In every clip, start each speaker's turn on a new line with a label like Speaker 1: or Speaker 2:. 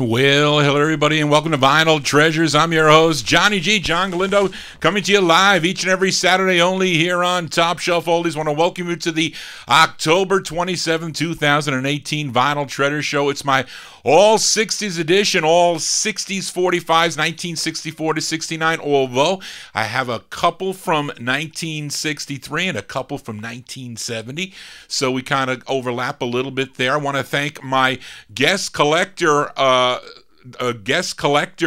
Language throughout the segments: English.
Speaker 1: Well, hello everybody and welcome to Vinyl Treasures. I'm your host, Johnny G, John Galindo, coming to you live each and every Saturday only here on Top Shelf Oldies. Want to welcome you to the October 27, 2018 Vinyl Treasure Show. It's my all 60s edition, all 60s 45s, 1964 to 69, although I have a couple from 1963 and a couple from 1970, so we kind of overlap a little bit there. I want to thank my guest collector,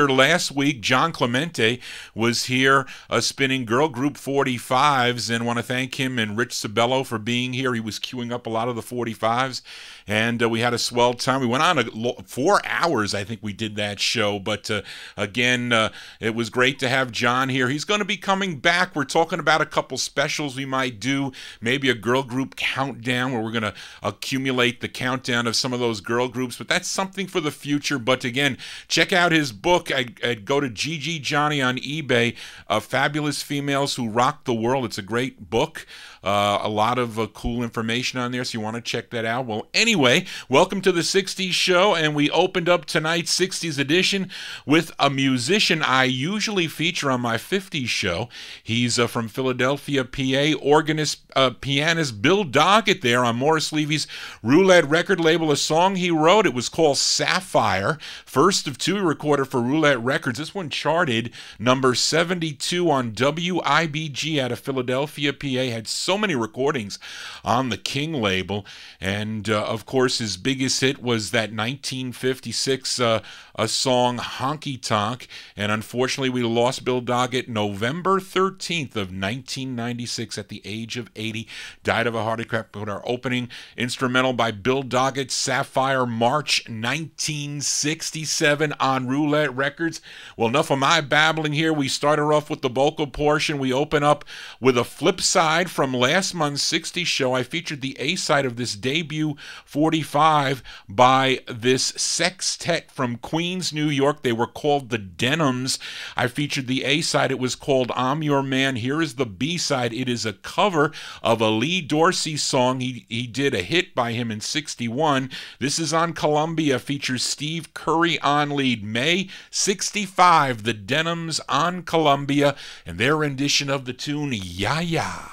Speaker 1: last week. John Clemente was here spinning girl group 45s, and want to thank him and Rich Sabello for being here. He was queuing up a lot of the 45s, and we had a swell time. We went on 4 hours, I think we did that show, but again, it was great to have John here. He's going to be coming back. We're talking about a couple specials we might do, maybe a girl group countdown where we're going to accumulate the countdown of some of those girl groups, but that's something for the future. But again, check out his book. I'd go to GG Johnny on eBay, Fabulous Females Who Rock the World. It's a great book. A lot of cool information on there, so you want to check that out. Well, anyway, welcome to the 60s show, and we opened up tonight's 60s edition with a musician I usually feature on my 50s show. He's from Philadelphia, PA, organist, pianist Bill Doggett there on Morris Levy's Roulette record label. A song he wrote, it was called Sapphire, first of two he recorded for Roulette Records. This one charted number 72 on WIBG out of Philadelphia, PA, had so many recordings on the King label, and of course his biggest hit was that 1956 a song Honky Tonk, and unfortunately we lost Bill Doggett November 13th of 1996 at the age of 80. Died of a heart attack. With our opening instrumental by Bill Doggett, Sapphire, March 1967 on Roulette Records. Well, enough of my babbling here. We started off with the vocal portion. We open up with a flip side from last month's 60s show. I featured the A-side of this debut 45 by this sextet from Queens, New York. They were called the Denims. I featured the A-side. It was called I'm Your Man. Here is the B-side. It is a cover of a Lee Dorsey song. He did a hit by him in 61. This is on Columbia. Features Steve Curry on lead. May 65, the Denims on Columbia, and their rendition of the tune Ya Ya.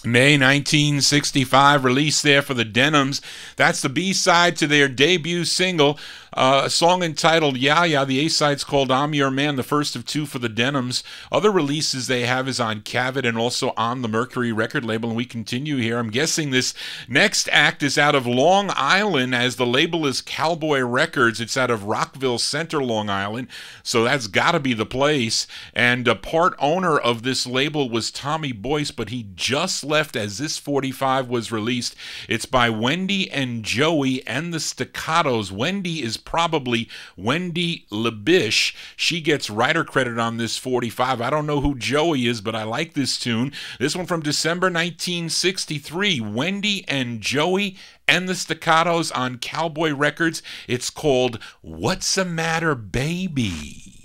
Speaker 1: May 1965, released there for the Denims. That's the B-side to their debut single. A song entitled Yeah Yeah. The A-side's called I'm Your Man, the first of two for the Denims. Other releases they have is on Cavett and also on the Mercury record label. And we continue here. I'm guessing this next act is out of Long Island, as the label is Cowboy Records. It's out of Rockville Center, Long Island. So that's got to be the place. And a part owner of this label was Tommy Boyce, but he just left as this 45 was released. It's by Wendy and Joey and the Staccatos. Wendy is probably Wendy LeBish. She gets writer credit on this 45. I don't know who Joey is, but I like this tune. This one from December 1963. Wendy and Joey and the Staccatos on Cowboy Records. It's called What's the Matter, Baby?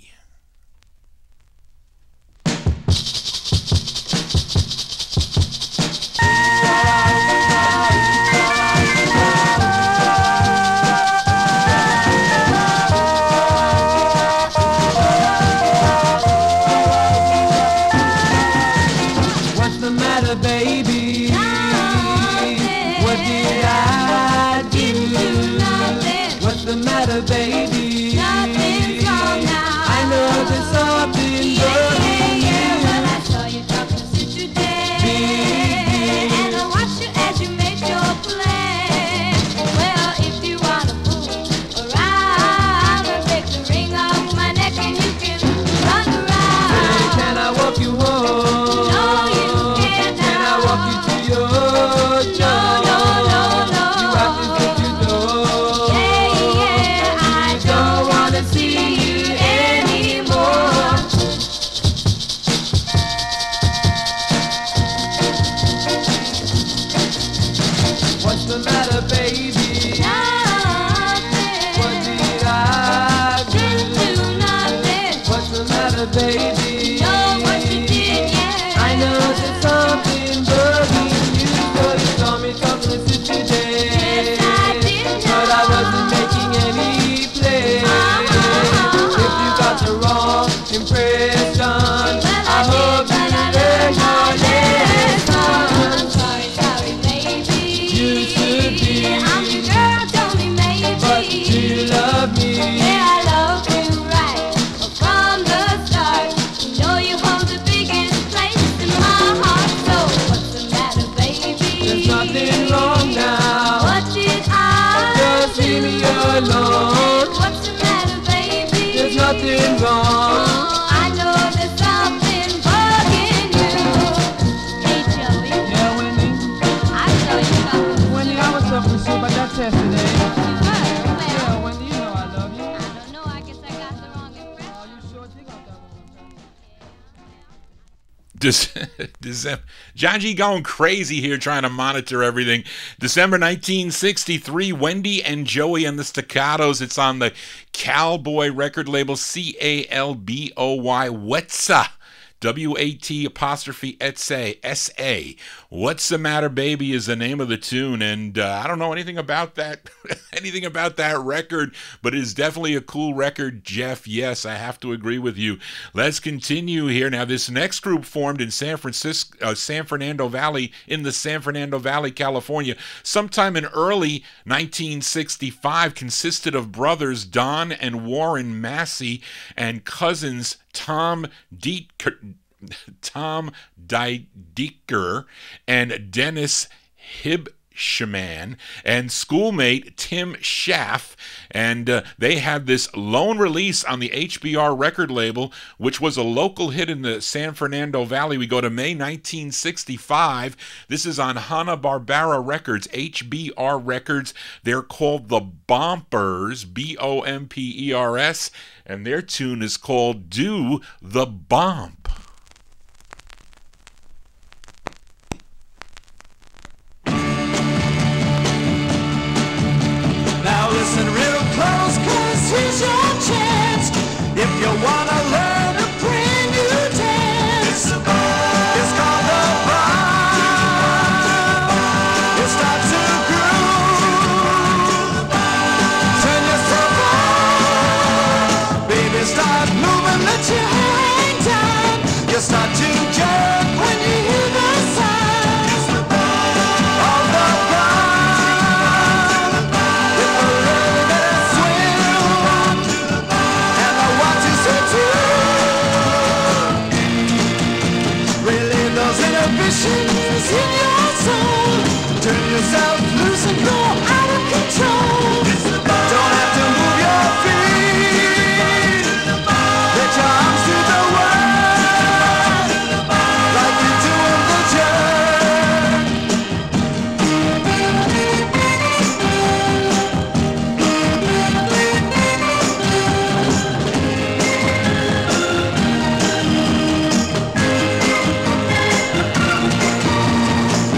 Speaker 1: John G going crazy here trying to monitor everything. December 1963, Wendy and Joey and the Staccatos. It's on the Cowboy record label, C-A-L-B-O-Y, Wetsa. W-A-T'-S-A, S-A. What's the Matter, Baby is the name of the tune, and I don't know anything about that anything about that record, but it is definitely a cool record, Jeff. Yes, I have to agree with you. Let's continue here. Now, this next group formed in San Fernando Valley, in the San Fernando Valley, California, sometime in early 1965, consisted of brothers Don and Warren Massey and cousins Tom Dieker and Dennis Hibshman and schoolmate Tim Schaff, and they had this lone release on the HBR record label, which was a local hit in the San Fernando Valley. We go to May 1965. This is on Hanna-Barbera Records, HBR Records. They're called the Bompers, B-O-M-P-E-R-S, and their tune is called Do the Bomp.
Speaker 2: Now listen real close, 'cause here's your chance. If you wanna learn a brand new dance, it's the bomb. It's called the bomb. You start to groove. Turn yourself on. Baby, start moving, let your hang down. You start to jerk when you hear the sound. It's the bomb. All the bomb. With a little bit of swing. yourself loose and go out of control. Don't have to move your feet. Let your arms do the work like you do on the jerk.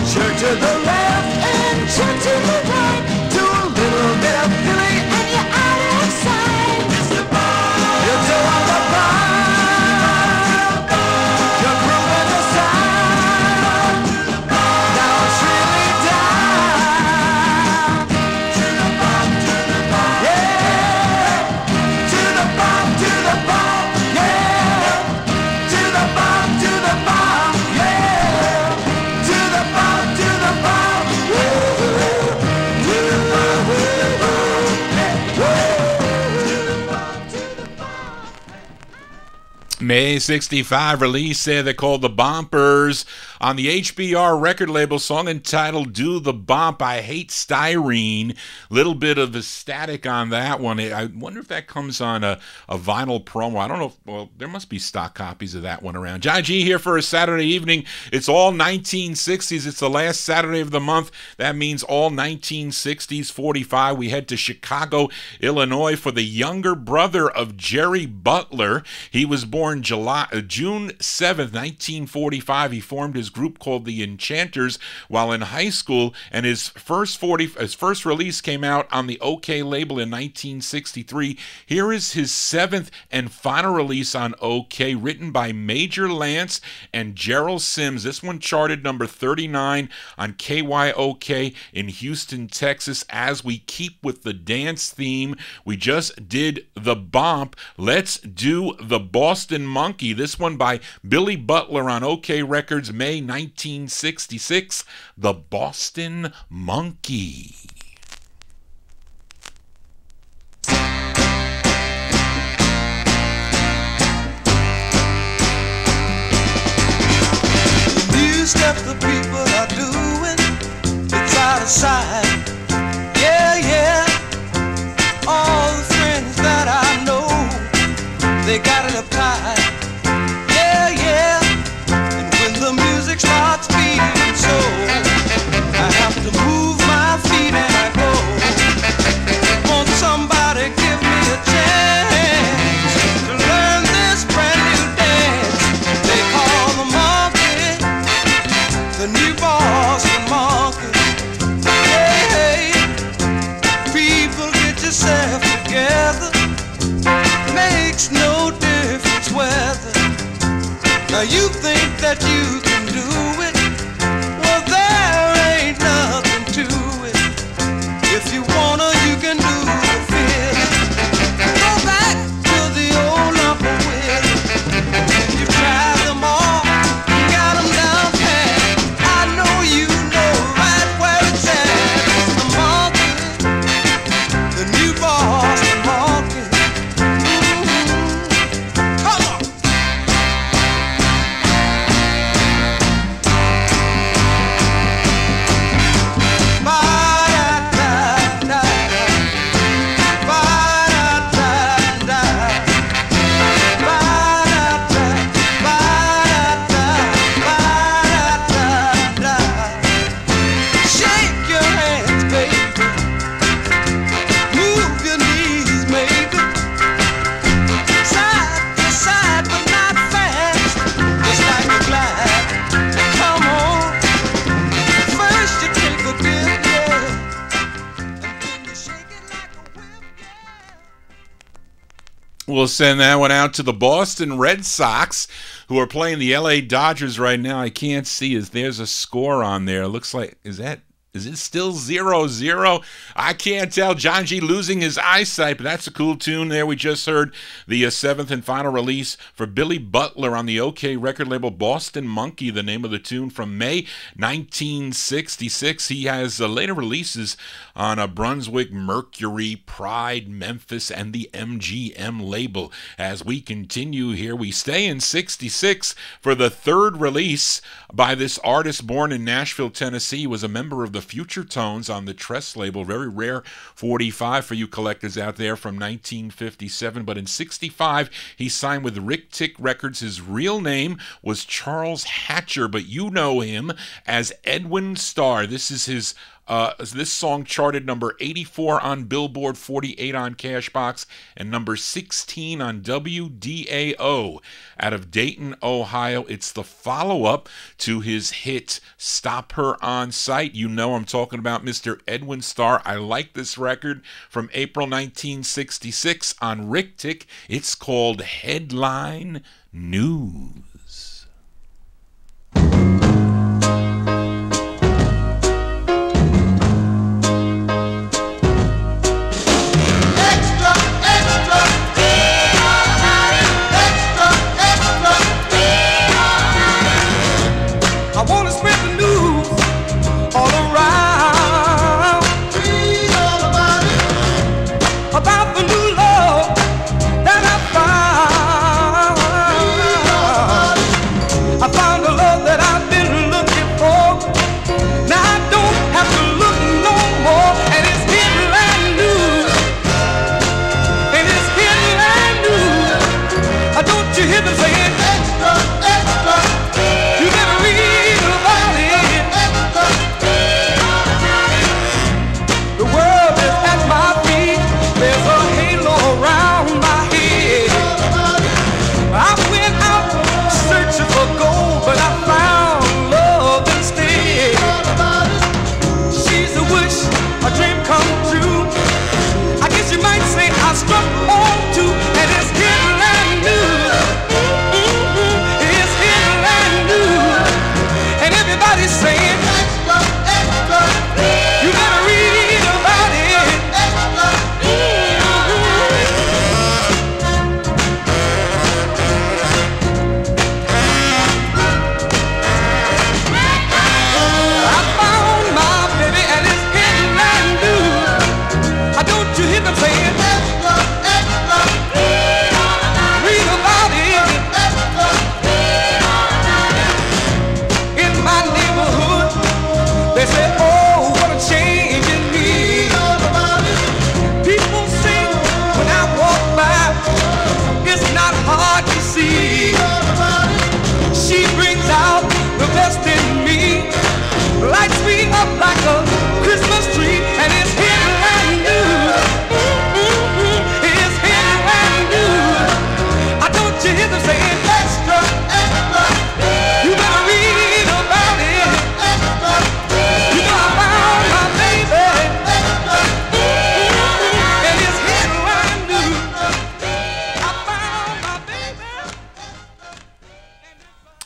Speaker 2: Jerk to the left and jerk to the right. Do a little bit of Billy and you're out of sight. You're doing the bump. You're grooving the sound. Now it's really down. To the bump, yeah. To the bump, yeah. To the bump, yeah. To the bump,
Speaker 1: May 65 release there they called The Bompers on the HBR record label, song entitled Do the Bump. I Hate Styrene. Little bit of the static on that one. I wonder if that comes on a vinyl promo. I don't know. Well, there must be stock copies of that one around. Johnny G here for a Saturday evening. It's all 1960s. It's the last Saturday of the month. That means all 1960s 45. We head to Chicago, Illinois for the younger brother of Jerry Butler. He was born June 7th, 1945. He formed his group called the Enchanters while in high school, and his first release came out on the OK label in 1963. Here is his 7th and final release on OK, written by Major Lance and Gerald Sims. This one charted number 39 on KYOK in Houston, Texas. As we keep with the dance theme, we just did The Bump. Let's do The Boston Monkey. This one by Billy Butler on OK Records, May 1966. The Boston Monkey.
Speaker 2: The new stuff the people are doing, it's out of sight. Yeah, yeah. All the friends that I know, they got it uptight. Yeah, yeah. And when the music starts beating so, I have to move my feet and I go. Won't somebody give me a chance to learn this brand new dance they call the monkey, the new Boston monkey. Hey, hey, people get yourself together. Makes no difference whether. Now you think that you can do it. Well, there ain't nothing to it. If you wanna, you can do the feeling. Go back to the old lump of wisdom. You tried them all, got them down pat. I know you know right where it's at. The monkey, the new Boston monkey. Come on. Ba-da-da-da. Ba-da-da-da. Ba-da-da. Ba-da-da. Shake your hands, baby. Move your knees, maybe. Side to side, but not fast. Just like a glide. Come on. First you take a dip, yeah. And then you shake it like a whip, yeah.
Speaker 1: We'll send that one out to the Boston Red Sox, who are playing the LA Dodgers right now. I can't see as there's a score on there. It looks like, is it still 0-0? I can't tell. John G losing his eyesight, but that's a cool tune there. We just heard the 7th and final release for Billy Butler on the OK record label, Boston Monkey, the name of the tune, from May 1966. He has later releases on a Brunswick, Mercury, Pride, Memphis, and the MGM label. As we continue here, we stay in 66 for the third release by this artist born in Nashville, Tennessee. He was a member of the the Future Tones on the Tress label. Very rare 45 for you collectors out there from 1957. But in 65, he signed with Rick Tick Records. His real name was Charles Hatcher, but you know him as Edwin Starr. This is his this song charted number 84 on Billboard, 48 on Cashbox, and number 16 on WDAO out of Dayton, Ohio. It's the follow-up to his hit Stop Her on Sight. You know I'm talking about Mr. Edwin Starr. I like this record from April 1966 on Rick Tick. It's called Headline News.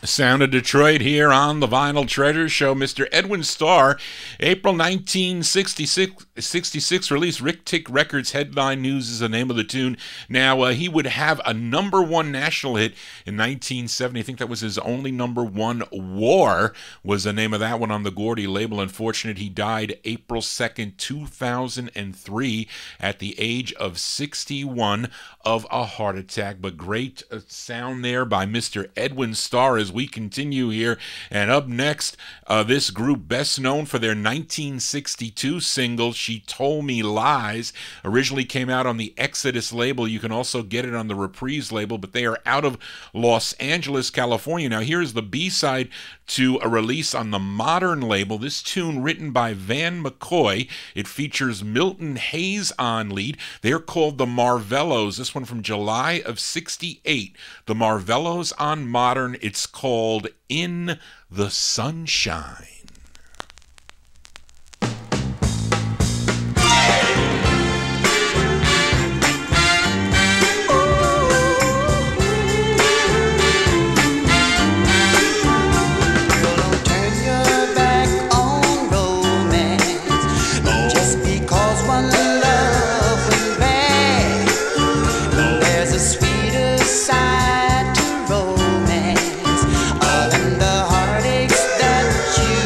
Speaker 1: Sound of Detroit here on the Vinyl Treasure Show. Mr. Edwin Starr, April 1966 release. Rick Tick Records, Headline News is the name of the tune. Now, he would have a #1 national hit in 1970. I think that was his only #1. War was the name of that one on the Gordy label. Unfortunately, he died April 2nd, 2003 at the age of 61 of a heart attack. But great sound there by Mr. Edwin Starr as we continue here. And up next, this group best known for their 1962 single, She Told Me Lies, originally came out on the Exodus label. You can also get it on the Reprise label, but they are out of Los Angeles, California. Now, here's the B-side to a release on the Modern label. This tune written by Van McCoy. It features Milton Hayes on lead. They're called the Marvellos. This one from July of 68. The Marvellos on Modern. It's called In the Sunshine.
Speaker 3: Side to romance, all in the heartaches that you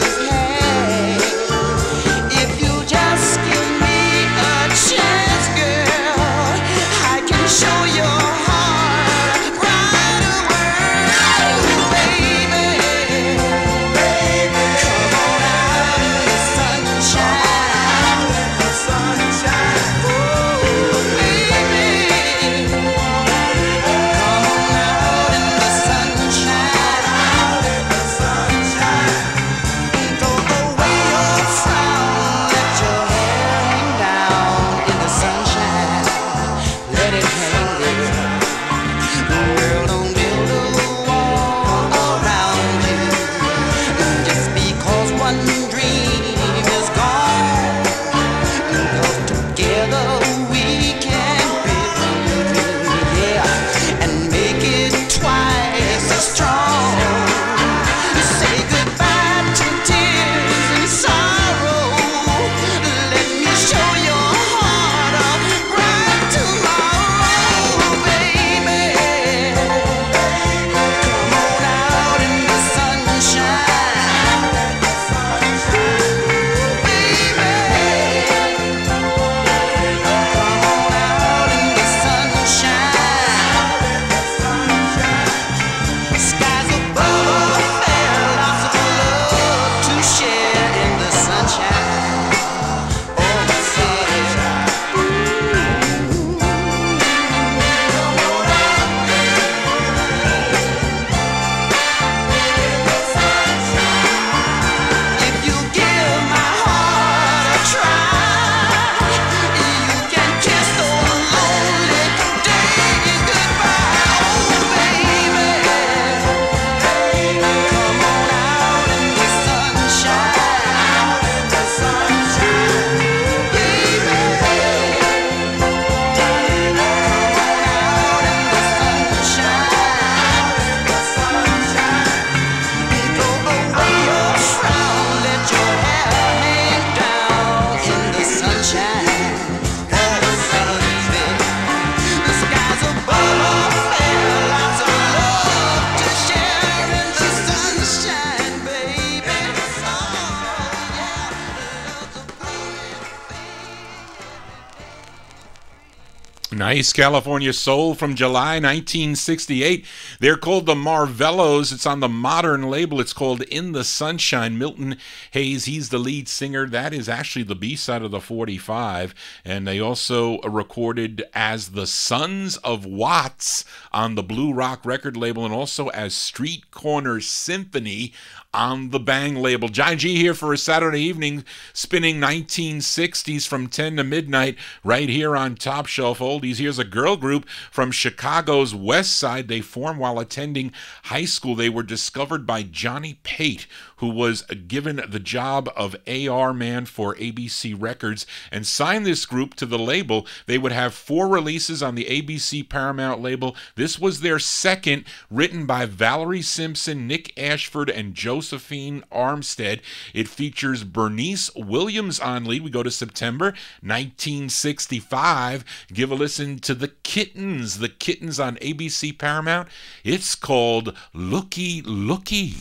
Speaker 1: Nice California Soul from July 1968. They're called the Marvellos. It's on the Modern label. It's called In the Sunshine. Milton Hayes, he's the lead singer. That is actually the B-side of the 45. And they also recorded as the Sons of Watts on the Blue Rock record label, and also as Street Corner Symphony on the Bang label. Johnny G here for a Saturday evening, spinning 1960s from 10 to midnight right here on Top Shelf Oldies. Here's a girl group from Chicago's West Side. They formed while attending high school. They were discovered by Johnny Pate, who was given the job of AR man for ABC Records, and signed this group to the label. They would have 4 releases on the ABC Paramount label. This was their second, written by Valerie Simpson, Nick Ashford, and Josephine Armstead. It features Bernice Williams on lead. We go to September 1965. Give a listen to The Kittens. The Kittens on ABC Paramount. It's called Looky Looky.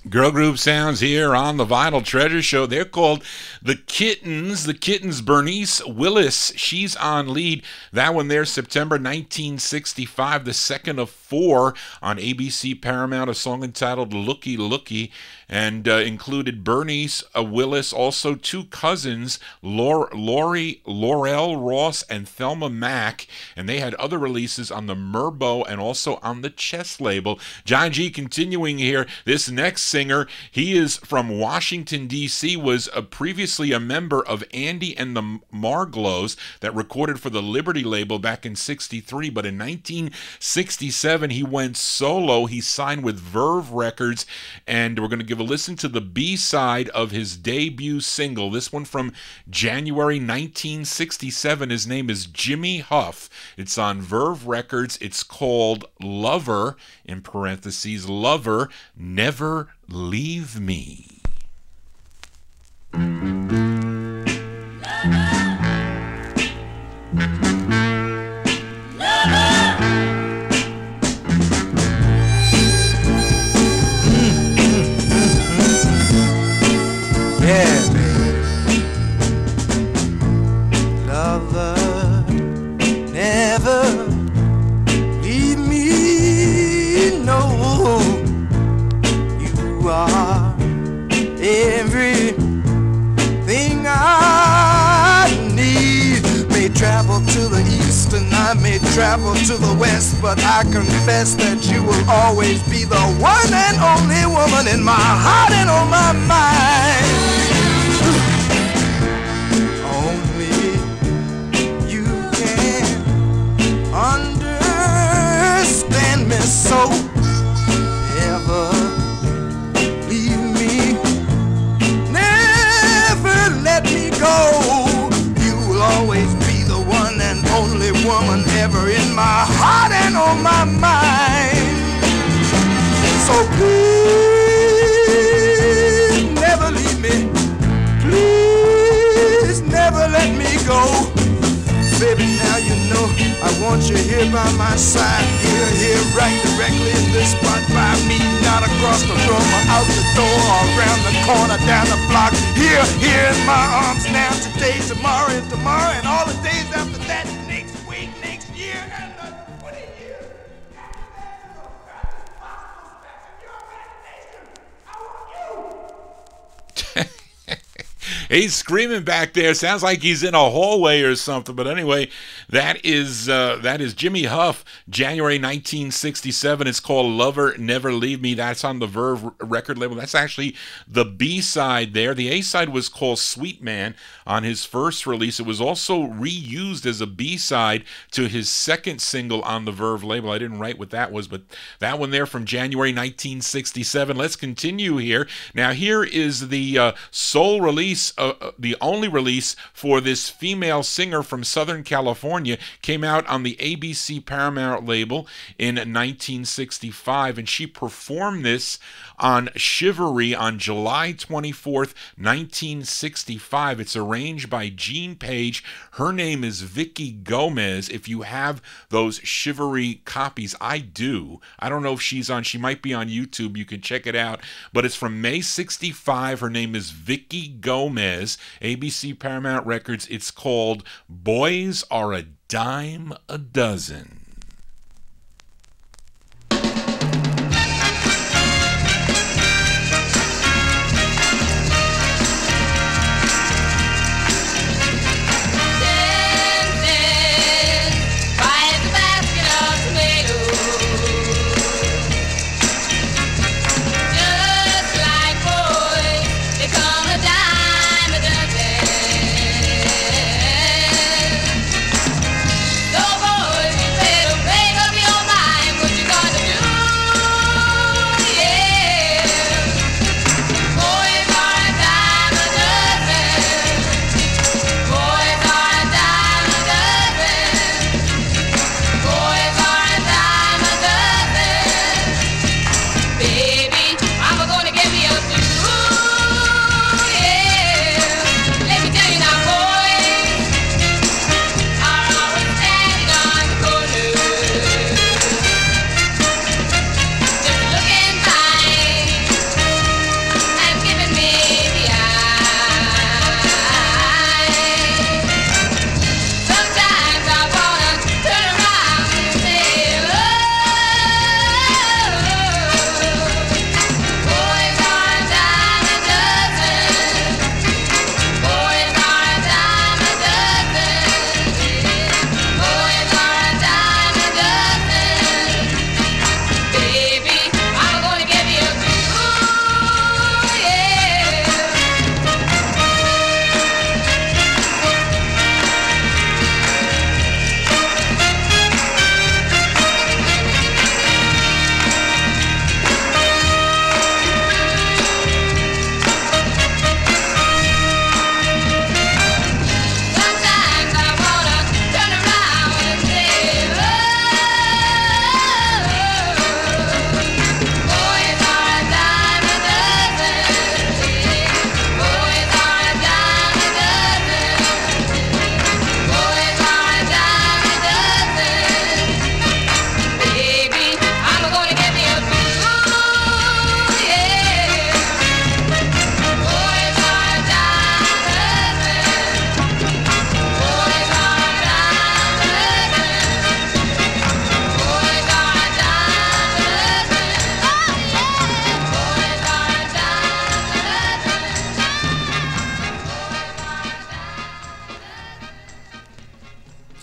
Speaker 1: Girl group sounds here on the Vinyltreasure Show. They're called The Kittens. The Kittens, Bernice Willis, she's on lead. That one there, September 1965, the second of 4 on ABC Paramount, a song entitled Looky Looky, and included Bernice Willis, also 2 cousins, Laurel Ross and Thelma Mack, and they had other releases on the Merbo and also on the Chess label. John G continuing here. This next singer, he is from Washington, D.C., was previously a member of Andy and the Marglows that recorded for the Liberty label back in 63, but in 1967 he went solo. He signed with Verve Records, and we're going to give a listen to the B-side of his debut single. This one from January 1967. His name is Jimmy Huff. It's on Verve Records. It's called Lover, in parentheses, Lover, Never Leave Me.
Speaker 2: Yeah, baby. Lover, never leave me. No, you are everything I need. May travel to the east and I may travel to the west, but I confess that you will always be the one and only woman in my heart and on my mind. Only you can understand me, so ever leave me, never let me go. You will always be the one and only woman ever in my heart and on my mind. So please never leave me, please never let me go. Baby, now you know I want you here by my side, here, right directly in this spot by me, not across the room or out the door or around the corner, down the block, here in my arms now, today, tomorrow, and tomorrow, and all the days after that, next week, next year, and the 20 years after that, so possible spectrum, your imagination, I want you.
Speaker 1: He's screaming back there. Sounds like he's in a hallway or something. But anyway, that is Jimmy Huff, January 1967. It's called Lover Never Leave Me. That's on the Verve record label. That's actually the B-side there. The A-side was called Sweet Man on his first release. It was also reused as a B-side to his second single on the Verve label. I didn't write what that was, but that one there from January 1967. Let's continue here. Now, here is the sole release, the only release for this female singer from Southern California. Came out on the ABC Paramount label in 1965, and she performed this on Chivalry on July 24th, 1965. It's arranged by Gene Page. Her name is Vicki Gomez. If you have those Chivalry copies, I do. I don't know if she's on, she might be on YouTube. You can check it out. But it's from May 65. Her name is Vicki Gomez. ABC Paramount Records. It's called Boys Are a Dime a Dozen.
Speaker 3: Boys,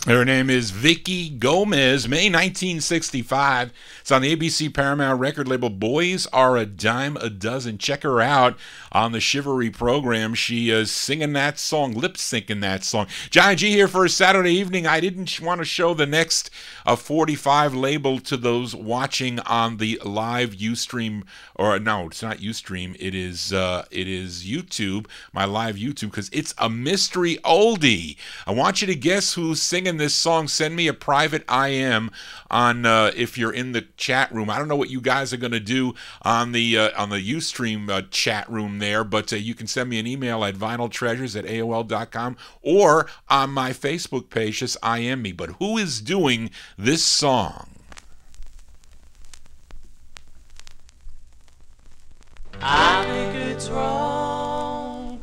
Speaker 1: Her name is Vicki Gomez, May 1965. It's on the ABC Paramount record label Boys Are a Dime a Dozen. Check her out on the Chivalry program. She is singing that song, lip-syncing that song. Johnny G here for a Saturday evening. I didn't want to show the next 45 label to those watching on the live Ustream, or no, it's not Ustream. It is YouTube, my live YouTube, because it's a mystery oldie. I want you to guess who's singing this song. Send me a private IM on if you're in the chat room. I don't know what you guys are going to do on the Ustream chat room there, but you can send me an email at vinyltreasures@aol.com or on my Facebook page. Just IM me. But who is doing this song?
Speaker 2: I think it's wrong.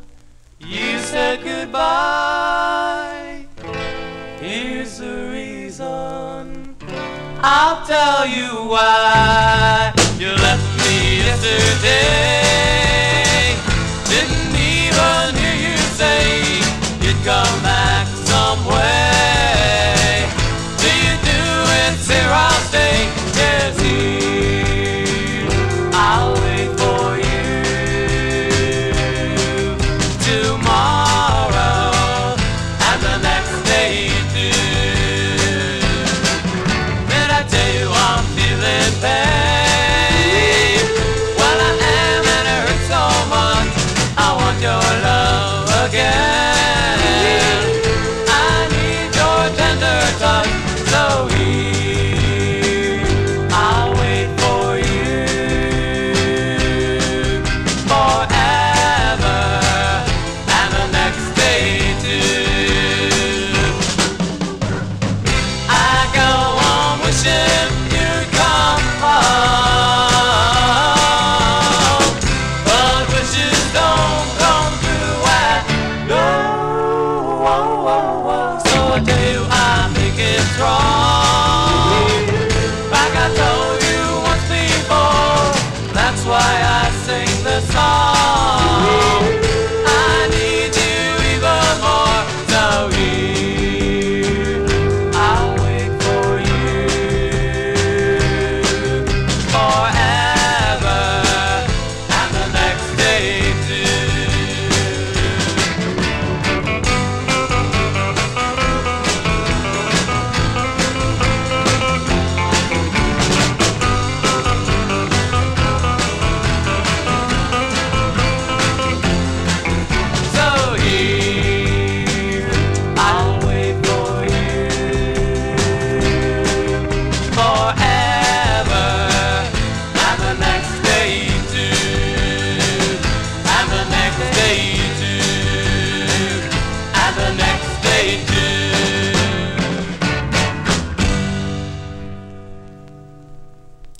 Speaker 2: You said goodbye. Here's the reason. I'll tell you why. You left me yesterday. Didn't even hear you say you'd come back some way. Do you do it, here I'll stay. Yes, here I'll wait for you. Tomorrow and the next day too. Did I tell you I'm feeling pain? Well, I am, and it hurts so much. I want your love again. I need your tender touch. So here I'll wait for you forever and the next day too. I go on wishing you'd come home, but wishes don't come true at all. So I tell you I think it's wrong, like I told you once before. That's why I sing the song. I need you even more. So here I'll wait for you forever and the next day too. So here I'll wait for you forever and the next day too, and the next day too, and the next day too.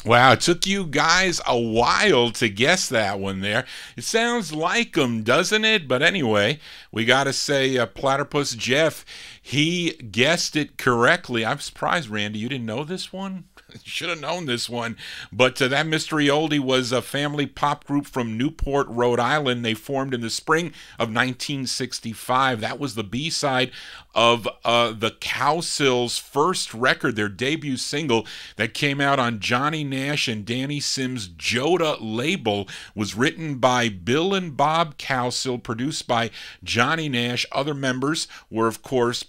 Speaker 1: Wow, it took you guys a while to guess that one there. It sounds like them, doesn't it? But anyway, we got to say Platypus Jeff, he guessed it correctly. I'm surprised, Randy, you didn't know this one? You should have known this one. But that mystery oldie was a family pop group from Newport, Rhode Island. They formed in the spring of 1965. That was the B-side of the Cowsills' first record, their debut single that came out on Johnny Nash and Danny Sims' Joda label. Was written by Bill and Bob Cowsill, produced by Johnny Nash. Other members were, of course,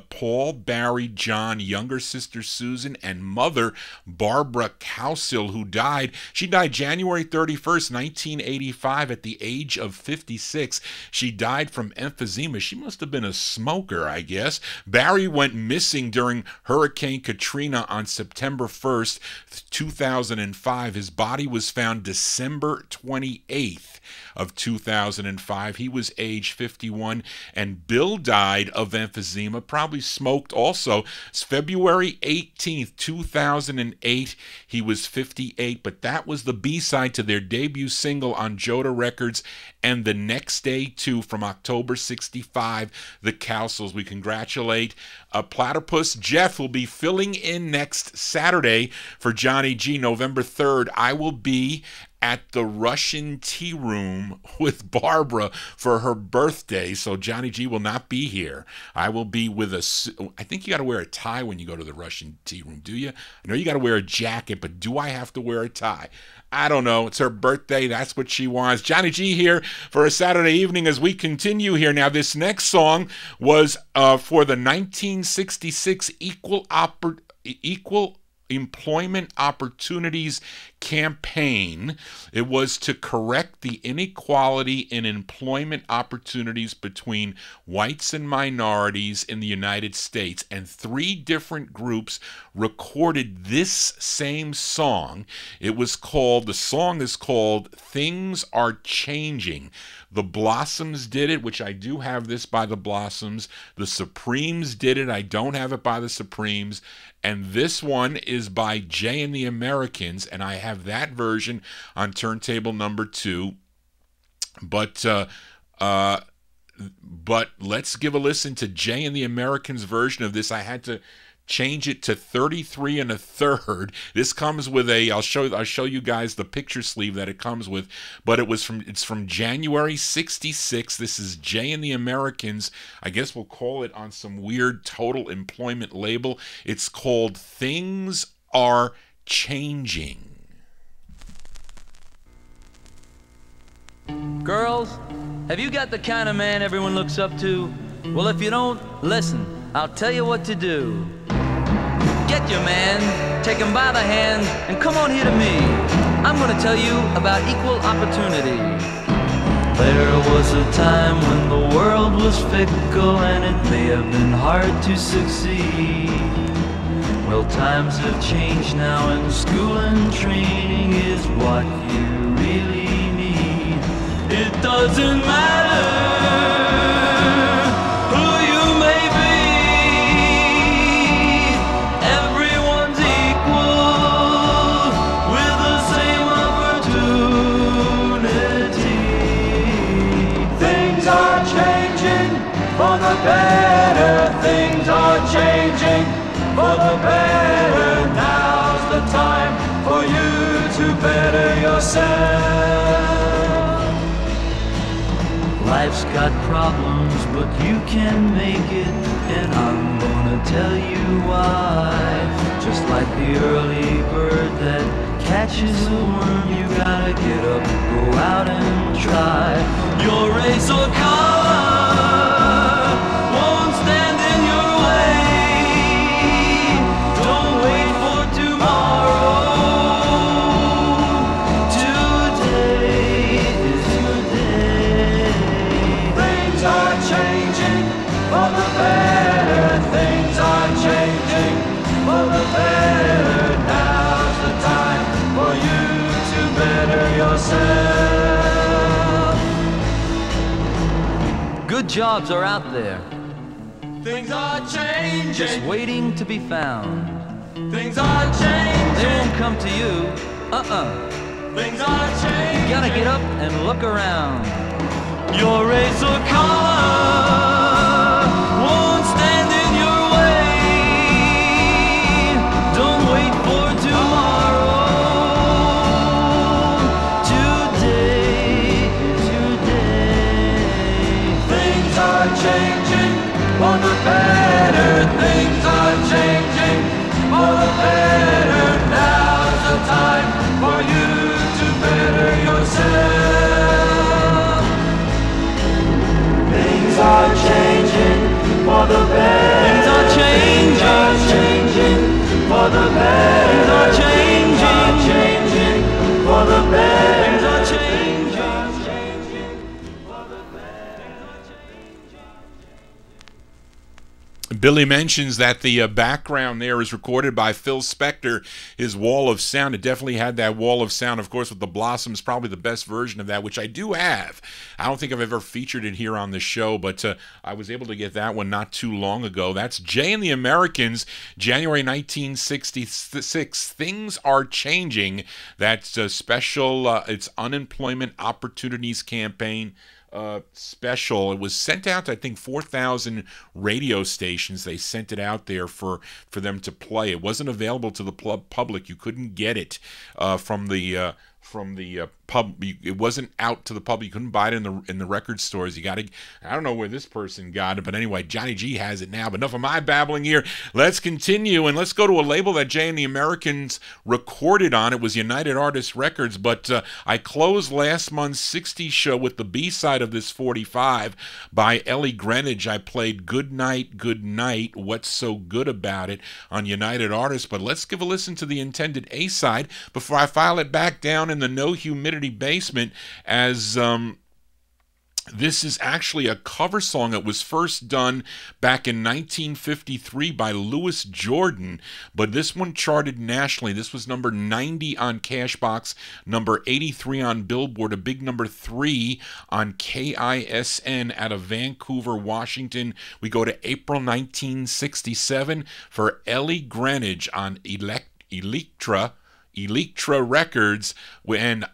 Speaker 1: Paul, Barry, John, younger sister Susan, and mother Barbara Cowsill, who died. She died January 31st, 1985 at the age of 56. She died from emphysema. She must have been a smoker, I guess. Barry went missing during Hurricane Katrina on September 1st, 2005. His body was found December 28th of 2005. He was age 51, and Bill died of emphysema, probably smoked also. It's February 18th, 2008. He was 58, but that was the B-side to their debut single on Joda Records, and The Next Day Too from October 65, the Cowsills. We congratulate Platypus Jeff, will be filling in next Saturday for Johnny G, November 3rd. I will be at the Russian Tea Room with Barbara for her birthday, so Johnny G will not be here. I will be with I think you got to wear a tie when you go to the Russian Tea Room, do you? I know you got to wear a jacket, but do I have to wear a tie? I don't know. It's her birthday. That's what she wants. Johnny G here for a Saturday evening as we continue here. Now, this next song was for the 1966 Equal Employment Opportunities campaign. It was to correct the inequality in employment opportunities between whites and minorities in the United States. And 3 different groups recorded this same song. The song is called Things Are Changing. The Blossoms did it, which I do have this by the Blossoms. The Supremes did it. I don't have it by the Supremes. And this one is by Jay and the Americans, and I have that version on turntable number 2. But let's give a listen to Jay and the Americans' version of this. I had to change it to 33 1/3. This comes with I'll show you guys the picture sleeve that it comes with, but it's from January 66. This is Jay and the Americans. I guess we'll call it on some weird total employment label. It's called Things Are Changing.
Speaker 3: Girls, have you got the kind of man everyone looks up to? Well, if you don't, listen, I'll tell you what to do. Get your man, take him by the hand, and come on here to me. I'm gonna tell you about equal opportunity. There was a time when the world was fickle and it may have been hard to succeed. Well, times have changed now and school and training is what you really need. It doesn't matter who you may be. Everyone's equal with the same opportunity.
Speaker 2: Things are changing for the better. Things are changing for the better. Now's the time for you to better yourself.
Speaker 3: Life's got problems, but you can make it, and I'm gonna tell you why. Just like the early bird that catches a worm, you gotta get up, go out and try. Your race or color won't stand in your way. Don't wait for tomorrow. Today is your day.
Speaker 2: Things are changing for the better. Things are changing for the better. Now's the time for you to better yourself.
Speaker 3: Good jobs are out there,
Speaker 2: Things are changing.
Speaker 3: just waiting to be found.
Speaker 2: Things are changing.
Speaker 3: They won't come to you.
Speaker 2: Things are changing.
Speaker 3: You gotta get up and look around. Your race or color won't stand in your way. Don't wait for tomorrow. Today is your day.
Speaker 2: Things are changing for the better. Things are changing for the better. Now's the time for you to better yourself. Things are changing for the better.
Speaker 3: Things are changing.
Speaker 2: Things are changing for the better.
Speaker 3: Things are changing.
Speaker 2: Things are changing for the better.
Speaker 3: Things are changing.
Speaker 1: Billy mentions that the background there is recorded by Phil Spector, his wall of sound. It definitely had that wall of sound, of course, with the Blossoms, probably the best version of that, which I do have. I don't think I've ever featured it here on the show, but I was able to get that one not too long ago. That's Jay and the Americans, January 1966. Things Are Changing. That's a special, it's Unemployment Opportunities Campaign. Special. It was sent out to, I think, 4,000 radio stations. They sent it out there for them to play. It wasn't available to the public. You couldn't get it from the from the pub. It wasn't out to the public. You couldn't buy it in the record stores. You got to. I don't know where this person got it, but anyway, Johnny G has it now. But enough of my babbling here. Let's continue and let's go to a label that Jay and the Americans recorded on. It was United Artists Records, but I closed last month's 60s show with the B-side of this 45 by Ellie Greenwich. I played Good Night, Good Night, What's So Good About It on United Artists, but let's give a listen to the intended A-side before I file it back down in the no humidity basement, as this is actually a cover song. It was first done back in 1953 by Louis Jordan, but this one charted nationally. This was number 90 on Cashbox, number 83 on Billboard, a big number 3 on KISN out of Vancouver, Washington. We go to April 1967 for Ellie Greenwich on Electra Records, when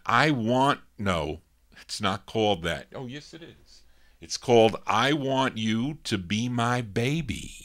Speaker 1: no, it's not called that. Oh, yes, it is. It's called I Want You to Be My Baby.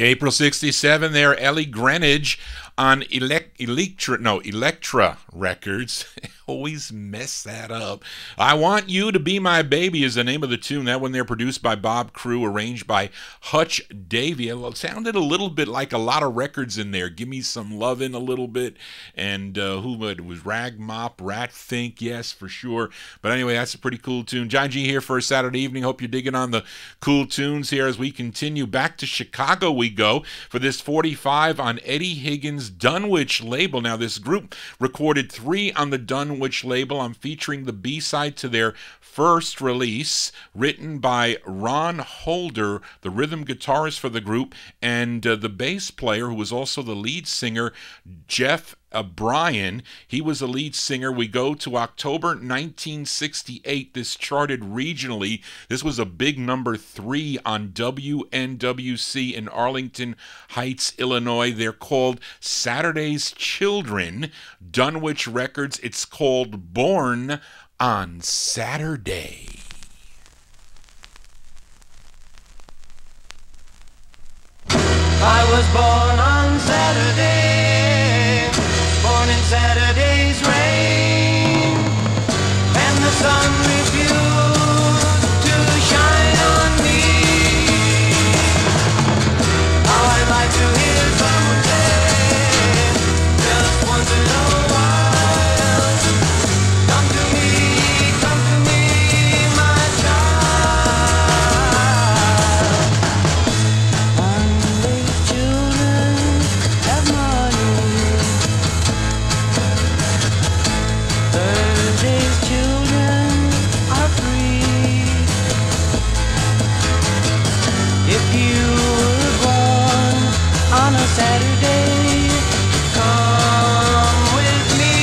Speaker 1: April 67 there, Ellie Greenwich on Electra Records. Always mess that up. I Want You to Be My Baby is the name of the tune. That one there produced by Bob Crew, arranged by Hutch Davey. It sounded a little bit like a lot of records in there. Give Me Some Lovin' a little bit. And it was Rag Mop, Rat Fink, yes, for sure. But anyway, that's a pretty cool tune. John G here for a Saturday evening. Hope you're digging on the cool tunes here as we continue. Back to Chicago we go for this 45 on Eddie Higgins' Dunwich label. Now, this group recorded 3 on the Dunwich label. I'm featuring the B-side to their first release, written by Ron Holder, the rhythm guitarist for the group, and the bass player, who was also the lead singer, Jeff Brian. He was the lead singer. We go to October 1968. This charted regionally. This was a big number 3 on WNWC in Arlington Heights, Illinois. They're called Saturday's Children. Dunwich Records. It's called Born on Saturday.
Speaker 2: I was born on Saturday, born in Saturday's rain, and the sun refused to shine on me. How I'd like to hear someday, just once in a while, come to me, my child. Monday's children have money. Thursday's children are free. If you were born on a Saturday, come with me.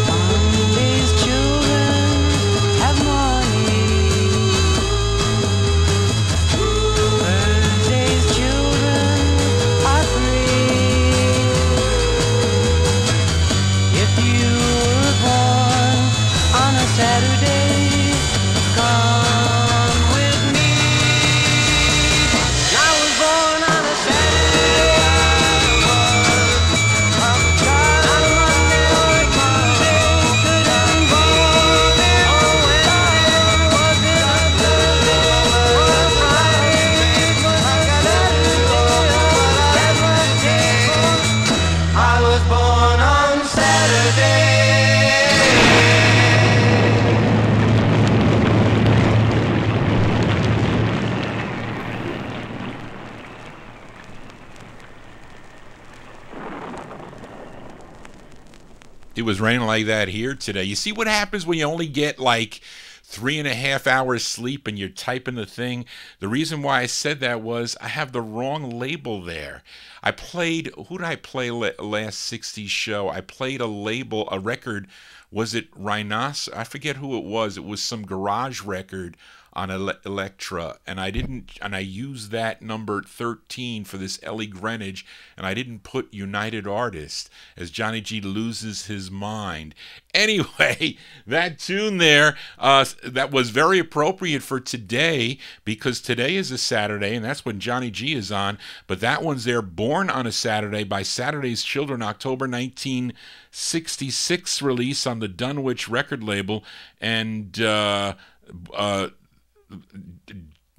Speaker 2: Monday's children have money. Thursday's children are free. If you were born on a Saturday, come with me. I was born on a Saturday. I was a child on Monday or Tuesday. Could have been born when I was in a Thursday or a Friday. But I got I was born on Saturday.
Speaker 1: It was raining like that here today. You see what happens when you only get like 3.5 hours sleep and you're typing the thing? The reason why I said that was I have the wrong label there. I played, who did I play last 60s show? I played a label, a record. Was it Rhinos? I forget who it was. It was some garage record on Electra, and I used that number 13 for this Ellie Greenwich, and I didn't put United Artists as Johnny G loses his mind. Anyway, that tune there, that was very appropriate for today, because today is a Saturday, and that's when Johnny G is on, but that one's there, Born on a Saturday by Saturday's Children, October 1966 release on the Dunwich record label, and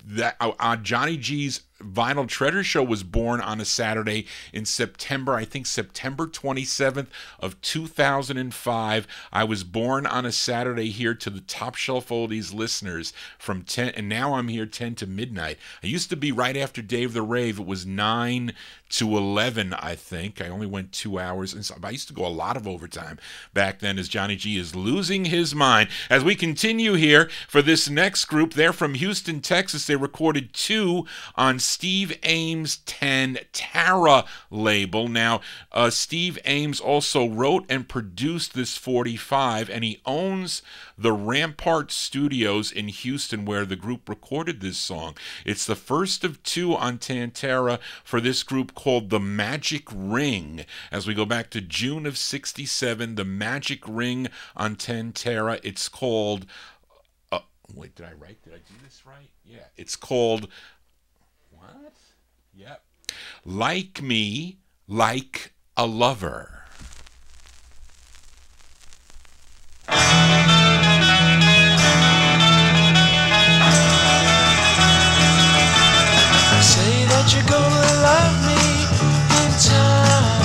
Speaker 1: that Johnny G's Vinyltreasure show was born on a Saturday in September, I think September 27th of 2005. I was born on a Saturday here to the Top Shelf Oldies listeners from 10, and now I'm here 10 to midnight. I used to be right after Dave the Rave. It was 9 to 11, I think. I only went 2 hours, and so I used to go a lot of overtime back then as Johnny G is losing his mind. As we continue here for this next group, they're from Houston, Texas. They recorded 2 on Steve Ames' Tantara label. Now, Steve Ames also wrote and produced this 45, and he owns the Rampart Studios in Houston where the group recorded this song. It's the first of 2 on Tantara for this group called The Magic Ring. As we go back to June of 67, The Magic Ring on Tantara. It's called, wait, did I do this right? Yeah, it's called, what? Yep. Like Me, Like a Lover.
Speaker 2: Say that you're gonna love me in time.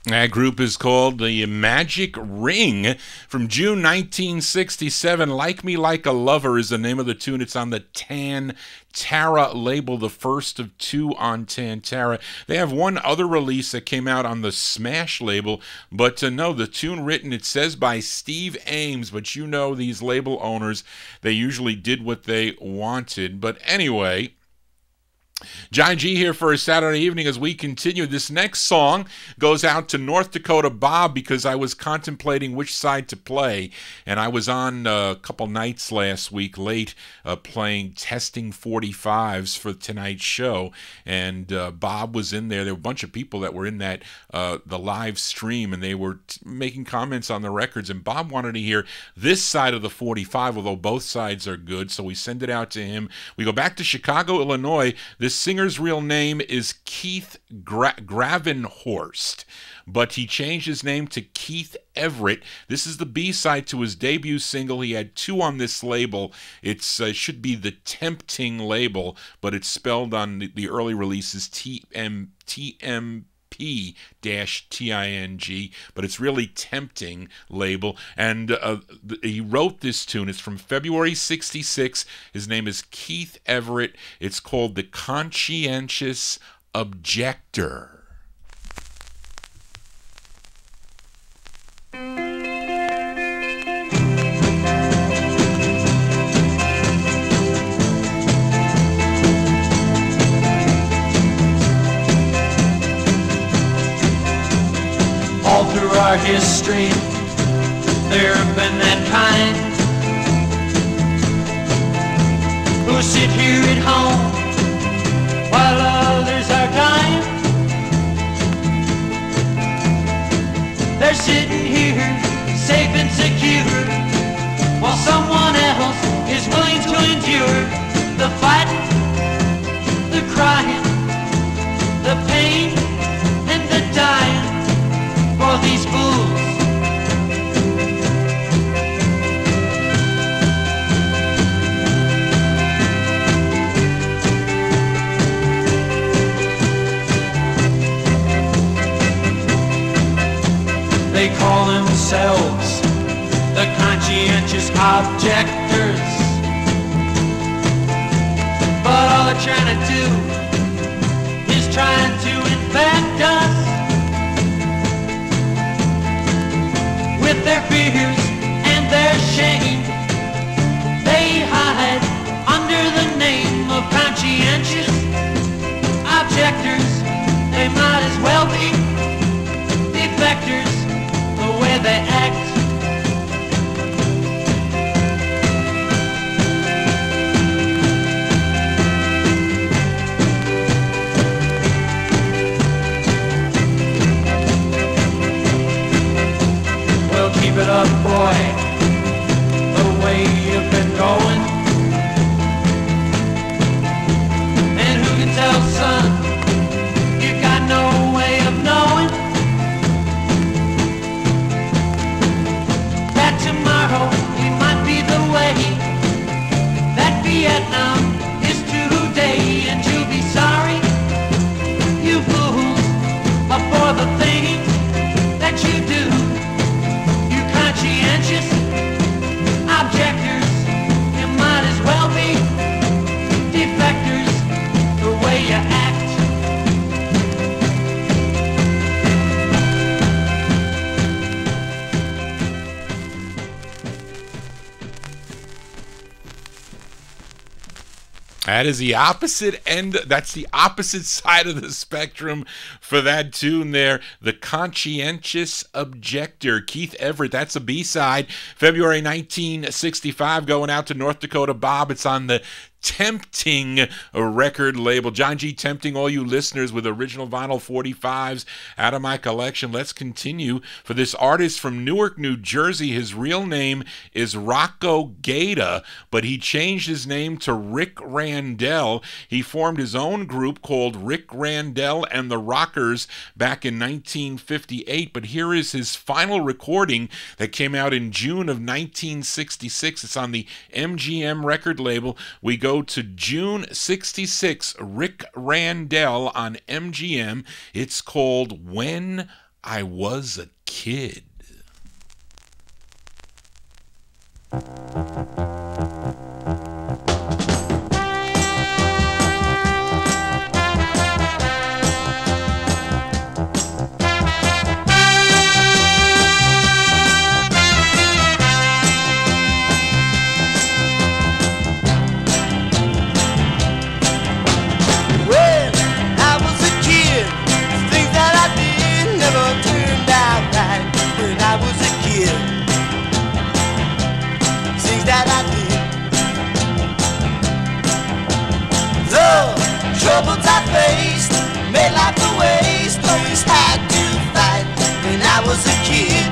Speaker 1: That group is called the Magic Ring from June 1967. Like Me Like a Lover is the name of the tune. It's on the Tantara label, the first of two on Tantara. They have one other release that came out on the Smash label, but no, the tune written, it says by Steve Ames, but you know these label owners, they usually did what they wanted. But anyway, Johnny G here for a Saturday evening as we continue. This next song goes out to North Dakota Bob because I was contemplating which side to play, and I was on a couple nights last week late playing testing 45s for tonight's show, and Bob was in there. There were a bunch of people that were in that the live stream, and they were making comments on the records, and Bob wanted to hear this side of the 45, although both sides are good, so we send it out to him. We go back to Chicago, Illinois. This singer's real name is Keith Gravenhorst, but he changed his name to Keith Everett. This is the B-side to his debut single. He had two on this label. It should be the Tempting label, but it's spelled on the early releases TMP-TING, but it's really Tempting label. And he wrote this tune. It's from February 66. His name is Keith Everett. It's called The Conscientious Objector.
Speaker 2: All through our history, there have been that kind who sit here at home while others are dying. They're sitting here safe and secure while someone else is willing to endure the fighting, the crying, the pain, and the dying for these fools. They call themselves the conscientious objectors, but all they're trying to do is trying to infect us with their fears and their shame. They hide under the name of conscientious objectors. They might as well be defectors the way they act. Keep it up, boy, the way you've been going. And who can tell, son, you got no way of knowing that tomorrow it might be the way that Vietnam is today. And you'll be sorry, you fools, for the things that you do. Conscientious objectors, you might as well be defectors the way you act.
Speaker 1: That is the opposite end. That's the opposite side of the spectrum for that tune there. The Conscientious Objector, Keith Everett. That's a B-side. February 1965, going out to North Dakota Bob. It's on the Tempting record label. John G. Tempting all you listeners with original vinyl 45s out of my collection. Let's continue for this artist from Newark, New Jersey. His real name is Rocco Gaeta, but he changed his name to Rick Randell. He formed his own group called Rick Randell and the Rockers back in 1958, but here is his final recording that came out in June of 1966. It's on the MGM record label. We go to June 66, Rick Randell on MGM. It's called When I Was a Kid.
Speaker 2: Troubles I faced made life a waste. Always had to fight when I was a kid.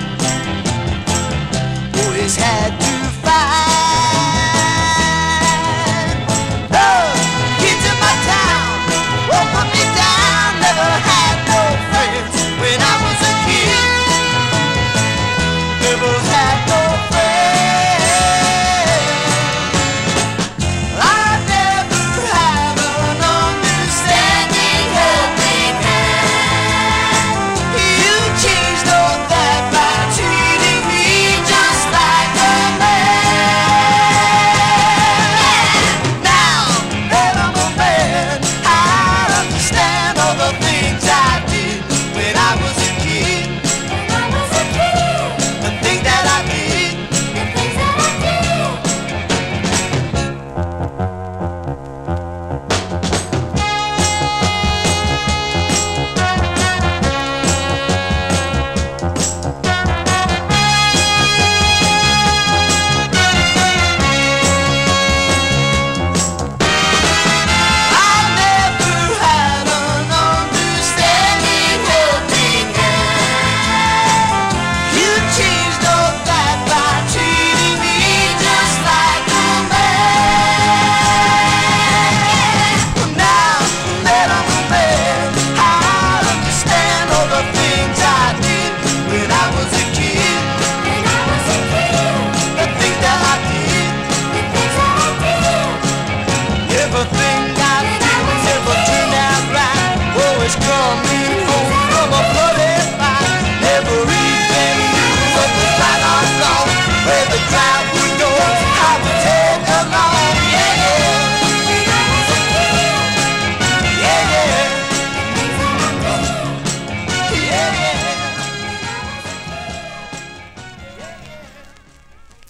Speaker 2: Always had to fight. Oh, kids in my town won't put me down. Never had no friends when I was a kid. Never had no friends.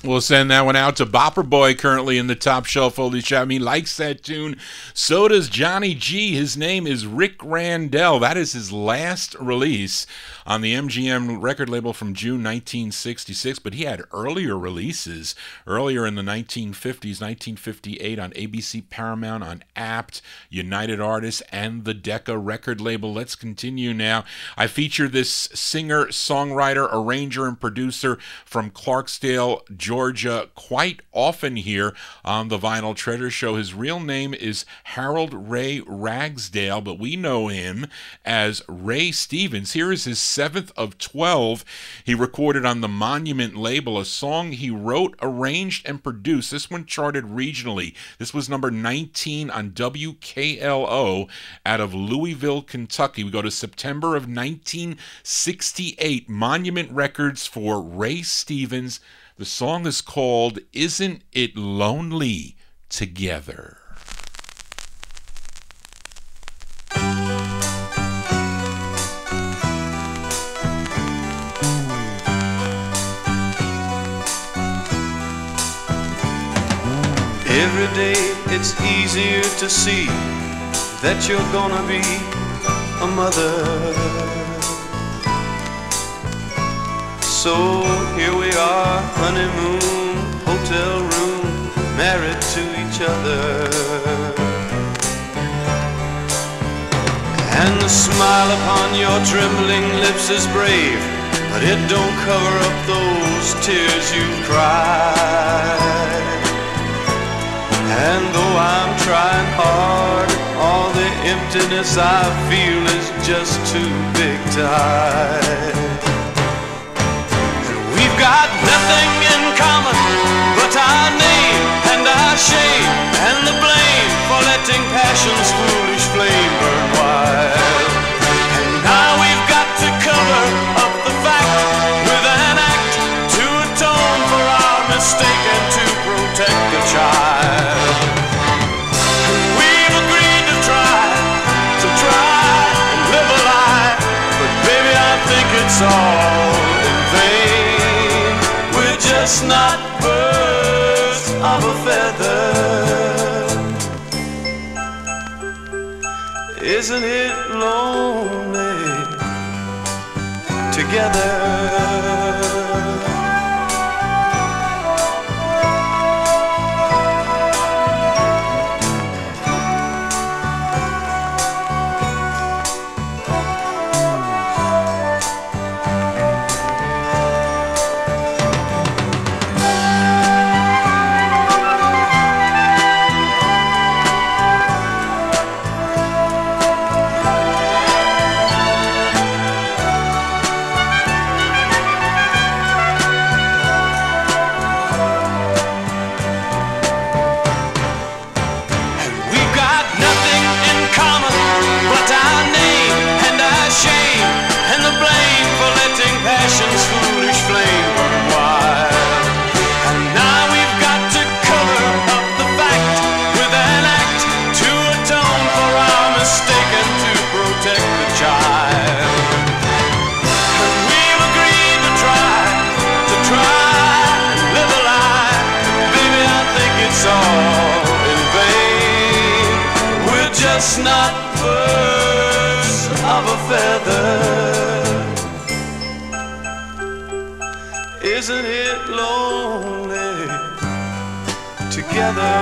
Speaker 1: We'll send that one out to Bopper Boy, currently in the top shelf holy chat. He likes that tune. So does Johnny G. His name is Rick Randell. That is his last release on the MGM record label from June 1966, but he had earlier releases, earlier in the 1950s, 1958 on ABC Paramount, on Apt, United Artists, and the Decca record label. Let's continue now. I feature this singer, songwriter, arranger, and producer from Clarksdale, Georgia, quite often here on the Vinyl Treasure Show. His real name is Harold Ray Ragsdale, but we know him as Ray Stevens. Here is his 7th of 12. He recorded on the Monument label a song he wrote, arranged, and produced. This one charted regionally. This was number 19 on WKLO out of Louisville, Kentucky. We go to September of 1968. Monument Records for Ray Stevens. The song is called Isn't It Lonely Together?
Speaker 4: Every day it's easier to see that you're gonna be a mother. So here we are, honeymoon, hotel room, married to each other. And the smile upon your trembling lips is brave, but it don't cover up those tears you've cried. And though I'm trying hard, all the emptiness I feel is just too big to hide. And we've got nothing in common but our name and our shame and the blame for letting passion's foolish flame burn wild. And now we've got to cover Isn't it lonely together? Not birds of a feather. Isn't it lonely together?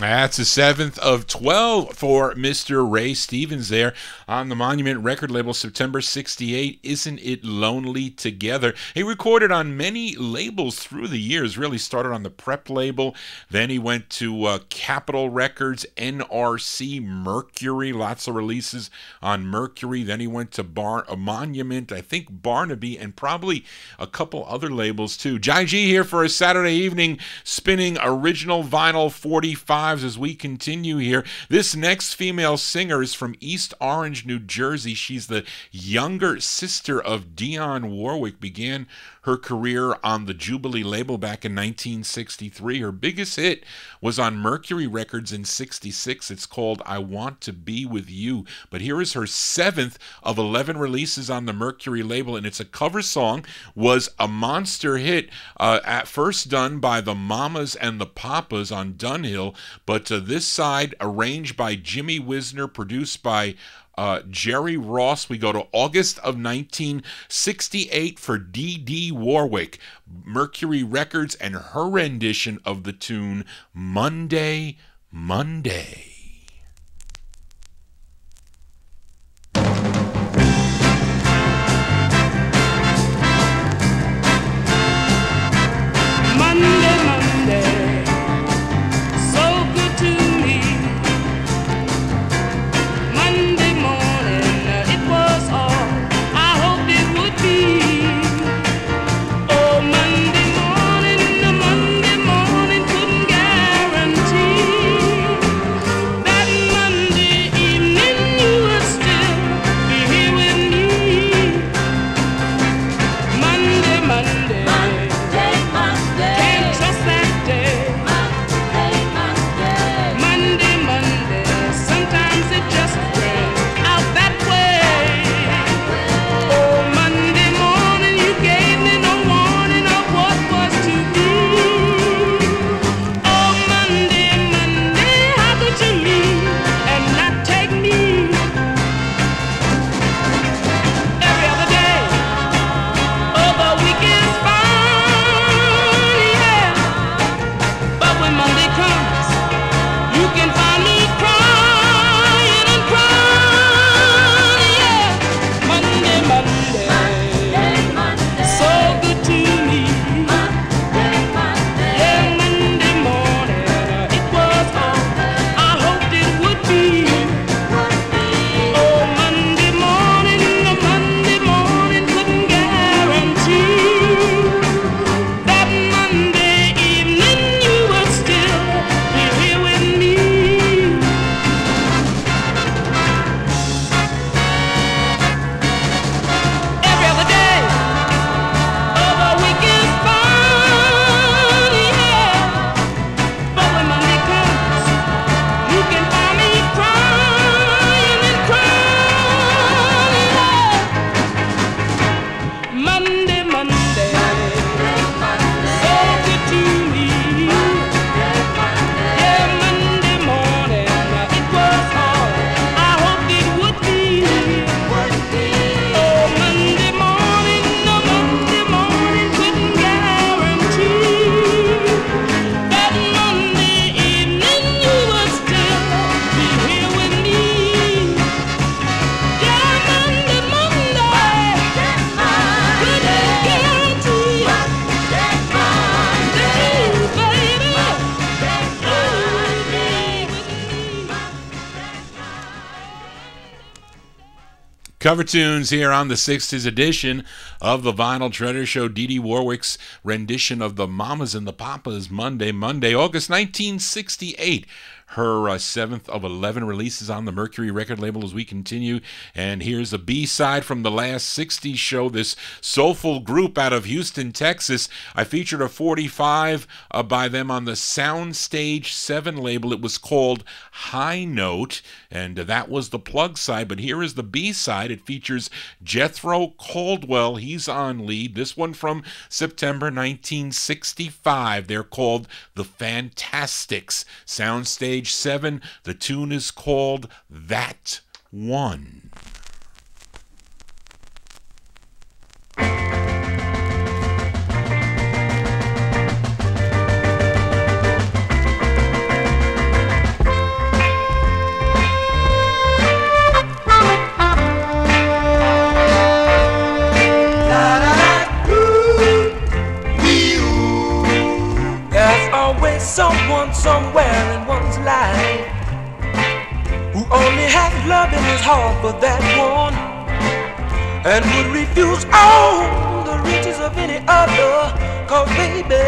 Speaker 1: That's the 7th of 12 for Mr. Ray Stevens there on the Monument record label, September 68, Isn't It Lonely Together. He recorded on many labels through the years, really started on the Prep label, then he went to Capitol Records, NRC, Mercury, lots of releases on Mercury, then he went to Monument, I think Barnaby, and probably a couple other labels too. Jai G here for a Saturday evening, spinning original vinyl 45 as we continue here. This next female singer is from East Orange, New Jersey. She's the younger sister of Dionne Warwick, began her career on the Jubilee label back in 1963. Her biggest hit was on Mercury Records in 66. It's called I Want to Be With You. But here is her 7th of 11 releases on the Mercury label, and it's a cover song, was a monster hit at first done by the Mamas and the Papas on Dunhill, but this side arranged by Jimmy Wisner, produced by Jerry Ross. We go to August of 1968 for D.D. Warwick, Mercury Records, and her rendition of the tune Monday, Monday.
Speaker 5: Monday, Monday, so good to me. Monday morning, it was all I hoped it would be. Oh, Monday morning couldn't guarantee
Speaker 1: Cover tunes here on the 60s edition of the Vinyl Treasure Show. Dee Dee Warwick's rendition of the Mamas and the Papas, Monday, August 1968. Her 7th of 11 releases on the Mercury record label as we continue. And here's a B-side from the last 60s show, this soulful group out of Houston, Texas. I featured a 45 by them on the Soundstage 7 label. It was called High Note, and that was the plug side. But here is the B-side. It features Jethro Caldwell. He's on lead. This one from September 1965. They're called The Fantastics. Soundstage 7. The tune is called That One.
Speaker 2: Someone somewhere in one's life who only has love in his heart for that one and would refuse all the riches of any other. Cause baby,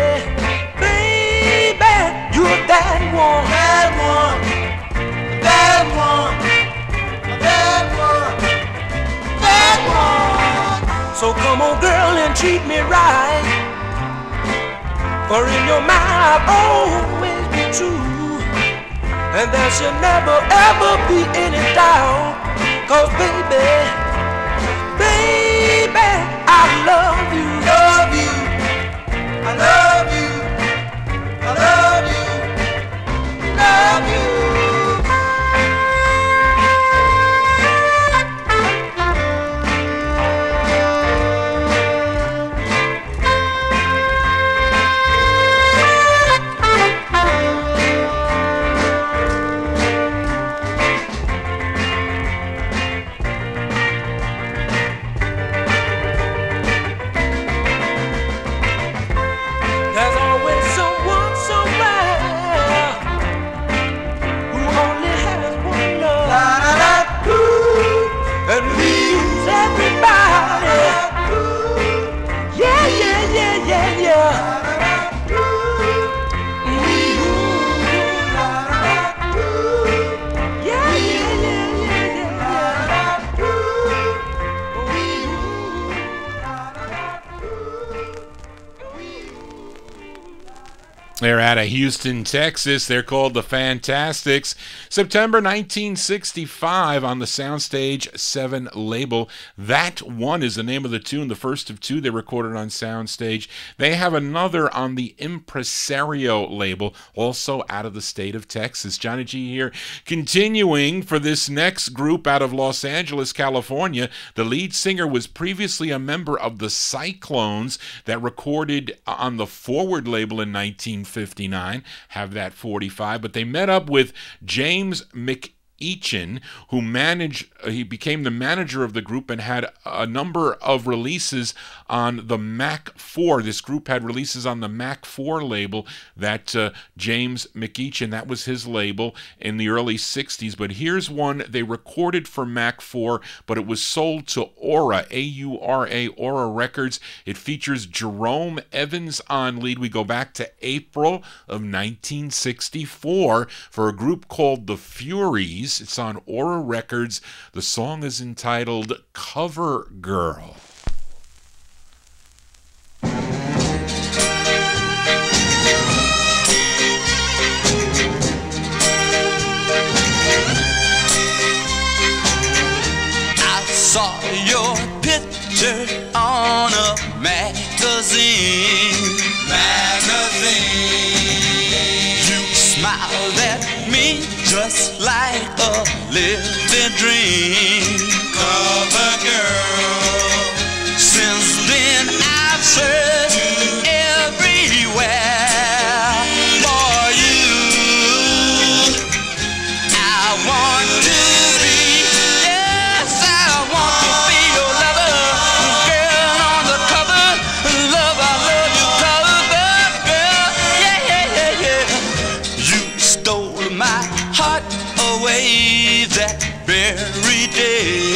Speaker 2: you're that one, that one, that one, that one, that one. So come on girl and treat me right, for in your mind I'll always be true, and there should never ever be any doubt. Cause baby, I love you, love you, I love you, I love you, love you.
Speaker 1: They're out of Houston, Texas. They're called The Fantastics. September 1965 on the Soundstage 7 label. That One is the name of the tune, the first of two they recorded on Soundstage. They have another on the Impresario label, also out of the state of Texas. Johnny G here, continuing for this next group out of Los Angeles, California. The lead singer was previously a member of the Cyclones that recorded on the Forward label in 1959. Have that 45, but they met up with James McEachin, who he became the manager of the group and had a number of releases on the Mac 4. This group had releases on the Mac 4 label, that James McEachin, that was his label in the early 60s. But here's one they recorded for Mac 4, but it was sold to Aura, A-U-R-A, Aura Records. It features Jerome Evans on lead. We go back to April of 1964 for a group called The Furies. It's on Aura Records. The song is entitled Cover Girl.
Speaker 6: I saw your picture on a magazine. You smiled at me just like a living dream. Cover girl. Since then I've searched everywhere for you. I want to be, yes, I want to be your lover. Girl on the cover, love, I love you, cover girl. Yeah, yeah, yeah, yeah. You stole my heart away that very day.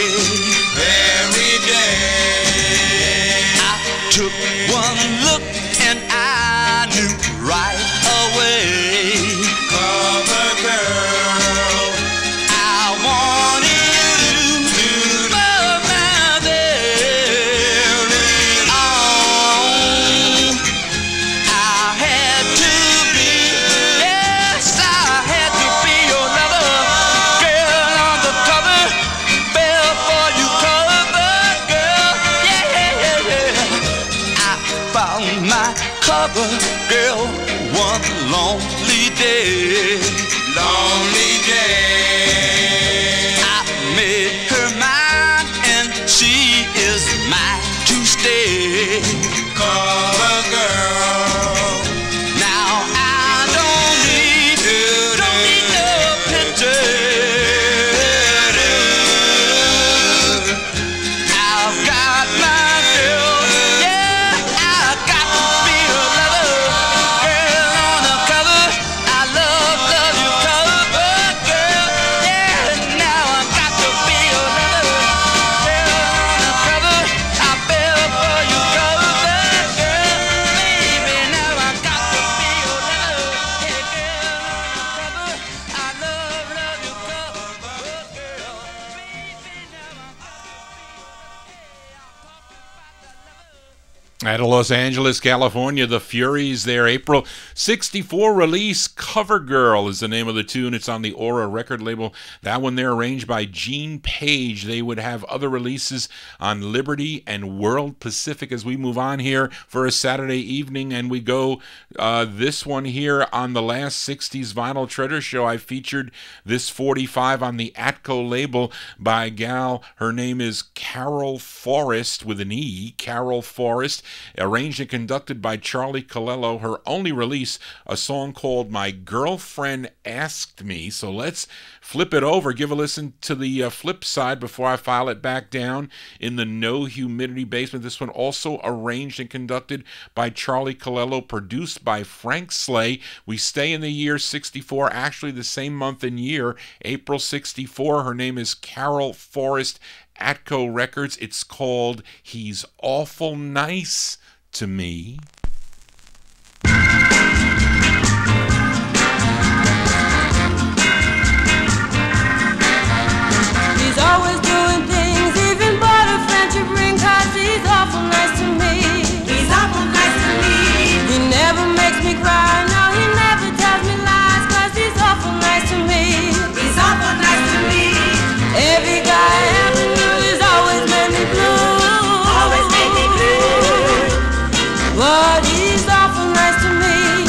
Speaker 1: Out of Los Angeles, California, the Furies, their April 64 release, Cover Girl is the name of the tune. It's on the Aura record label. That one there arranged by Gene Page. They would have other releases on Liberty and World Pacific as we move on here for a Saturday evening. And we go this one here on the last 60s Vinyl Treasure Show. I featured this 45 on the Atco label by a gal. Her name is Carol Forrest with an E, Carol Forrest. Arranged and conducted by Charlie Colello. Her only release, a song called My Girlfriend Asked Me. So let's flip it over, give a listen to the flip side before I file it back down in the No Humidity basement. This one also arranged and conducted by Charlie Colello, produced by Frank Slay. We stay in the year 64, actually the same month and year, April 64. Her name is Carol Forrest, Atco Records. It's called He's Awful Nice to Me.
Speaker 7: He's always doing things, even bought a friendship ring, 'cause he's awful nice to me. He's awful nice to me. He never makes me cry, no, he never tells me lies, 'cause he's awful nice to me. He's awful nice to me. Every guy I ever knew is always made me blue. Always made me blue. But he's awful nice to me.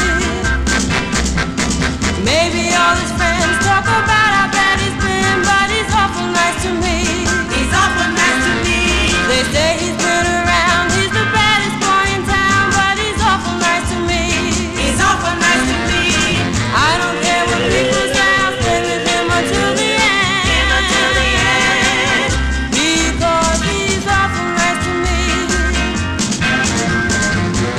Speaker 7: Maybe all his friends talk about how bad he's been, but he's awful nice to me. He's awful nice to me. They say he's been around, he's the baddest boy in town, but he's awful nice to me. He's awful nice to me. I don't care what people say, I'll stay with him until the end. Until the end. Because he's awful nice to me.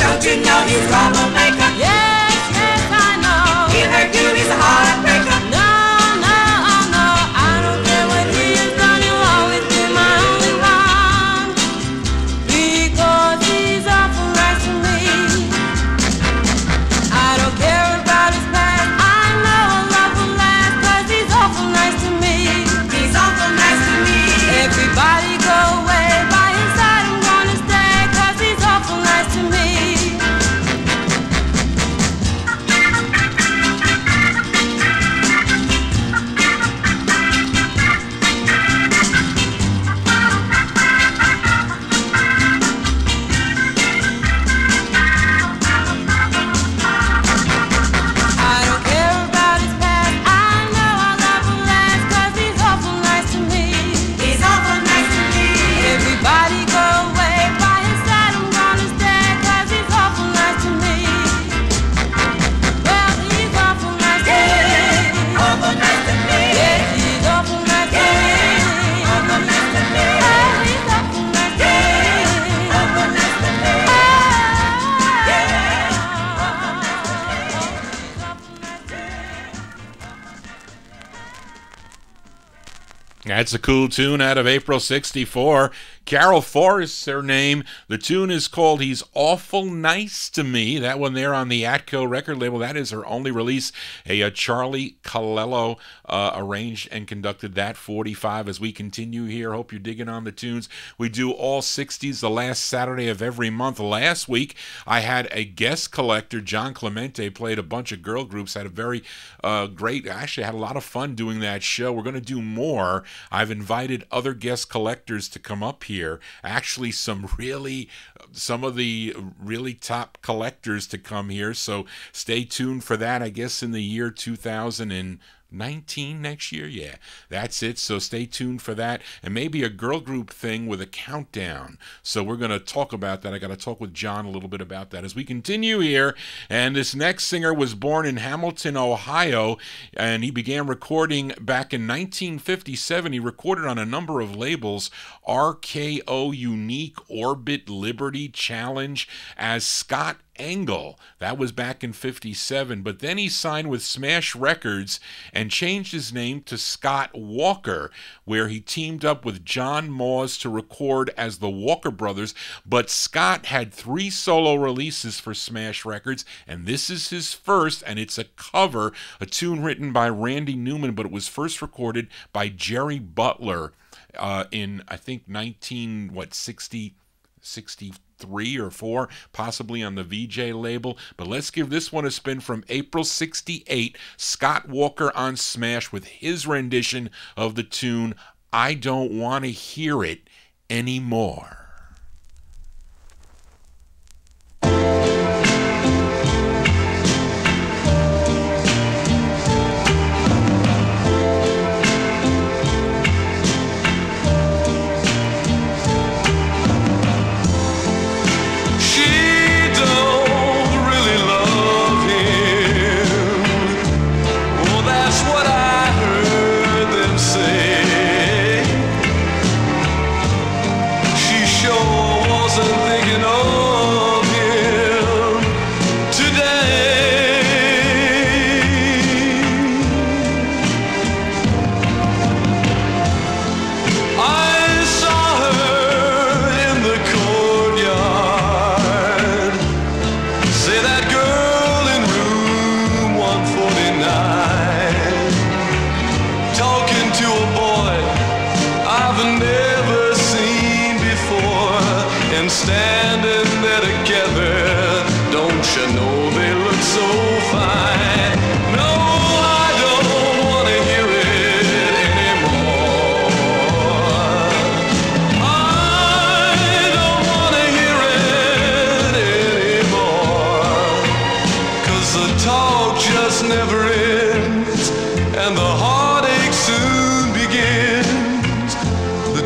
Speaker 7: Don't you know he's troublemaker? Yes, yes, I know. He'll hurt you, he's a heartbreaker. No, no, oh no, I don't care what he has done, he'll always be my only one. Because he's awful nice to me. I don't care about his past, I know a love will last, 'cause he's awful nice to me. He's awful nice to me. Everybody go away, by his side I'm gonna stay, 'cause he's awful nice to me. I don't care about his past, I know our love will last, 'cause he's awful nice to me. He's awful nice to me. Everybody go away, by his side I'm gonna stay, 'cause he's awful nice to me. Well, he's awful nice to me. Awful nice to me. Yes, he's awful nice to me. Awful nice to me. Oh, he's awful nice to me. Awful nice to me.
Speaker 1: That's a cool tune out of April 64. Carol Forrest's her name. The tune is called He's Awful Nice to Me. That one there on the Atco record label. That is her only release. A Charlie Colello arranged and conducted that 45 as we continue here. Hope you're digging on the tunes. We do all 60s the last Saturday of every month. Last week, I had a guest collector, John Clemente, played a bunch of girl groups. Had a very great, actually had a lot of fun doing that show. We're going to do more. I've invited other guest collectors to come up here. Actually, some of the really top collectors to come here. So stay tuned for that, I guess, in the year 2019 next year. Yeah, that's it. So stay tuned for that. And maybe a girl group thing with a countdown. So we're going to talk about that. I got to talk with John a little bit about that as we continue here. And this next singer was born in Hamilton, Ohio, and he began recording back in 1957. He recorded on a number of labels: RKO, Unique, Orbit, Liberty, Challenge, as Scott Engel. That was back in 57. But then he signed with Smash Records and changed his name to Scott Walker, where he teamed up with John Moss to record as the Walker Brothers. But Scott had 3 solo releases for Smash Records, and this is his first, and it's a cover, a tune written by Randy Newman, but it was first recorded by Jerry Butler in, I think, 1960 3 or 4, possibly on the VJ label. But let's give this one a spin from April 68. Scott Walker on Smash with his rendition of the tune I Don't Want to Hear It Anymore.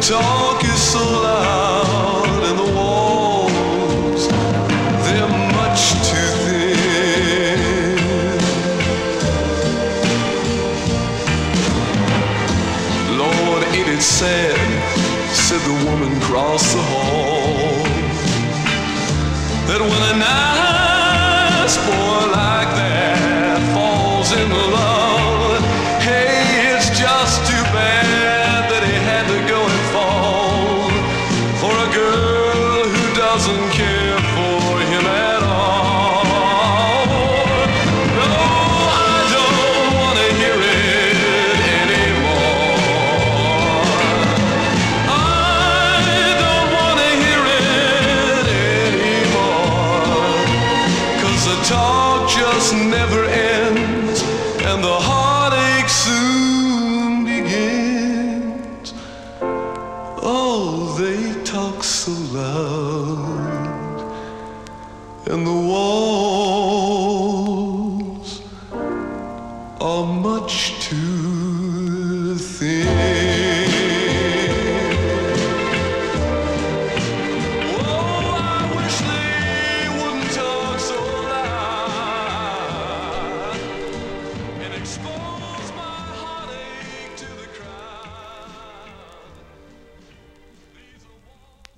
Speaker 4: Talk is so loud and the walls, they're much too thin. Lord, ain't it sad, said the woman across the hall, that when a nice boy like that falls in love, hey, it's just too bad that he had to go and fall for a girl who doesn't care for him at all. No, I don't want to hear it anymore. I don't want to hear it anymore, 'cause the talk just never ends and the heartache soon begins. Oh, they talk so loud and the walls are much too thin. Oh, I wish they wouldn't talk so loud and expose my heartache to the crowd.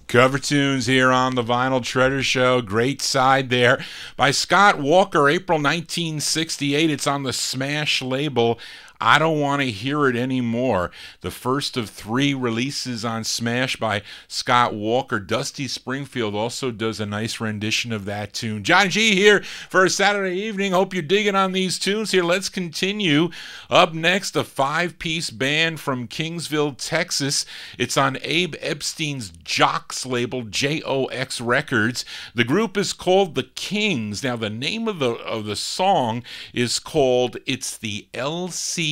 Speaker 1: Cover tunes here on the Vinyl Treasure Show. Great side there by Scott Walker, April 1968. It's on the Smash label. I Don't Want to Hear It Anymore. The first of 3 releases on Smash by Scott Walker. Dusty Springfield also does a nice rendition of that tune. Johnny G here for a Saturday evening. Hope you're digging on these tunes here. Let's continue. Up next, a 5-piece band from Kingsville, Texas. It's on Abe Epstein's Jocks label, JOX Records. The group is called The Kings. Now, the name of the song is called It's the LCB.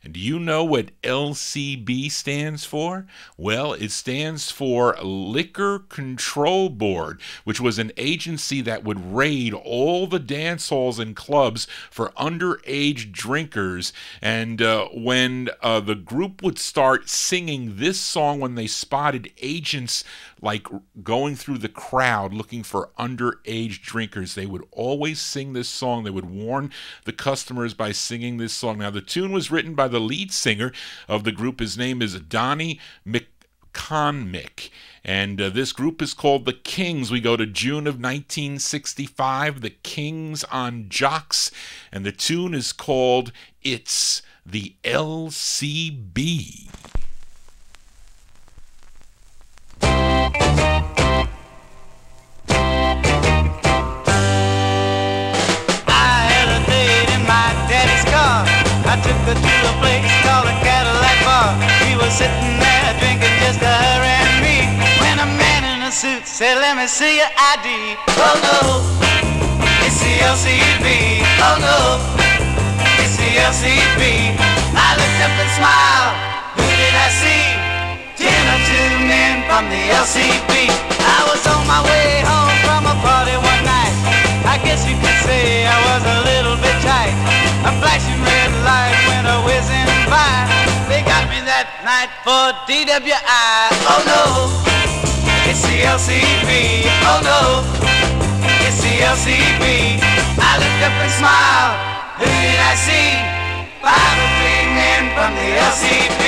Speaker 1: And do you know what LCB stands for? Well, it stands for Liquor Control Board, which was an agency that would raid all the dance halls and clubs for underage drinkers. And when the group would start singing this song, when they spotted agents like going through the crowd looking for underage drinkers, they would always sing this song. They would warn the customers by singing this song. Now, the tune was written by the lead singer of the group. His name is Donnie McConmick. And this group is called The Kings. We go to June of 1965. The Kings on Jocks. And the tune is called It's the LCB.
Speaker 8: I took her to a place called a Cadillac bar. We were sitting there drinking, just her and me, when a man in a suit said, let me see your ID. Oh no, it's the LCB. Oh no, it's the LCB. I looked up and smiled. Who did I see? 10 or 2 men from the LCB. I was on my way home from a party one night. I guess you could say I was a little bit tight. A flashing red light went a whizzing by. They got me that night for DWI. Oh no, it's the LCB. Oh no, it's the LCB. I looked up and smiled. Who did I see? 5 or 3 men from the LCB.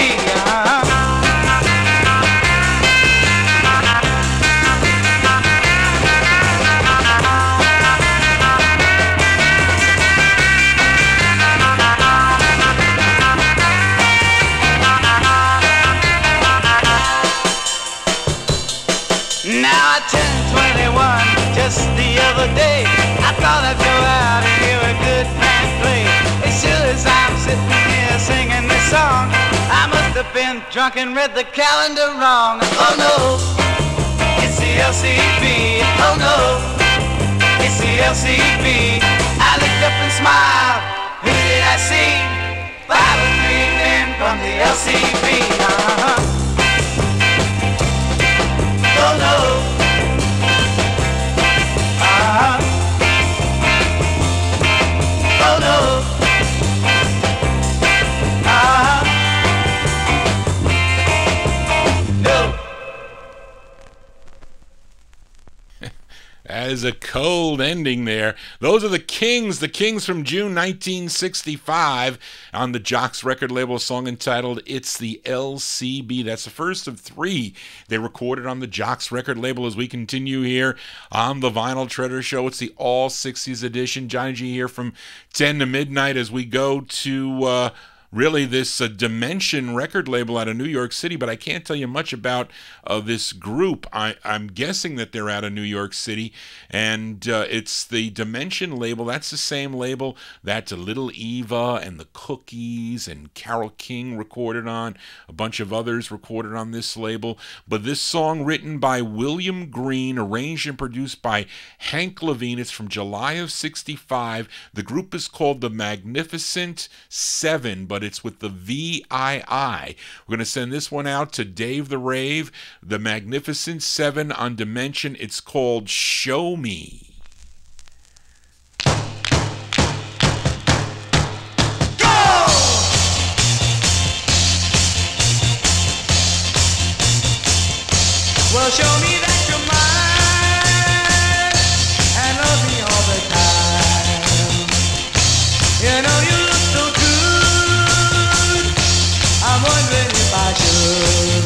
Speaker 8: Now I turned 21 just the other day. I thought I'd go out and hear a good band play. As sure as I'm sitting here singing this song, I must have been drunk and read the calendar wrong. Oh no, it's the LCB. Oh no, it's the LCB. I looked up and smiled. Who did I see? 5 or 3 men from the LCB. Oh no. Oh no. No.
Speaker 1: That is a cold ending there. Those are the Kings from June 1965 on the Jocks record label, a song entitled It's the LCB. That's the first of 3 they recorded on the Jocks record label. As we continue here on the Vinyltreasure Show, it's the All 60's edition. Johnny G here from 10 to midnight as we go to really this Dimension record label out of New York City, but I can't tell you much about this group. I'm guessing that they're out of New York City, and it's the Dimension label. That's the same label that Little Eva and the Cookies and Carole King recorded on, a bunch of others recorded on this label. But this song, written by William Green, arranged and produced by Hank Levine, it's from July of '65. The group is called the Magnificent Seven, but it's with the VII. We're going to send this one out to Dave the Rave, the Magnificent Seven on Dimension. It's called Show Me.
Speaker 8: Well, show me that you're mine and love me all the time. You know you look so good, I'm wondering if I should.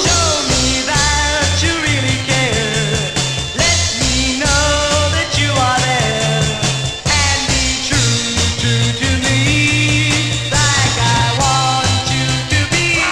Speaker 8: Show me that you really care. Let me know that you are there. And be true to me, like I want you to be.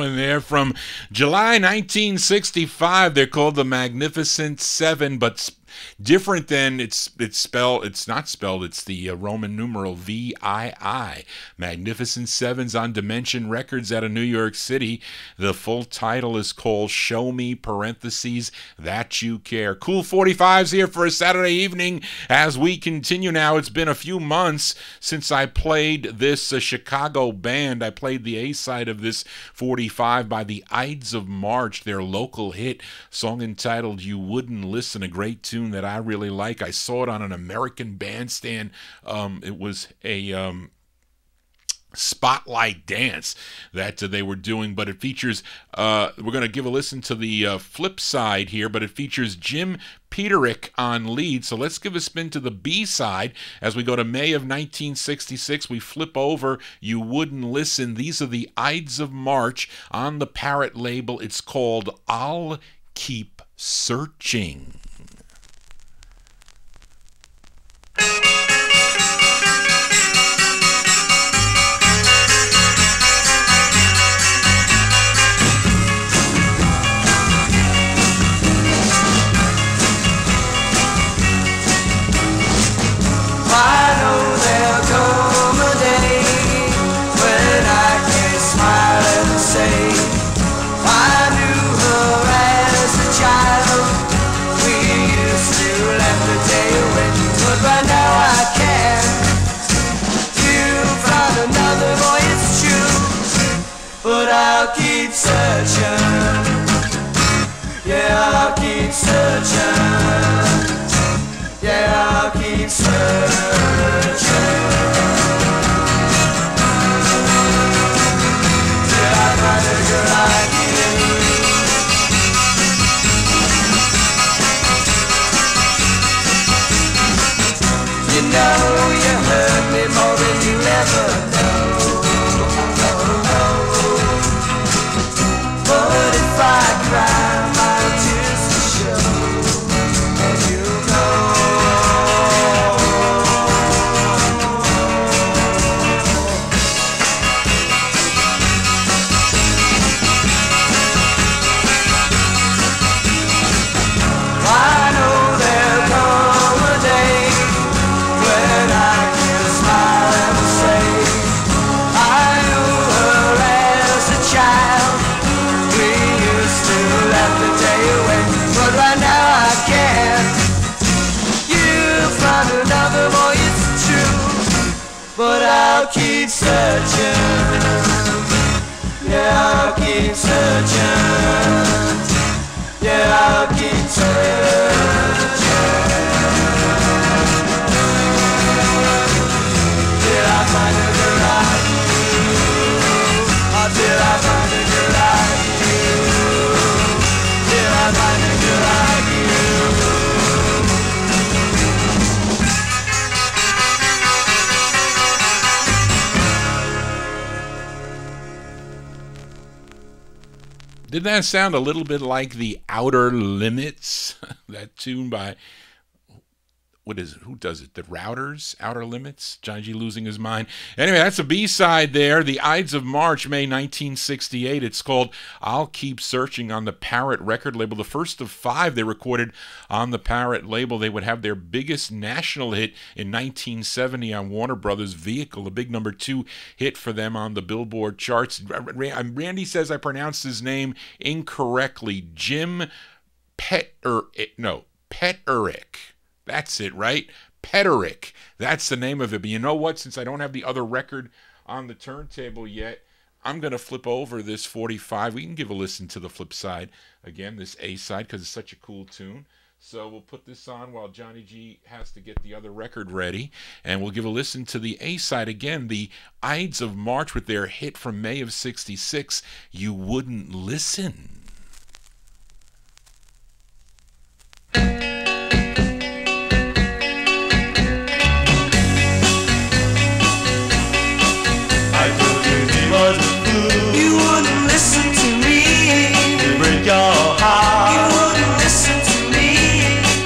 Speaker 1: one there from July 1965. They're called the Magnificent Seven, but different than it's not spelled. It's the Roman numeral VII. Magnificent Sevens on Dimension Records out of New York City. The full title is called Show Me parentheses That You Care. Cool 45s here for a Saturday evening as we continue now. It's been a few months since I played this Chicago band. I played the A-side of this 45 by the Ides of March, their local hit, song entitled You Wouldn't Listen, a great tune that I really like. I saw it on an American Bandstand. It was a spotlight dance that they were doing, but it features, we're going to give a listen to the flip side here, but it features Jim Peterick on lead. So let's give a spin to the B side as we go to May of 1966. We flip over You Wouldn't Listen. These are the Ides of March on the Parrot label. It's called I'll Keep Searching.
Speaker 8: I'll keep searching. Yeah, I'll keep searching. Yeah, I'll keep searching. Till I find a girl like you. You know you hurt me more than you ever know. But if I cry, my tears will show, and you know. I know there'll come a day when I can smile and say I knew her as a child. Laugh the day away, but right now I can't. You find another boy, it's true, but I'll keep searching. Yeah, I'll keep searching. Yeah, I'll keep searching. Till I find a girl like you. Till I find a girl like you. I find a girl like you.
Speaker 1: Did that sound a little bit like the Outer Limits? That tune by, what is it? Who does it? The Routers? Outer Limits? Johnny G losing his mind. Anyway, that's a B-side there. The Ides of March, May 1968. It's called I'll Keep Searching on the Parrot record label. The first of 5 they recorded on the Parrot label. They would have their biggest national hit in 1970 on Warner Brothers' Vehicle, a big number 2 hit for them on the Billboard charts. Randy says I pronounced his name incorrectly. Jim Peterick. That's it, right? Peterick. That's the name of it. But you know what? Since I don't have the other record on the turntable yet, I'm going to flip over this 45. We can give a listen to the flip side again, this A side, because it's such a cool tune. So we'll put this on while Johnny G has to get the other record ready. And we'll give a listen to the A side again, the Ides of March with their hit from May of 66, You Wouldn't Listen.
Speaker 8: You wouldn't listen to me.
Speaker 4: You break your heart.
Speaker 8: You wouldn't listen to me.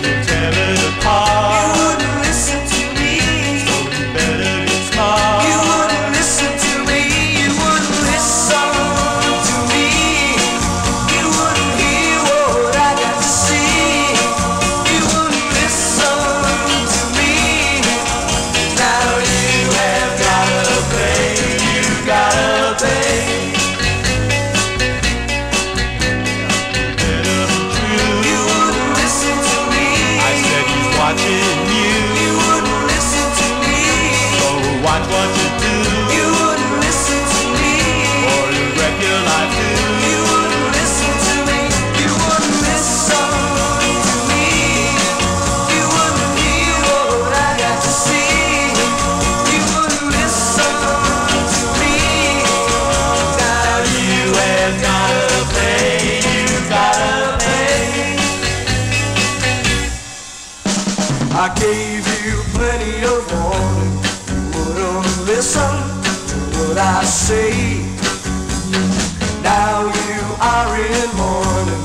Speaker 4: You tear it apart.
Speaker 8: You wouldn't listen to me.
Speaker 4: So you better get smart.
Speaker 8: You wouldn't listen to me. You wouldn't listen to me. watch what you do.
Speaker 2: You wouldn't listen to me.
Speaker 8: Or you wreck your life too.
Speaker 2: You wouldn't listen to me. You wouldn't listen to me. You wouldn't hear what I got to see. You wouldn't listen to me.
Speaker 8: Now you have gotta pay. You gotta pay.
Speaker 2: I gave you plenty of warning. You wouldn't listen to what I say. Now you are in mourning.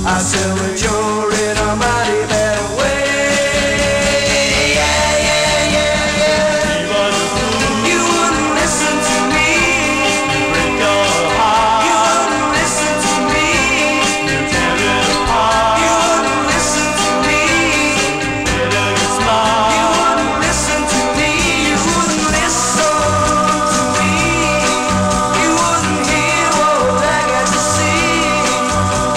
Speaker 2: I tell you you're in a mighty bad way. Yeah, yeah, yeah, yeah. You wouldn't listen to me.
Speaker 8: You break your heart.
Speaker 2: You wouldn't listen to me.
Speaker 8: You tear it apart.
Speaker 2: You wouldn't listen to me.
Speaker 8: Where do you smile?
Speaker 2: You wouldn't listen to me. You wouldn't listen to me. You wouldn't hear what I got to see.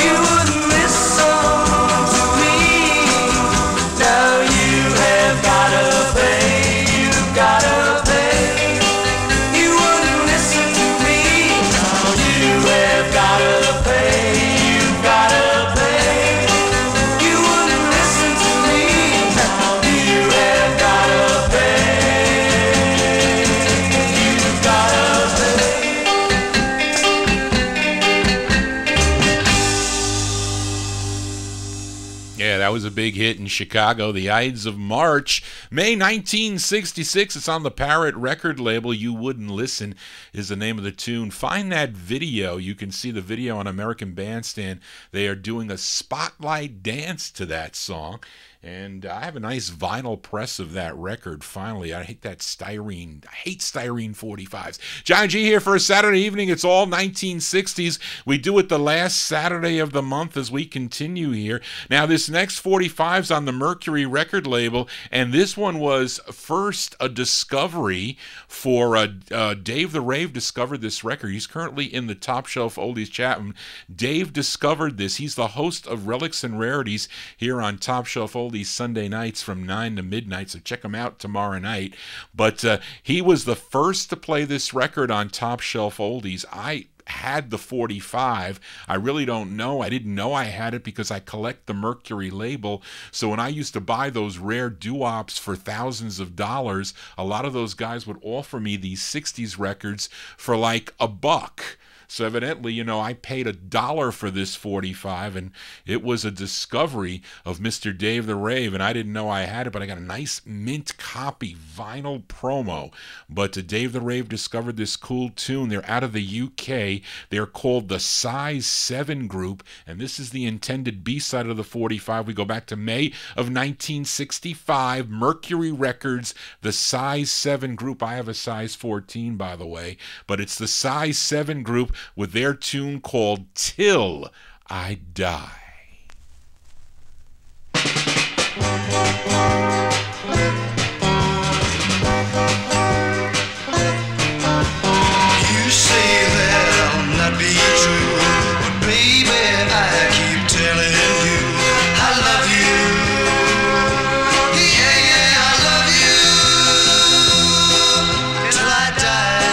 Speaker 2: You wouldn't listen to me.
Speaker 8: Now you have gotta pay. You gotta pay.
Speaker 2: You wouldn't listen to me.
Speaker 8: Now you have gotta pay. You gotta pay.
Speaker 2: You wouldn't listen to me.
Speaker 8: Now you have gotta pay. You gotta pay.
Speaker 1: Yeah, that was a big hit in Chicago. The Ides of March, May 1966. It's on the Parrot record label. You Wouldn't Listen is the name of the tune. Find that video. You can see the video on American Bandstand. They are doing a spotlight dance to that song. And I have a nice vinyl press of that record, finally. I hate that styrene. I hate styrene 45s. Johnny G here for a Saturday evening. It's all 1960s. We do it the last Saturday of the month as we continue here. Now, this next 45's on the Mercury record label, and this one was first a discovery for Dave the Rave discovered this record. He's currently in the Top Shelf Oldies chat room. Dave discovered this. He's the host of Relics and Rarities here on Top Shelf Oldies Sunday nights from 9 to midnight, so check him out tomorrow night. But he was the first to play this record on Top Shelf Oldies. I had the 45. I really don't know. I didn't know I had it because I collect the Mercury label. So when I used to buy those rare doo-wops for thousands of dollars, a lot of those guys would offer me these 60s records for like $1. So evidently, you know, I paid $1 for this 45, and it was a discovery of Mr. Dave the Rave, and I didn't know I had it, but I got a nice mint copy vinyl promo. But Dave the Rave discovered this cool tune. They're out of the UK. They're called the Size 7 Group, and this is the intended B-side of the 45. We go back to May of 1965, Mercury Records, the Size 7 Group. I have a size 14, by the way, but it's the Size 7 Group with their tune called Till I Die.
Speaker 9: You say that'll not be true, but baby, I keep telling you I love you. Yeah, yeah, I love you till I die.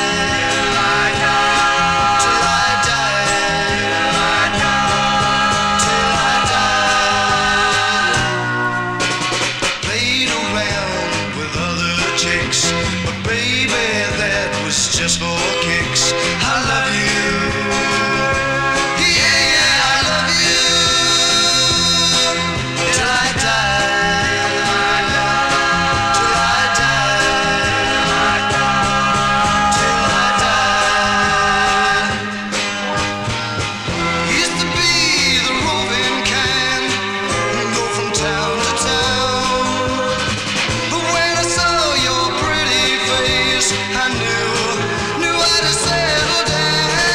Speaker 9: Till I die. Till I die. Played around with other chicks, but baby, that was just for kicks. I love you. Yeah, yeah, I love you till I die. Till I die. Till I die. Used to be the roving kind, go from town to town. But when I saw your pretty face, I knew I'd settle down.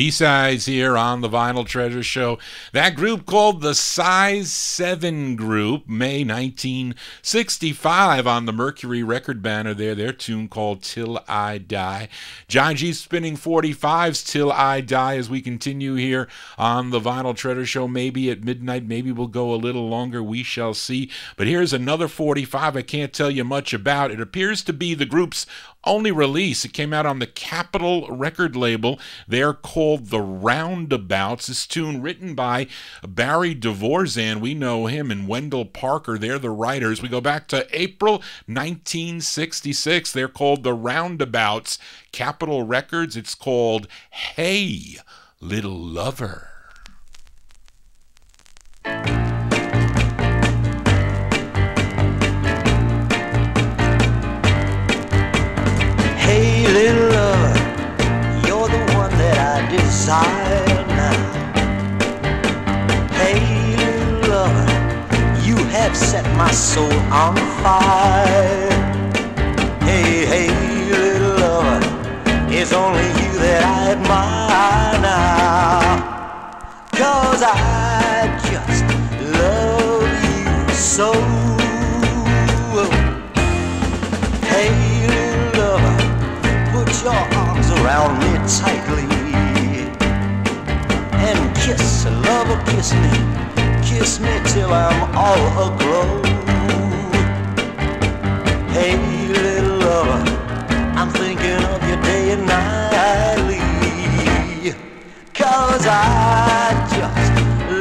Speaker 1: B-sides here on the Vinyl Treasure Show. That group called the Size 7 Group, May 1965 on the Mercury record banner there. Their tune called Till I Die. JohnnyG's spinning 45s Till I Die as we continue here on the Vinyl Treasure Show. Maybe at midnight, maybe we'll go a little longer. We shall see. But here's another 45 I can't tell you much about. It appears to be the group's only release. It came out on the Capitol record label. They're called The Roundabouts. This tune written by Barry Dvorzan. We know him, and Wendell Parker. They're the writers. We go back to April 1966. They're called The Roundabouts. Capitol Records. It's called Hey, Little Lover.
Speaker 8: Hey, little lover, you're the one that I desire now. Hey, little lover, you have set my soul on fire. Hey, hey, little lover, it's only you that I admire now. 'Cause I just love you so. Hey, put your arms around me tightly and kiss, lover, kiss me till I'm all aglow. Hey, little lover, I'm thinking of you day and nightly, 'cause I just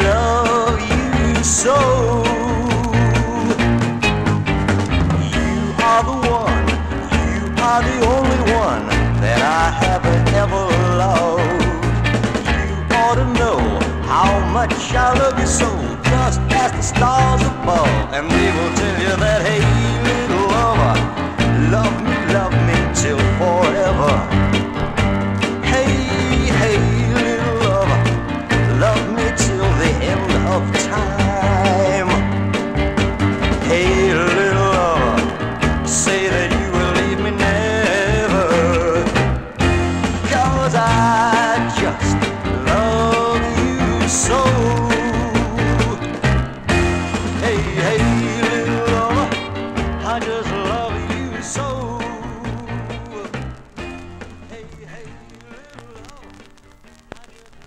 Speaker 8: love you so. You are the one, you are the only one that I have ever loved. You ought to know how much I love you so, just as the stars above. And we will tell you that, hey, little lover, love me till forever. Hey, hey, little lover, love me till the end of time. Hey, little lover, say that you will leave me never, 'cause I just love you so. Hey, hey, little lover, I just love you so. Hey, hey, little lover, I just love you so.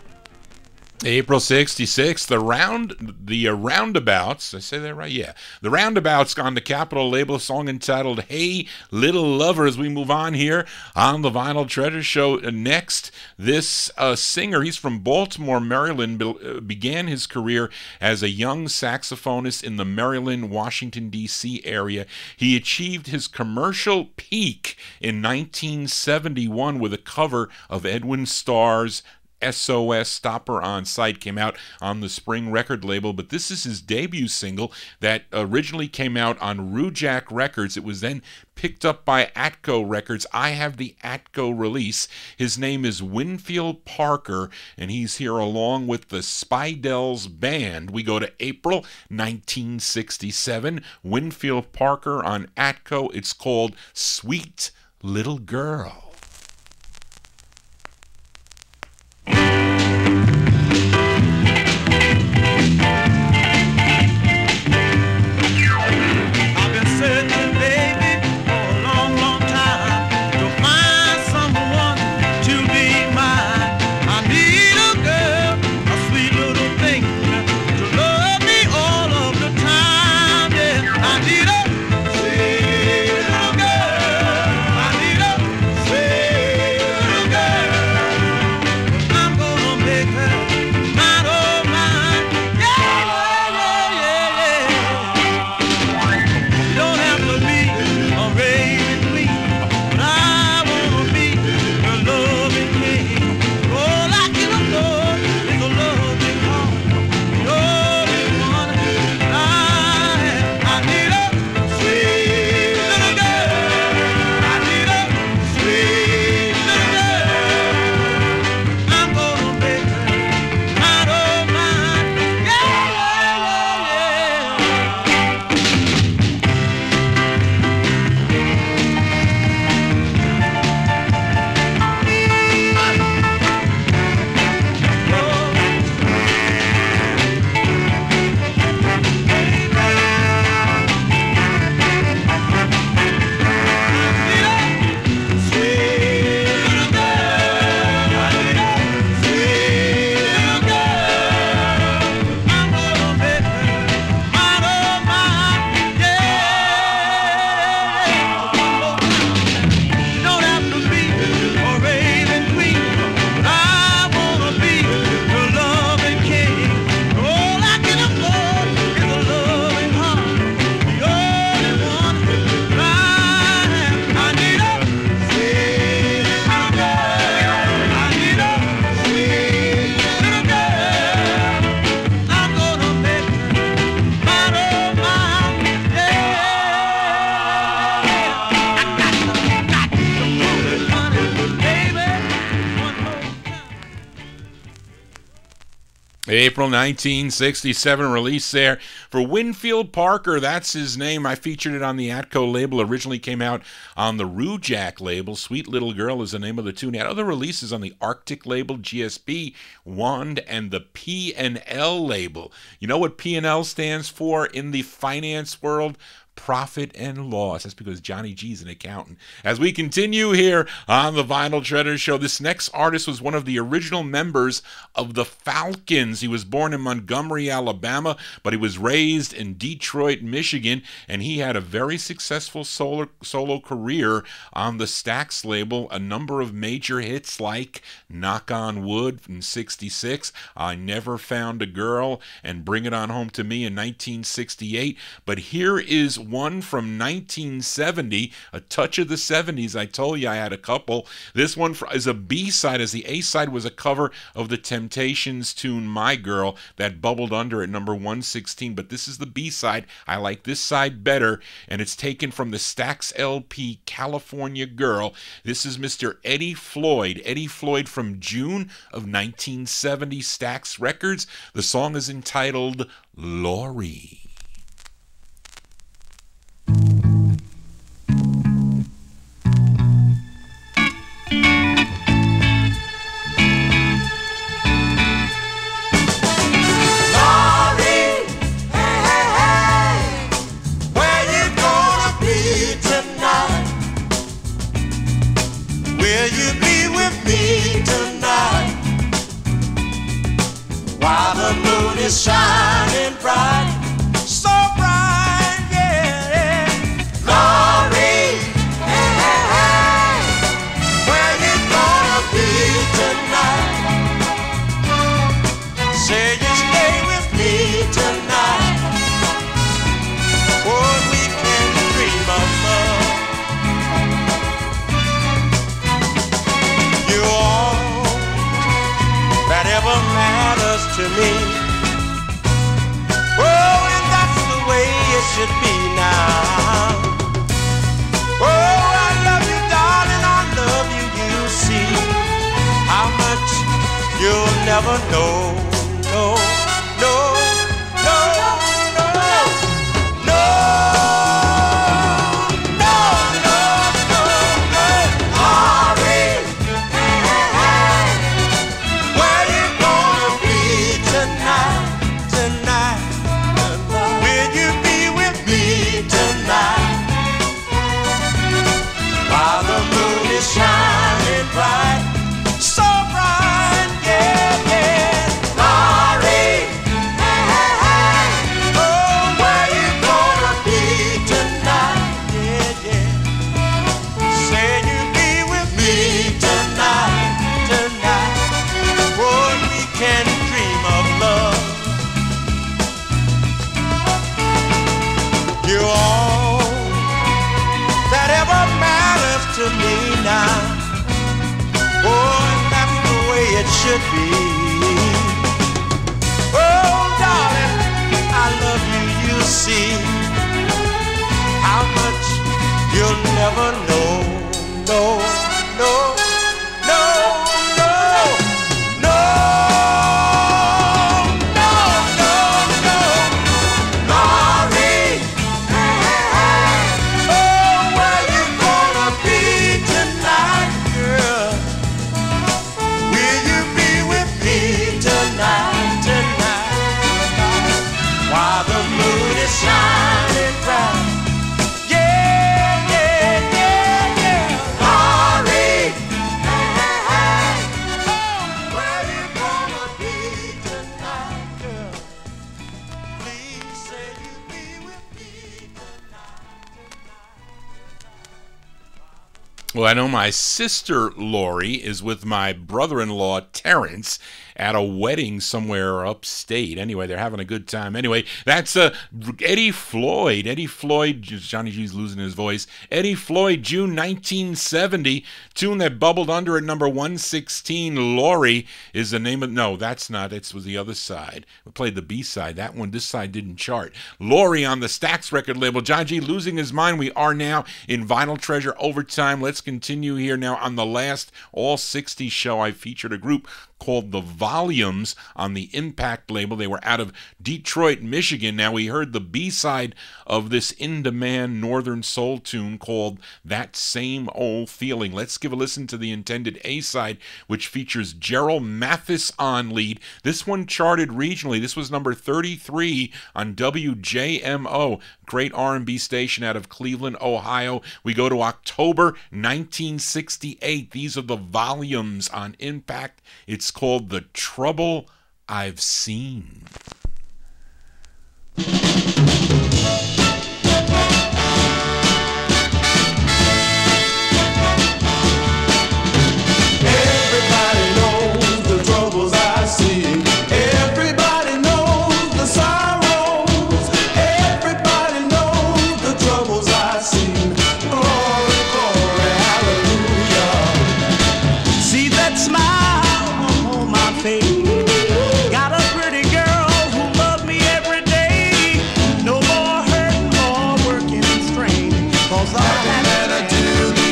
Speaker 1: April 66, the Roundabouts, did I say that right? Yeah. The Roundabouts on the Capitol label, a song entitled Hey, Little Lover. As we move on here on the Vinyl Treasure Show, next, this singer, he's from Baltimore, Maryland, began his career as a young saxophonist in the Maryland, Washington, D.C. area. He achieved his commercial peak in 1971 with a cover of Edwin Starr's SOS, Stopper on Sight, came out on the Spring record label, but this is his debut single that originally came out on Rujak Records. It was then picked up by Atco Records. I have the Atco release. His name is Winfield Parker, and he's here along with the Spidells Band. We go to April 1967. Winfield Parker on Atco. It's called Sweet Little Girl.
Speaker 2: Sweet
Speaker 1: April 1967 release there for Winfield Parker. That's his name. I featured it on the Atco label. Originally came out on the Rujak label. Sweet Little Girl is the name of the tune. It had other releases on the Arctic label, GSP, Wand, and the P&L label. You know what P&L stands for in the finance world? Profit and loss. That's because Johnny G's an accountant. As we continue here on the Vinyl Treasure Show, this next artist was one of the original members of the Falcons. He was born in Montgomery, Alabama, but he was raised in Detroit, Michigan, and he had a very successful solo career on the Stax label. A number of major hits like Knock on Wood from '66, I Never Found a Girl, and Bring It On Home to Me in 1968. But here is one from 1970, a touch of the 70s. I told you I had a couple. This one is a B-side, as the A-side was a cover of the Temptations tune My Girl that bubbled under at number 116. But this is the B-side. I like this side better, and it's taken from the Stax LP California Girl. This is Mr. Eddie Floyd. Eddie Floyd from June of 1970, Stax Records. The song is entitled Laurie.
Speaker 2: Shining bright, so bright, yeah. Laurie, hey, hey, hey, where you gonna be tonight? Say you stay with me tonight. Oh, we can dream of love. You're all that ever matters to me. Should be now. Oh, I love you, darling, I love you. You see how much you'll never know. No, no, no, no, no, no, no, no, no. Laurie, hey, hey, hey, where you gonna be tonight, tonight? Will you be tonight, while the moon is shining bright, so bright, yeah, yeah. Laurie, hey, hey, hey, oh, where you gonna be tonight, yeah, yeah. Say you'll be with me tonight, tonight. Oh, we can dream of love. You're all that ever matters to me now. Oh, and that's the way it should be. Oh, darling, I love you, you see how much you'll never know. No, no, no, no, no. Shining bright, yeah, yeah, yeah, yeah. Laurie, hey, hey, hey, oh, where you gonna be tonight, girl? Please say you'll be with me tonight.
Speaker 1: Well, I know my sister Lori is with my brother-in-law Terrence at a wedding somewhere upstate. Anyway, they're having a good time. Anyway, that's Eddie Floyd. Eddie Floyd, Johnny G's losing his voice. Eddie Floyd, June 1970, tune that bubbled under at number 116. Laurie is the name of, no, that's not, it was the other side. We played the B-side. That one, this side didn't chart. Laurie on the Stax record label. John G losing his mind. We are now in Vinyl Treasure Overtime. Let's continue here now on the last All 60s show. I featured a group called The Volumes on the Impact label. They were out of Detroit, Michigan. Now, we heard the B-side of this in-demand Northern Soul tune called That Same Old Feeling. Let's give a listen to the intended A-side, which features Gerald Mathis on lead. This one charted regionally. This was number 33 on WJMO, great R&B station out of Cleveland, Ohio. We go to October 1968. These are The Volumes on Impact. It's called The Trouble I've Seen.
Speaker 2: Got a pretty girl who loved me every day. No more hurting or working and straining, 'cause I had to do the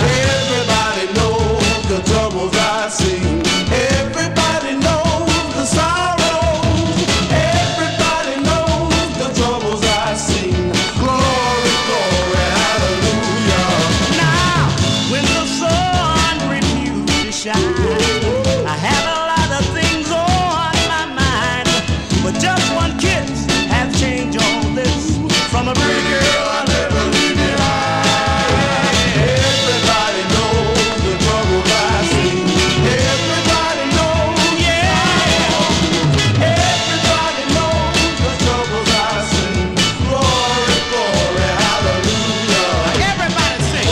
Speaker 2: Everybody knows the troubles I've seen. Everybody knows the sorrows. Everybody knows the troubles I've seen. Glory, glory, hallelujah. Now, when the sun refused to shine, I had a lot of things on my mind, but just one kiss has changed all this. From a pretty girl I never knew behind. Everybody knows the troubles I've seen. Everybody knows, yeah. Everybody knows the troubles I've seen. Glory, glory, hallelujah. Everybody sing.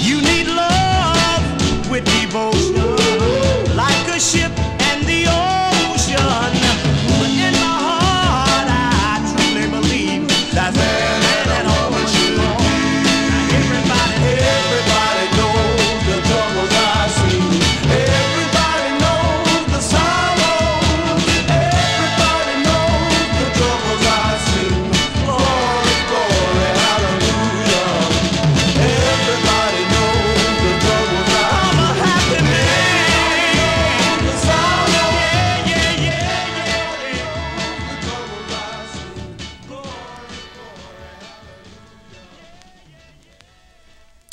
Speaker 2: You need love with devotion, like a ship and the ocean. But in my heart, I truly believe that's where that always should be. Everybody knows the troubles I've seen. Everybody knows the sorrows. Everybody knows the troubles I've seen. Glory, glory, hallelujah. Everybody knows the troubles I've seen. I'm a happy man. The sorrow, yeah. The troubles I've seen. Glory,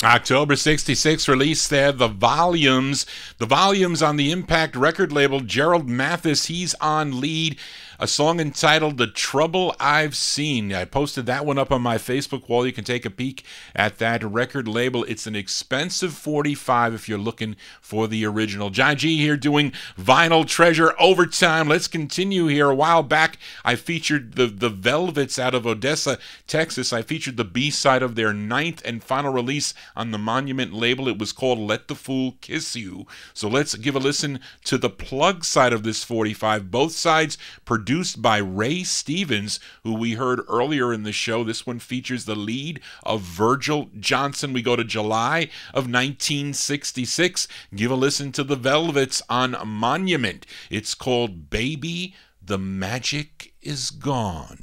Speaker 1: October 66 release there, The Volumes. The Volumes on the Impact record label. Gerald Mathis, he's on lead. A song entitled The Trouble I've Seen. I posted that one up on my Facebook wall. You can take a peek at that record label. It's an expensive 45 if you're looking for the original. John G here doing Vinyltreasure Overtime. Let's continue here. A while back, I featured the Velvets out of Odessa, Texas. I featured the B-side of their 9th and final release on the Monument label. It was called Let the Fool Kiss You. So let's give a listen to the plug side of this 45. Both sides produced by Ray Stevens, who we heard earlier in the show. This one features the lead of Virgil Johnson. We go to July of 1966. Give a listen to the Velvets on Monument. It's called Baby, the Magic is Gone.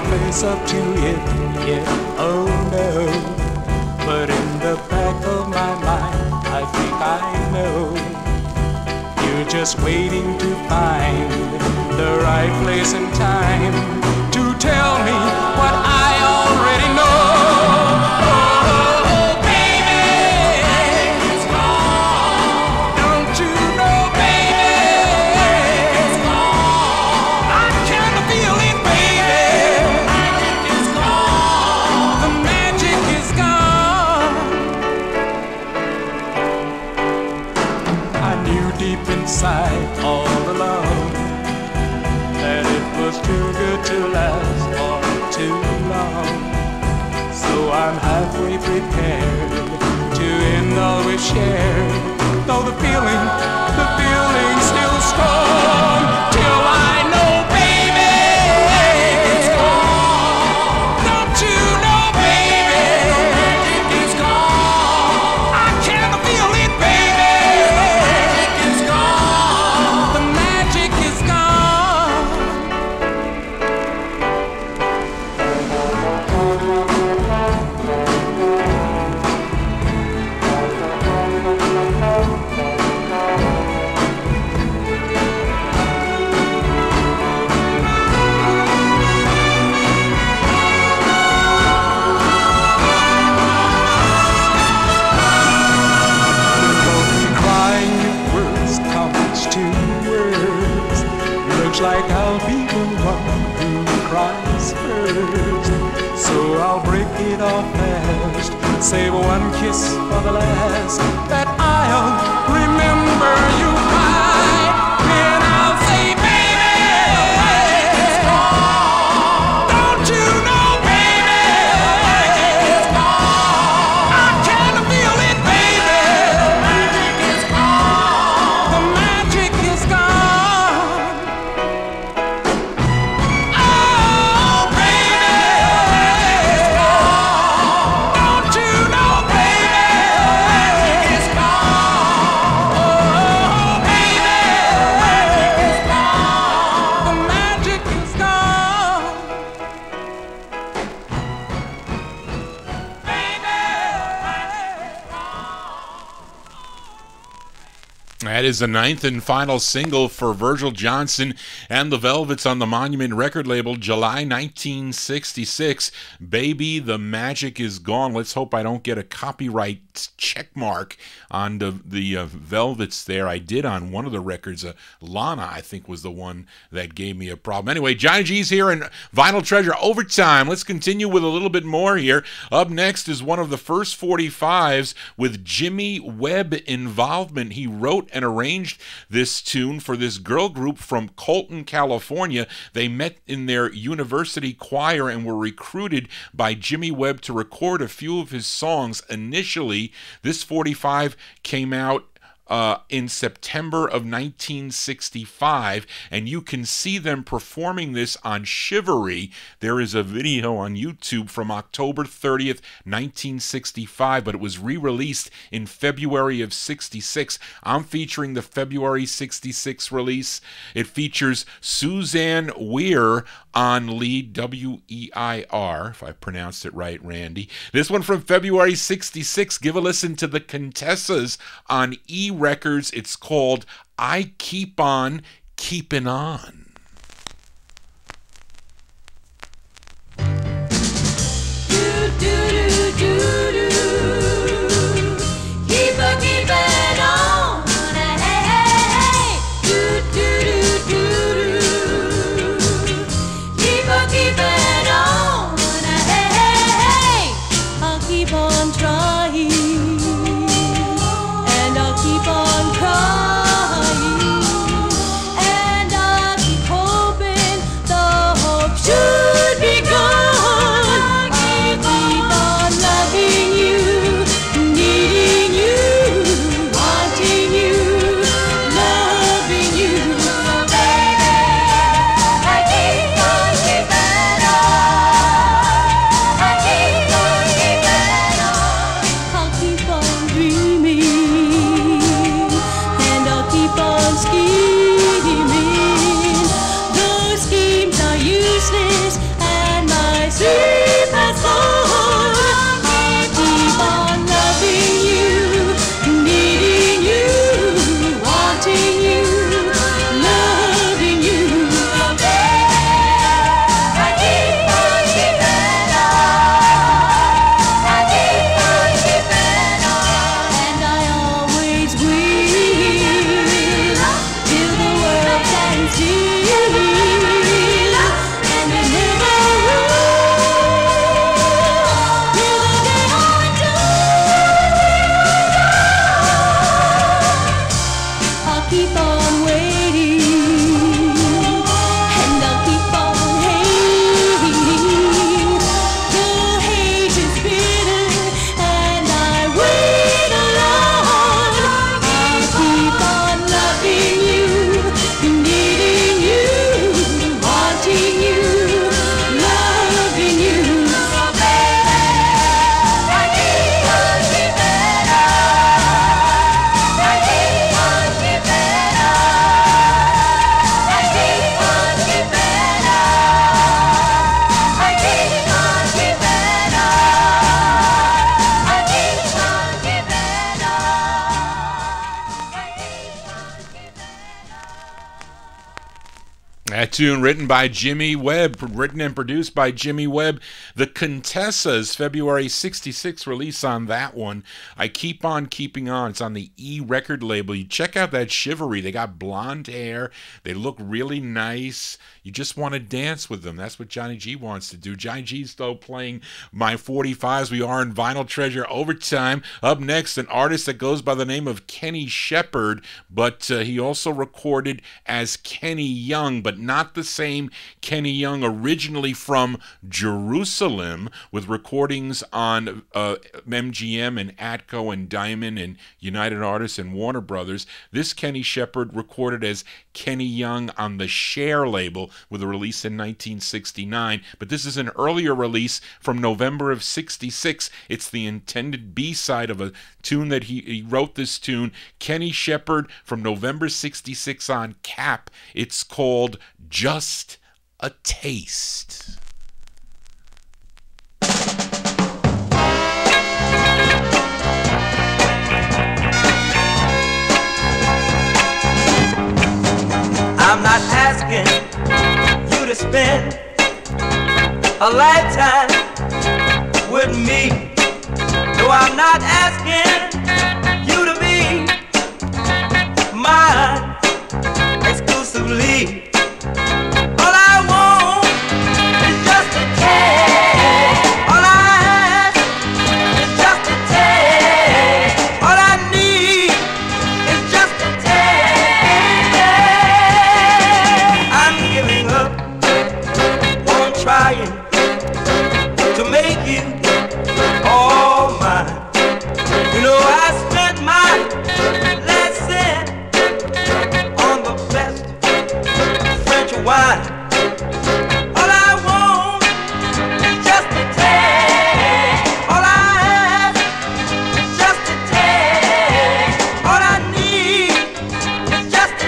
Speaker 2: Face up to it, yeah, oh no. But in the back of my mind, I think I know. You're just waiting to find the right place and time to tell me what I already know. Oh, baby, it's gone. Don't you know, baby, it's gone. I kind of feel it, baby. It's gone. The magic is gone. I knew deep inside all along that it was too good to last for too long. So I'm halfway prepared to end all we've shared, though the feeling's still strong, till I it off fast. Save one kiss for the last, that I'll remember you by. And I'll say, baby, don't you know, baby, I can feel it, baby. The magic is gone. Oh, baby, don't you know, baby, it's gone. Oh, baby, the magic is gone.
Speaker 1: That is the ninth and final single for Virgil Johnson and the Velvets on the Monument record label, July 1966. Baby, the magic is gone. Let's hope I don't get a copyright check mark on the Velvets there. I did on one of the records. Lana, I think, was the one that gave me a problem. Anyway, Johnny G's here in Vinyl Treasure Overtime. Let's continue with a little bit more here. Up next is one of the first 45s with Jimmy Webb involvement. He wrote and arranged this tune for this girl group from Colton, California. They met in their university choir and were recruited by Jimmy Webb to record a few of his songs. Initially, this 45 came out in September of 1965, and you can see them performing this on Shivery. There is a video on YouTube from October 30th, 1965, but it was re-released in February of 66. I'm featuring the February 66 release. It features Suzanne Weir on lead, W-E-I-R, if I pronounced it right, Randy. This one from February 66. Give a listen to the Contessas on E Records. It's called I Keep On Keepin' On.
Speaker 7: And I'll keep on crying, and I'll keep
Speaker 1: tune written by Jimmy Webb, written and produced by Jimmy Webb. The Contessa's February 66 release on that one. I Keep On Keeping On. It's on the E record label. You check out that Chivalry. They got blonde hair. They look really nice. You just want to dance with them. That's what Johnny G wants to do. Johnny G's still playing my 45s. We are in Vinyl Treasure Overtime. Up next, an artist that goes by the name of Kenny Shepard, but he also recorded as Kenny Young, but not the same Kenny Young, originally from Jerusalem, with recordings on MGM and Atco and Diamond and United Artists and Warner Brothers. This Kenny Shepard recorded as Kenny Young on the Cher label with a release in 1969, but this is an earlier release from November of 66. It's the intended B-side of a tune that he wrote this tune, Kenny Shepard, from November 66 on Cap. It's called Just a Taste.
Speaker 8: I'm not asking you to spend a lifetime with me. No, I'm not asking you to be mine exclusively. All I want is just a taste. All I ask is just a taste. All I need is just a taste. I'm giving up on trying to make you all mine. You know I spent my last cent on the best French wine. All I want is just a taste. All I ask is just a taste. All I need is just a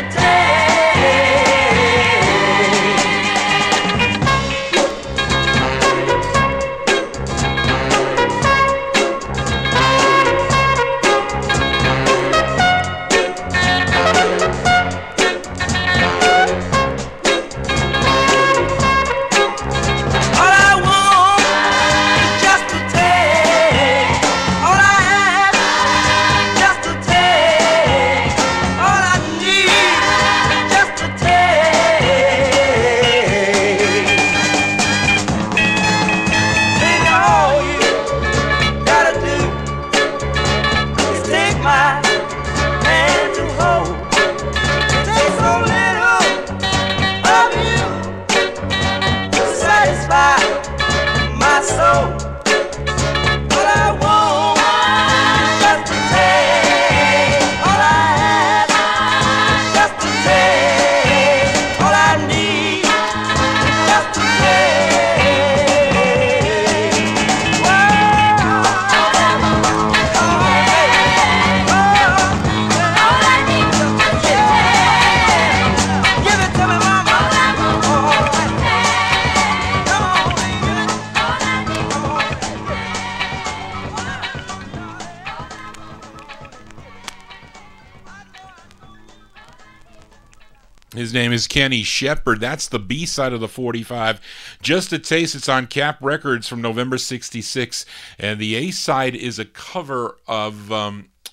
Speaker 1: His name is Kenny Shepard. That's the B-side of the 45. Just a Taste. It's on Cap Records from November 66. And the A-side is a cover of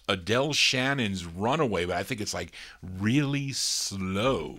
Speaker 1: Adele Shannon's Runaway, but I think it's like really slow,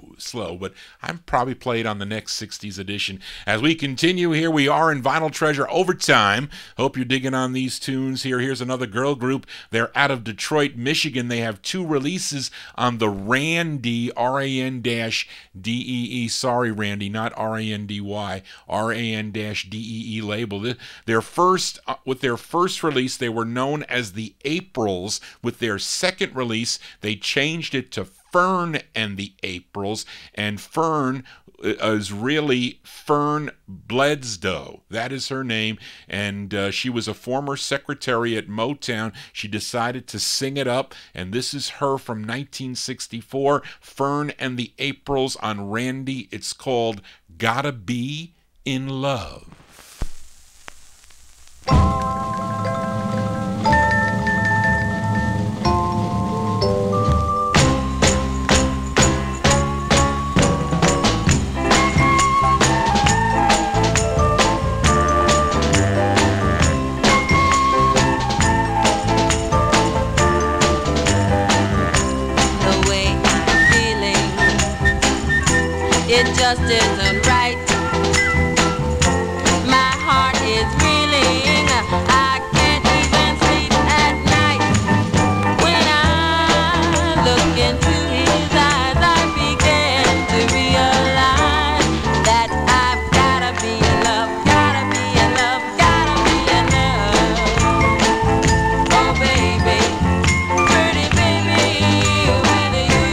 Speaker 1: but I'm probably play it on the next 60s edition. As we continue here, we are in Vinyl Treasure Overtime. Hope you're digging on these tunes here. Here's another girl group. They're out of Detroit, Michigan. They have two releases on the Randy, R-A-N-D-E-E, sorry Randy, not R-A-N-D-Y, R-A-N-D-E-E label. Their first, with their first release, they were known as the Aprils. With their second release, they changed it to Fern and the Aprils, and Fern is really Fern Bledsoe. That is her name, and she was a former secretary at Motown. She decided to sing it up, and this is her from 1964, Fern and the Aprils on Randy. It's called Gotta Be in Love.
Speaker 7: just isn't right. My heart is reeling. I can't even sleep at night. When I look into his eyes, I begin to realize that I've gotta be in love, gotta be in love, gotta be in love. Oh baby, pretty baby, with you.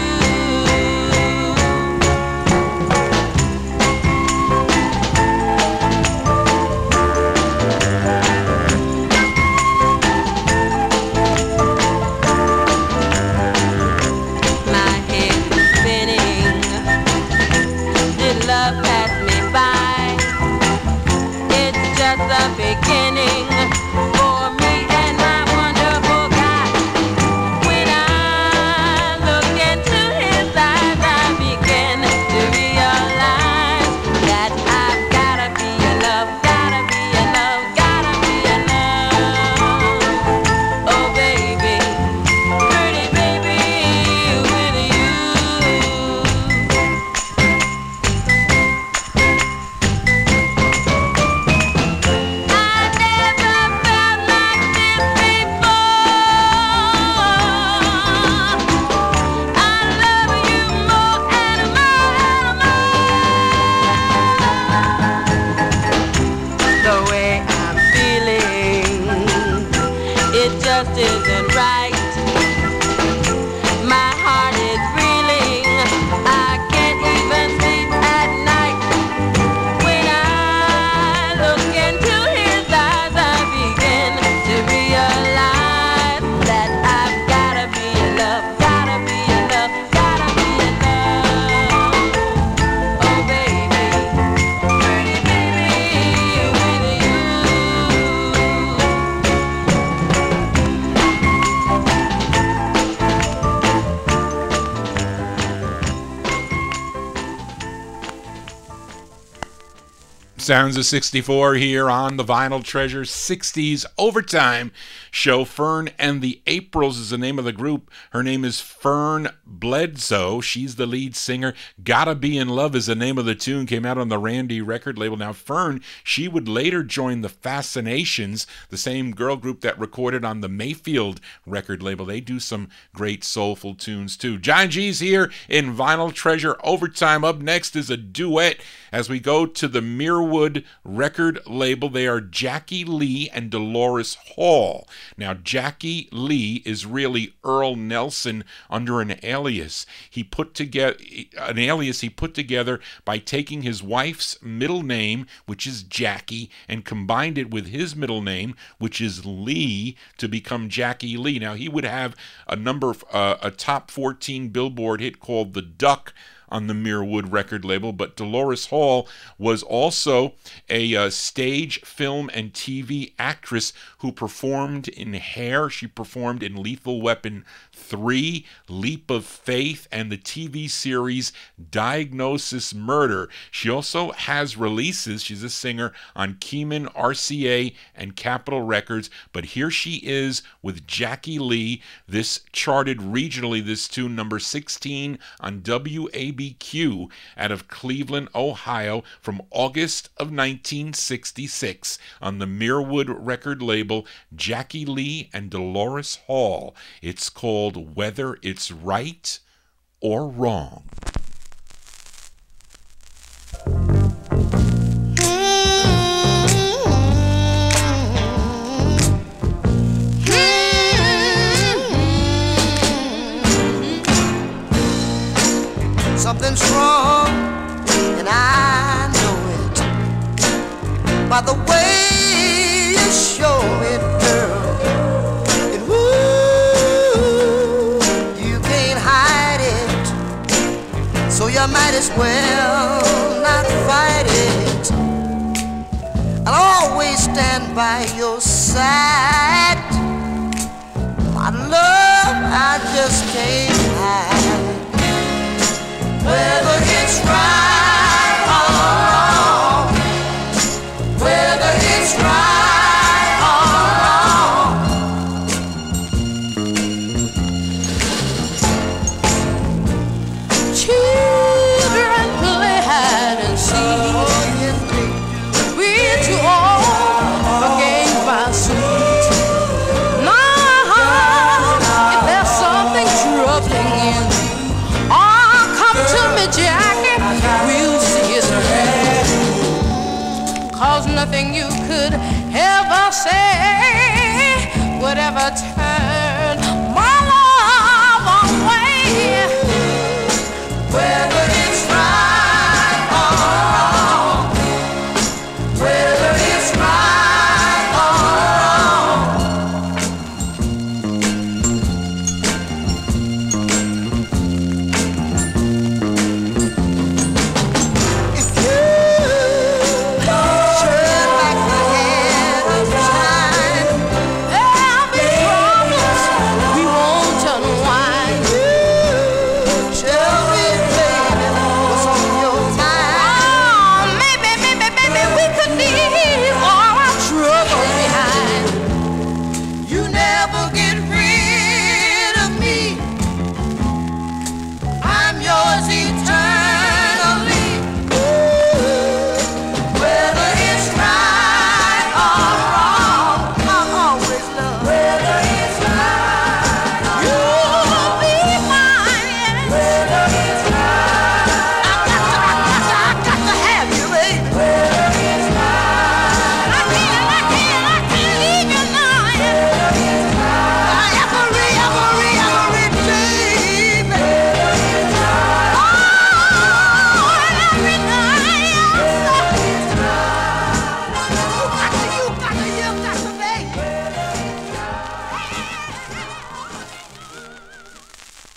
Speaker 7: My head is spinning. Did love pass me by? It's just the beginning for me and my wonderful guy. When I look into his eyes, I begin to realize that I've gotta be in love, gotta be in love, gotta be in love. Oh baby, pretty baby, with you. I never felt like this before. I love you more and more and more. The way I'm feeling, it just isn't right. My heart is reeling. I can't even sleep at night. When I look into his eyes, I begin to realize that I've gotta be in love, gotta be in love, gotta be in love. Oh baby, pretty baby, with you.
Speaker 1: Sounds of 64 here on the Vinyl Treasure 60s Overtime show. Fern and the Aprils is the name of the group. Her name is Fern Bledsoe. She's the lead singer. Gotta Be in Love is the name of the tune. Came out on the Randy record label. Now Fern, she would later join the Fascinations, the same girl group that recorded on the Mayfield record label. They do some great soulful tunes too. JohnnyG's here in Vinyl Treasure Overtime. Up next is a duet as we go to the Mirwood record label. They are Jackie Lee and Dolores Hall. Now, Jackie Lee is really Earl Nelson under an alias. He put together by taking his wife's middle name, which is Jackie, and combined it with his middle name, which is Lee, to become Jackie Lee. Now, he would have a top 14 Billboard hit called The Duck on the Mirwood record label, but Dolores Hall was also a stage, film, and TV actress who performed in Hair. She performed in Lethal Weapon 3, Leap of Faith, and the TV series Diagnosis Murder. She also has releases. She's a singer on Keyman, RCA, and Capitol Records, but here she is with Jackie Lee. This charted regionally, this tune, number 16 on WABQ out of Cleveland, Ohio, from August of 1966 on the Mirwood record label, Jackie Lee and Dolores Hall. It's called Whether It's Right or Wrong.
Speaker 2: Something's wrong, and I know it by the way you show it, girl. And ooh, you can't hide it, so you might as well not fight it. I'll always stand by your side. My love, I just can't hide. Whether it's right or wrong, whether it's right or wrong, children play hide
Speaker 7: 'cause nothing you could ever say would ever turn my love away. Whether it's right or wrong, whether it's right or wrong, if you turn back the head of time, there'll be problems we won't unwind. Tell me, baby, what's on your mind? Oh, maybe we could leave all our troubles behind. You never get rid of me. I'm yours eternally. Whether it's right or wrong, I'm always love. Whether it's right or you'll be mine. Whether it's right, I got to have you, baby. Whether it's right, I can't leave you now. Whether it's right, every day, baby. Whether it's right, oh, every night. You got to, baby.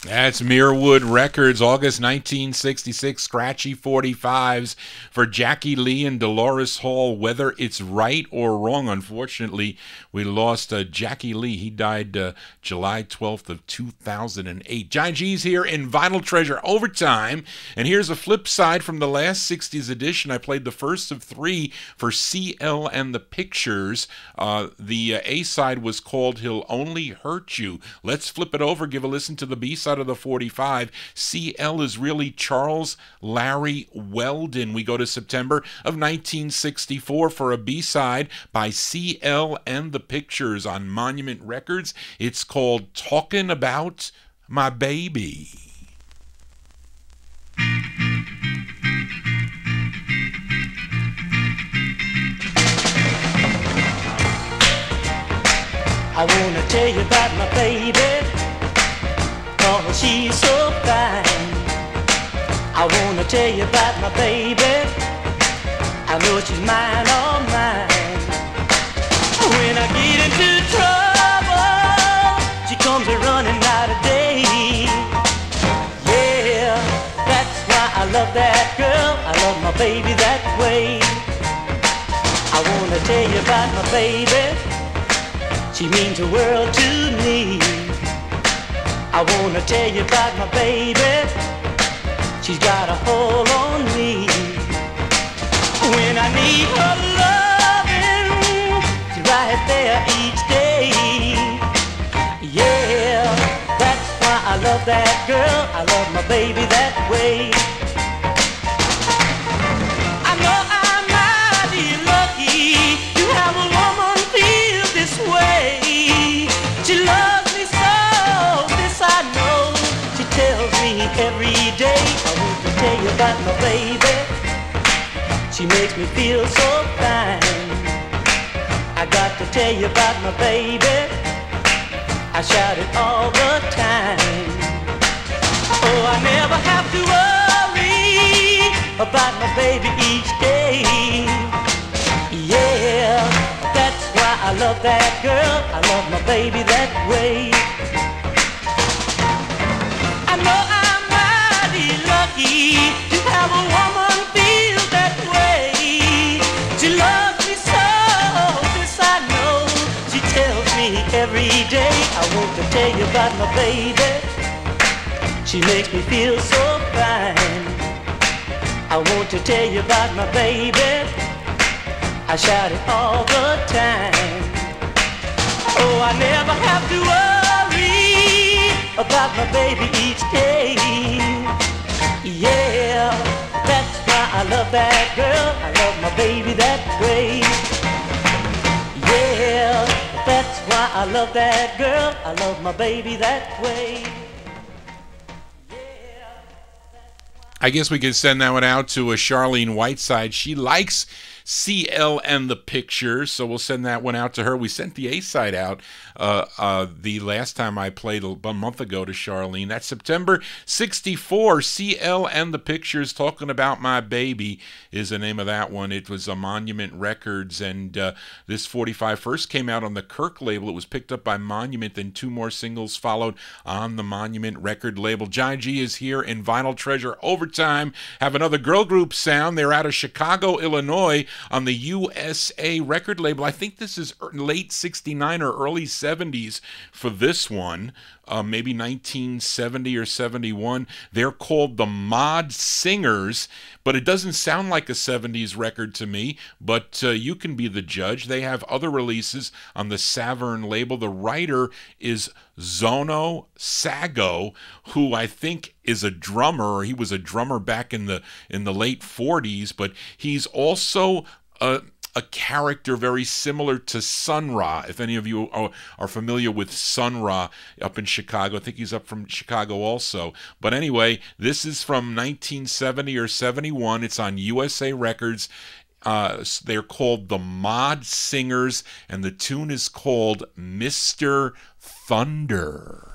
Speaker 1: That's Mirwood Records, August 1966, scratchy 45s for Jackie Lee and Dolores Hall. Whether it's right or wrong, unfortunately, we lost Jackie Lee. He died July 12th of 2008. JohnnyG's here in Vinyltreasure Overtime, and here's a flip side from the last 60s edition. I played the first of three for CL and the Pictures. The A-side was called He'll Only Hurt You. Let's flip it over, give a listen to the B-side of the 45. CL is really Charles Larry Weldon. We go to September of 1964 for a B-side by CL and the Pictures on Monument Records. It's called Talkin' About My Baby.
Speaker 10: I wanna tell you about my baby, 'cause she's so fine. I wanna tell you about my baby, I know she's mine, all mine. When I get into trouble, she comes a-running out of day. Yeah, that's why I love that girl, I love my baby that way. I wanna tell you about my baby, she means the world to me. I wanna tell you about my baby, she's got a hold on me. When I need her loving, she's right there each day. Yeah, that's why I love that girl, I love my baby that way. I know I'm mighty lucky to have a woman feel this way. She loves me so, this I know. She tells me every day. I want to tell you about my baby, she makes me feel so fine. I got to tell you about my baby, I shout it all the time. Oh, I never have to worry about my baby each day. Yeah, that's why I love that girl, I love my baby that way. I know I'm mighty lucky to have a woman feel that way. She loves me so, this I know. She tells me every day. I want to tell you about my baby, she makes me feel so fine. I want to tell you about my baby, I shout it all the time. Oh, I never have to worry about my baby each day. Yeah, that's why I love that girl, I love my baby that way. Yeah, that's why I love that girl, I love my baby that way.
Speaker 1: I guess we could send that one out to a Charlene Whiteside. She likes CL and the Pictures, so we'll send that one out to her. We sent the A-side out the last time I played a month ago to Charlene. That's September 64. CL and the Pictures, Talking About My Baby is the name of that one. It was a Monument Records, and this 45 first came out on the Kirk label. It was picked up by Monument, then 2 more singles followed on the Monument record label. Johnny G is here in Vinyl Treasure Overtime. Have another girl group sound. They're out of Chicago, Illinois on the USA record label. I think this is late 69 or early 70s for this one. Maybe 1970 or 71. They're called the Mod Singers, but it doesn't sound like a 70s record to me, but you can be the judge. They have other releases on the Savern label. The writer is Zono Sago, who I think is a drummer, or he was a drummer back in the late 40s, but he's also a character very similar to Sun Ra. If any of you are familiar with Sun Ra up in Chicago, I think he's up from Chicago also. But anyway, this is from 1970 or 71. It's on USA Records. They're called the Mod Singers, and the tune is called Mr. Thunder.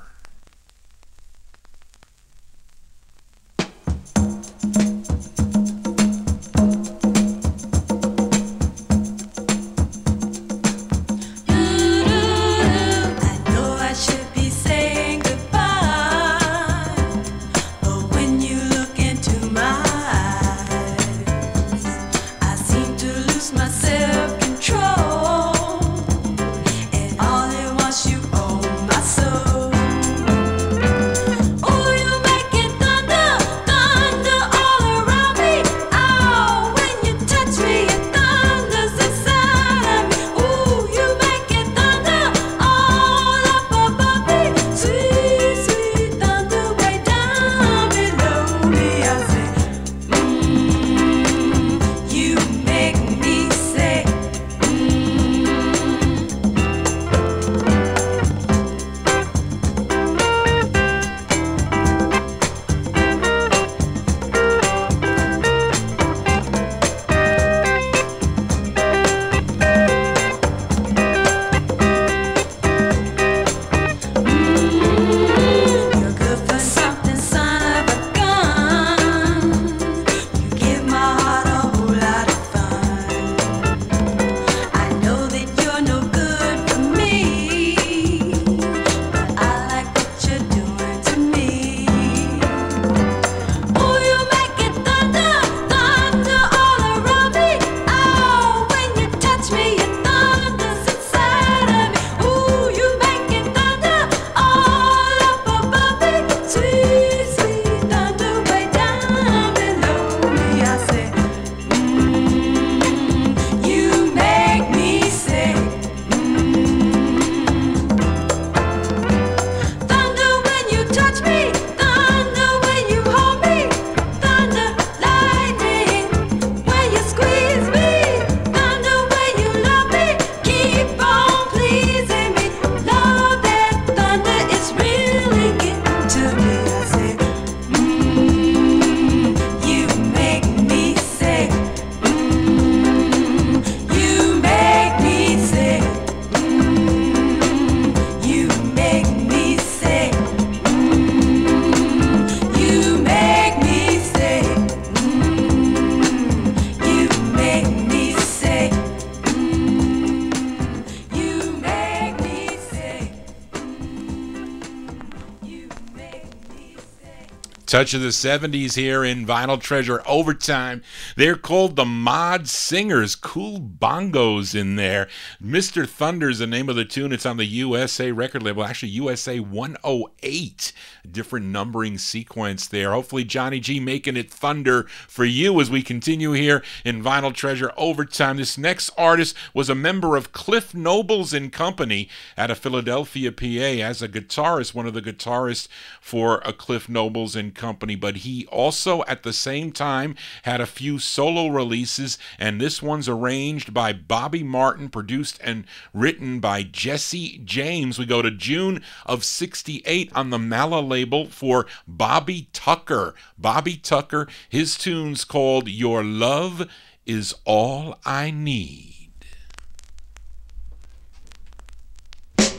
Speaker 1: Touch of the 70s here in Vinyl Treasure Overtime. They're called the Mod Singers. Cool bongos in there. Mr. Thunder's the name of the tune. It's on the USA record label. Actually, USA 108. Different numbering sequence there. Hopefully, Johnny G making it thunder for you as we continue here in Vinyl Treasure Overtime. This next artist was a member of Cliff Nobles and Company out of Philadelphia, PA, as a guitarist, one of the guitarists for Cliff Nobles and Company, but he also at the same time had a few solo releases, and this one's arranged by Bobby Martin, produced and written by Jesse James. We go to June of 68 on the Mala label for Bobby Tucker. Bobby Tucker, his tune's called Your Love is all I need.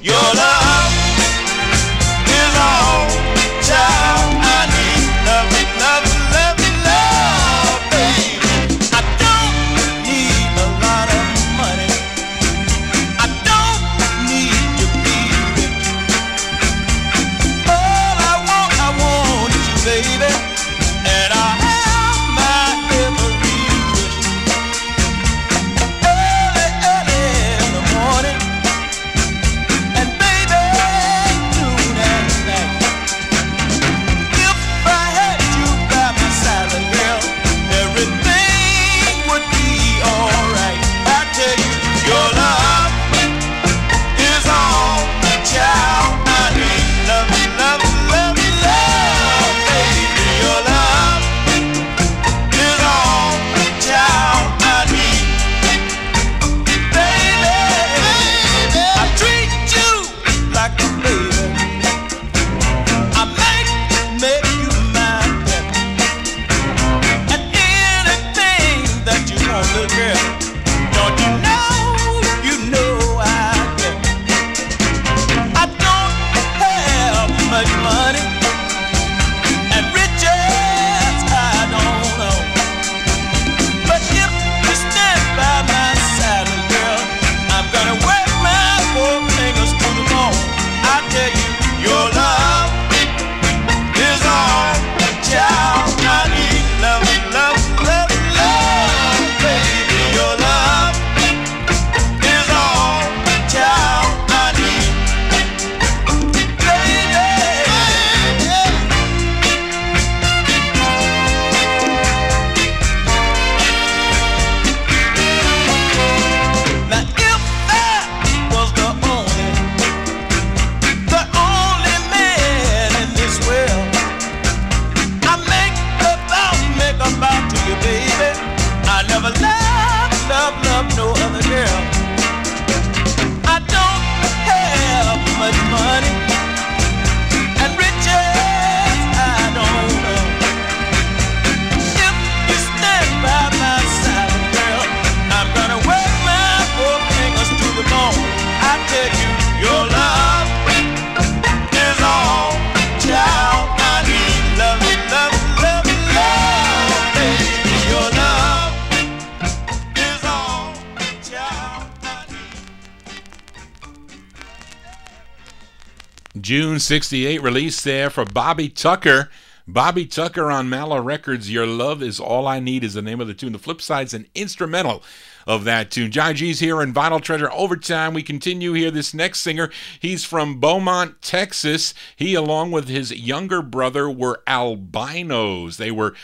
Speaker 8: Your love is all, child, I need. Love, love, love, love, baby. I don't need a lot of money. I don't need to be rich. All I want is you, baby. And I have my every wish. Early, early in the morning. And baby, noon and night. If I had you by my side, girl, everything would be alright. I tell you, your love is all, child, I need. Love, love, love, love, baby. Your love is all, child, I need. Baby, I treat you like a baby. I make you my pet. And anything that you want, little girl, don't you know I get. I don't have much money, and riches I don't know. But if you stand by my side, little girl, I'm gonna work my four fingers to the bone. I tell you, your love is all, child, I need. Love, love, love, love, baby. Your love is all, child, I need. Baby, now if I was the only man in this world, I make a vow to you, baby. I never love no other girl. I don't have much money, and riches I don't know. If you stand by my side, girl, I'm gonna work my four fingers to the bone. I tell you, your love is all, child, I need. Love, love, love, love, baby. Your love is all, child, I need.
Speaker 1: June 68 release there for Bobby Tucker. Bobby Tucker on Mallow Records. Your Love Is All I Need is the name of the tune. The flip side's an instrumental of that tune. JohnnyG's here in Vinyltreasure Overtime. We continue here. This next singer, he's from Beaumont, Texas. He, along with his younger brother, were albinos. They were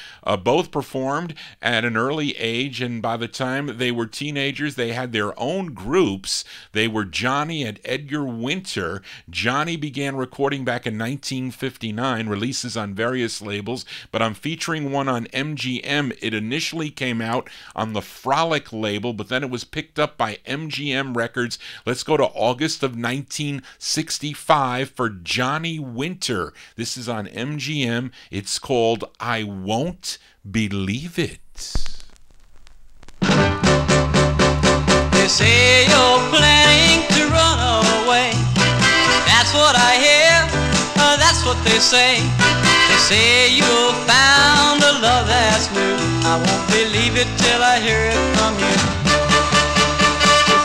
Speaker 1: both performed at an early age, and by the time they were teenagers, they had their own groups. They were Johnny and Edgar Winter. Johnny began recording back in 1959, releases on various labels, but I'm featuring one on MGM. It initially came out on the Frolic label, but then it was picked up by MGM Records. Let's go to August of 1965 for Johnny Winter. This is on MGM. It's called I Won't Believe It.
Speaker 10: They say you're planning to run away. That's what I hear, that's what they say. They say you found a love that's new. I won't believe it till I hear it from you.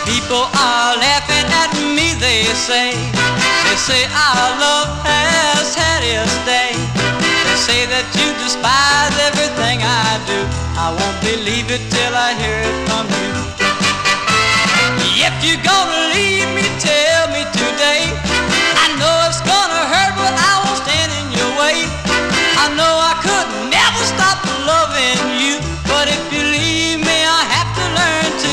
Speaker 10: People are laughing at me, they say. They say our love has had its day. They say that you despise everything I do. I won't believe it till I hear it from you. If you're gonna leave me, tell me today. I know it's gonna hurt, but I won't stand in your way. I know I could never stop loving you, but if you leave me, I have to learn to.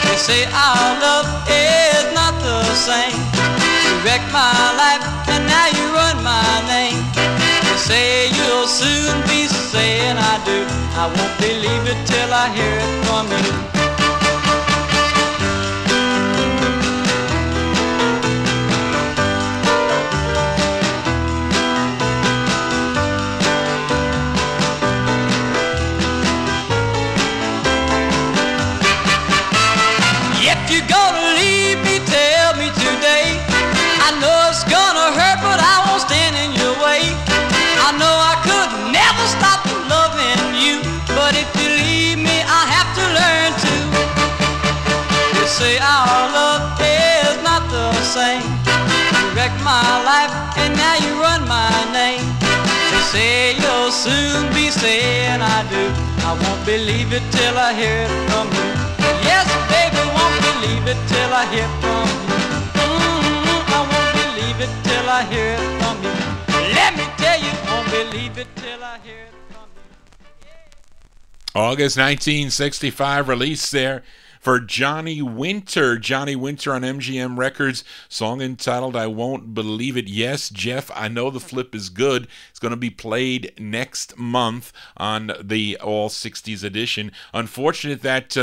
Speaker 10: They say our love is not the same. You wrecked my life, and now you run my name. They say you'll soon be saying I do. I won't believe it till I hear it from you.
Speaker 3: If you're gonna leave me, tell me today. I know it's gonna hurt, but I won't stand in your way. I know I could never stop loving you, but if you leave me, I have to learn to. They say our love is not the same. You wrecked my life, and now you run my name. They say you'll soon be saying I do. I won't believe it till I hear it from you. Yes, baby, won't believe it till I hear from you. I won't believe it till I hear it from you. Let me tell you, won't believe it till I hear it from you.
Speaker 1: August 1965 release there for Johnny Winter. Johnny Winter on MGM Records, song entitled I Won't Believe It. Yes, Jeff, I know the flip is good. It's going to be played next month on the All 60s edition. Unfortunate that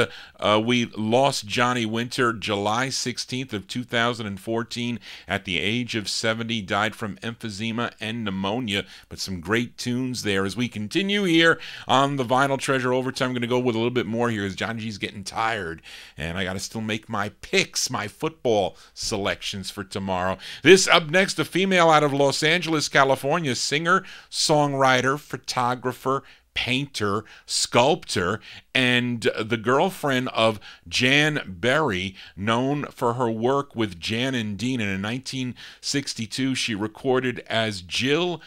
Speaker 1: we lost Johnny Winter July 16th of 2014 at the age of 70. Died from emphysema and pneumonia, but some great tunes there. As we continue here on the Vinyl Treasure Overtime, I'm going to go with a little bit more here as JohnnyG's getting tired. And I got to still make my picks, my football selections for tomorrow. This up next, a female out of Los Angeles, California, singer, songwriter, photographer, painter, sculptor, and the girlfriend of Jan Berry, known for her work with Jan and Dean. And in 1962, she recorded as Judy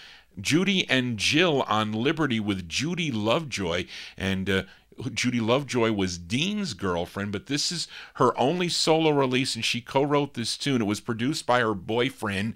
Speaker 1: and Jill on Liberty with Judy Lovejoy, and Judy Lovejoy was Dean's girlfriend, but this is her only solo release, and she co-wrote this tune. It was produced by her boyfriend,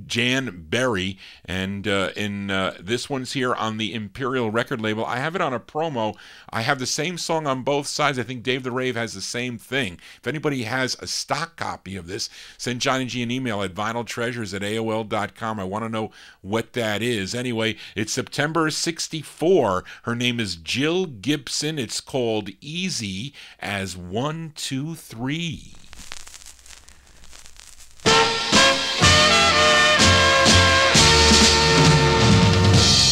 Speaker 1: Jan Berry, and this one's here on the Imperial record label. I have it on a promo. I have the same song on both sides. I think Dave the Rave has the same thing. If anybody has a stock copy of this, send Johnny G an email at vinyltreasures@aol.com. I want to know what that is. Anyway, it's September 64. Her name is Jill Gibson. It's called Easy as 1, 2, 3.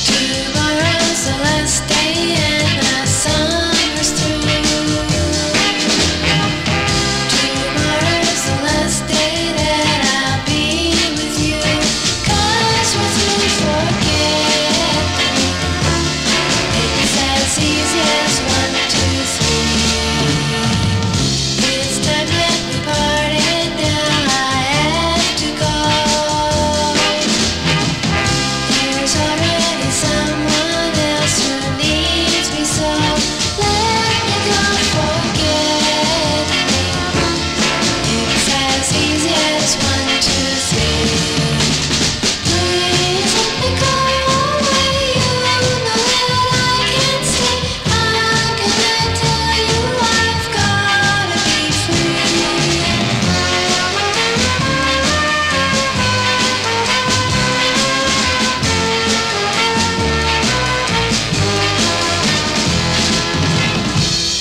Speaker 7: Tomorrow's the last day and the summer's through. Tomorrow's the last day that I'll be with you. 'Cause we're through forgetting. It's as easy as 1, 2, 3. It's time that we parted, now I have to go. There's already someone else who needs me, so let me go forget me. It's as easy as 1, 2, 3. Please let me go away, you know that I can't stay. How can I tell you I've gotta be free?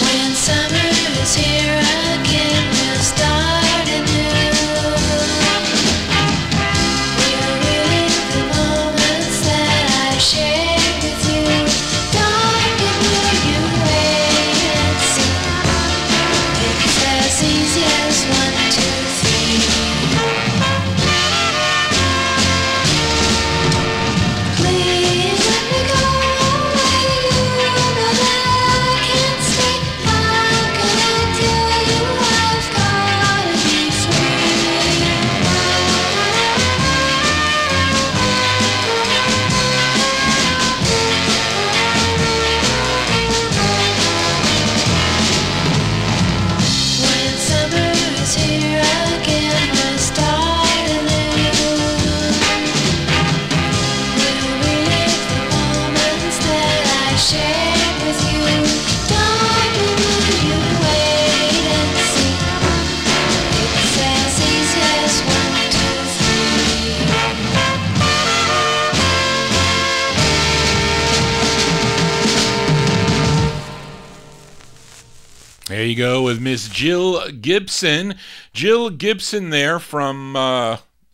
Speaker 7: When summer is here again, we'll start anew. We'll relive the moments that I shared with you. Darling, will you wait and see? It's as easy as 1, 2, 3. Please let me go away, you know that I can't stay. How can I tell you I've gotta be free? When summer is here again, we'll start anew. We'll relive the moments that I shared with you. Darling, will you wait and see? It's as easy as 1, 2, 3.
Speaker 1: There you go with Miss Jill Gibson. Jill Gibson there from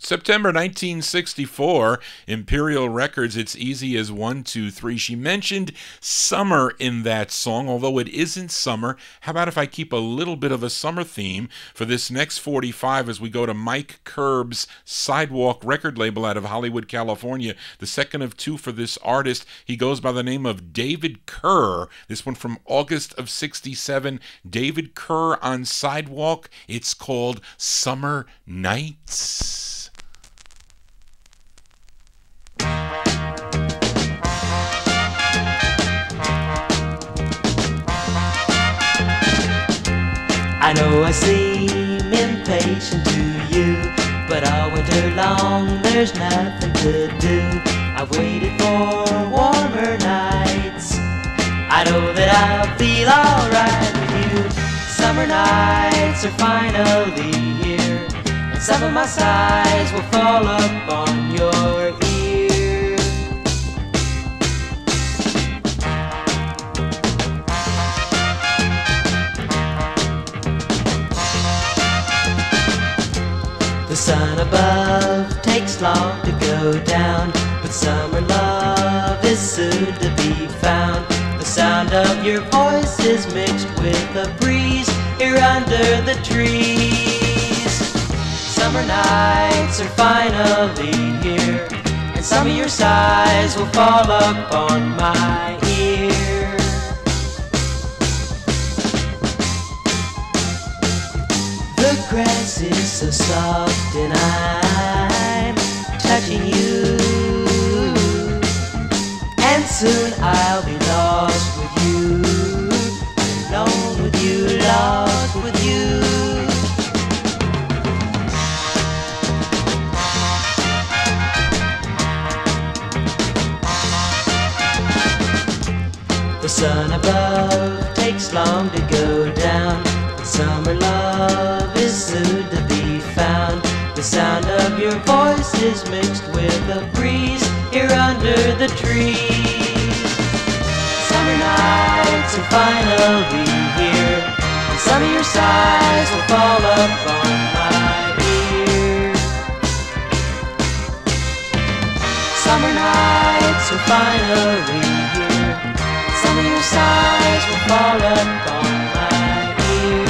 Speaker 1: September 1964, Imperial Records, It's Easy as 1, 2, 3. She mentioned summer in that song, although it isn't summer. How about if I keep a little bit of a summer theme for this next 45 as we go to Mike Kerb's Sidewalk record label out of Hollywood, California. The second of two for this artist. He goes by the name of David Kerr. This one from August of 67. David Kerr on Sidewalk. It's called Summer Nights.
Speaker 10: I know I seem impatient to you, but all winter long there's nothing to do. I've waited for warmer nights. I know that I'll feel alright with you. Summer nights are finally here, and some of my sighs will fall upon your ear. The sun above takes long to go down, but summer love is soon to be found. The sound of your voice is mixed with a breeze here under the trees. Summer nights are finally here, and some of your sighs will fall upon my ear. The grass is so soft and I'm touching you, and soon I'll be lost with you, alone with you, lost with you. The sun above takes long to go down, but summer love is soon to be found. The sound of your voice is mixed with a breeze here under the trees. Summer nights are finally here, and some of your sighs will fall upon my ear. Summer nights are finally here, and some of your sighs will fall upon my ear.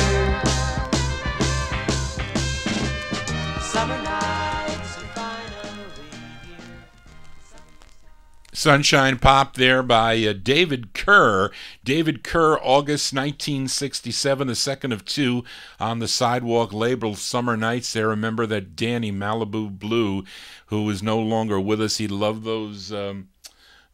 Speaker 10: Summer nights are finally here.
Speaker 1: Sunshine Pop there by David Kerr. David Kerr, August 1967, the second of two on the Sidewalk label, Summer Nights there. Remember that Danny Malibu Blue, who is no longer with us. He loved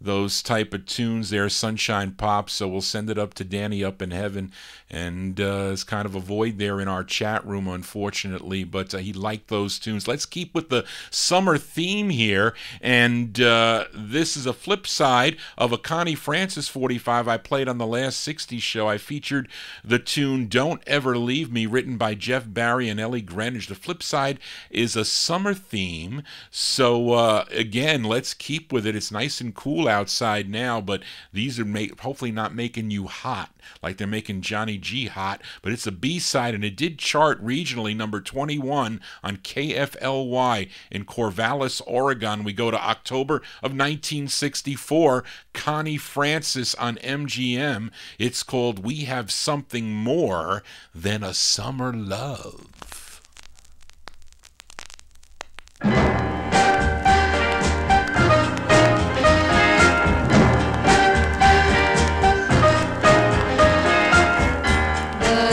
Speaker 1: those type of tunes there, Sunshine Pop, so we'll send it up to Danny up in heaven. And it's kind of a void there in our chat room, unfortunately, but he liked those tunes. Let's keep with the summer theme here, and this is a flip side of a Connie Francis 45 I played on the last 60s show. I featured the tune Don't Ever Leave Me, written by Jeff Barry and Ellie Greenwich. The flip side is a summer theme, so again, let's keep with it. It's nice and cool outside now, but these are hopefully not making you hot like they're making Johnny G hot, but it's a B-side, and it did chart regionally, number 21 on KFLY in Corvallis, Oregon. We go to October of 1964, Connie Francis on MGM. It's called We Have Something More Than a Summer Love.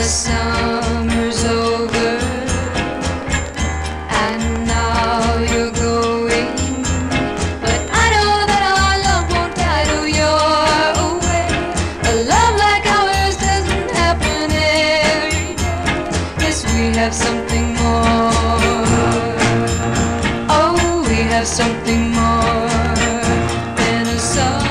Speaker 11: Summer's over, and now you're going, but I know that our love won't die till you're away. A love like ours doesn't happen every day. Yes, we have something more. Oh, we have something more than a summer.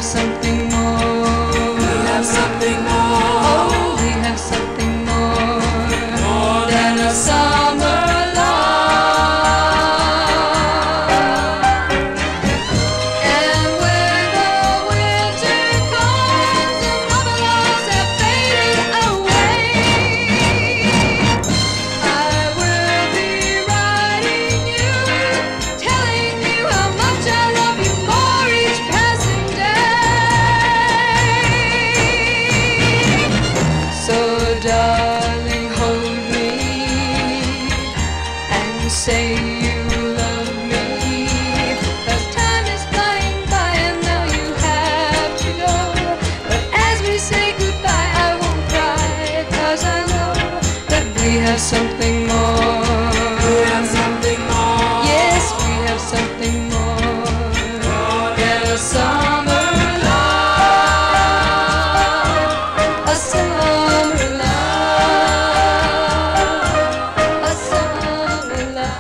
Speaker 11: Something more. We have something
Speaker 2: something more.
Speaker 11: Oh, we have something more than a summer love. And when the winter comes and other loves have faded away, I will be writing you, telling you how much I love you more each passing day. So darling, hold me and say you love me, 'cause time is flying by and now you have to go. But as we say goodbye, I won't cry, 'cause I know that we have something more.
Speaker 2: We have something more.
Speaker 11: Yes, we have something more than a summer love. A summer love. A summer love.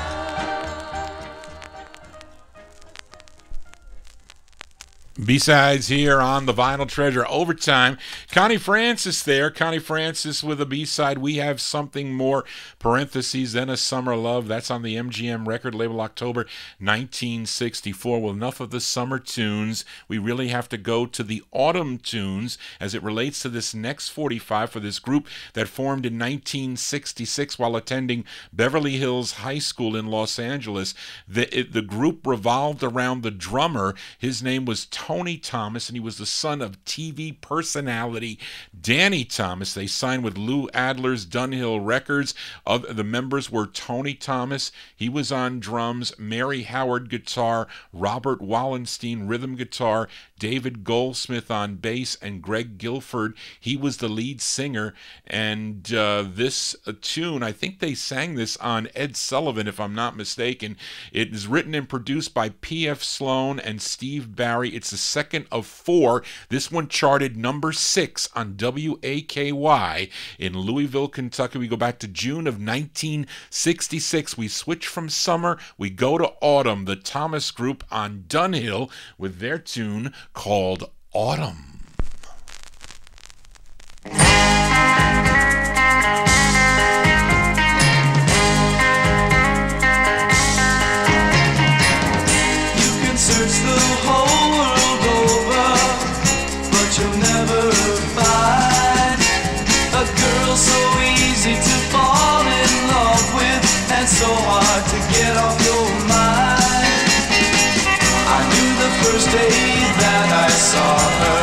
Speaker 1: B-sides here on the Vinyl Treasure Overtime. Connie Francis there. Connie Francis with a B-side. We have something more, parentheses, than a summer love. That's on the MGM record label, October 1964. Well, enough of the summer tunes. We really have to go to the autumn tunes as it relates to this next 45 for this group that formed in 1966 while attending Beverly Hills High School in Los Angeles. The group revolved around the drummer. His name was Tony Thomas, and he was the son of TV personality Danny Thomas. They signed with Lou Adler's Dunhill Records. The members were Tony Thomas, he was on drums, Mary Howard guitar, Robert Wallenstein rhythm guitar, David Goldsmith on bass, and Greg Gilford, he was the lead singer. And this tune, I think they sang this on Ed Sullivan, if I'm not mistaken. It is written and produced by P.F. Sloan and Steve Barry. It's the second of 4. This one charted number 6 on WAKY in Louisville, Kentucky. We go back to June of 1966. We switch from summer, we go to autumn. The Thomas Group on Dunhill with their tune called Autumn.
Speaker 2: Search the whole world over, but you'll never find a girl so easy to fall in love with and so hard to get off your mind. I knew the first day that I saw her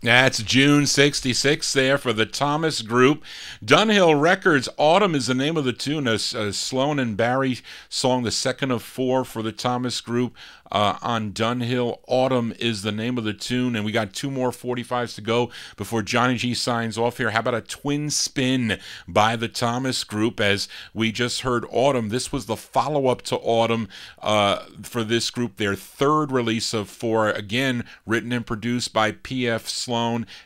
Speaker 1: That's June 66 there for the Thomas Group. Dunhill Records, Autumn is the name of the tune. A Sloan and Barry song, the second of four for the Thomas Group on Dunhill. Autumn is the name of the tune. And we got two more 45s to go before Johnny G signs off here. How about a twin spin by the Thomas Group? As we just heard Autumn, this was the follow-up to Autumn for this group, their third release of four, again, written and produced by P.F. Sloan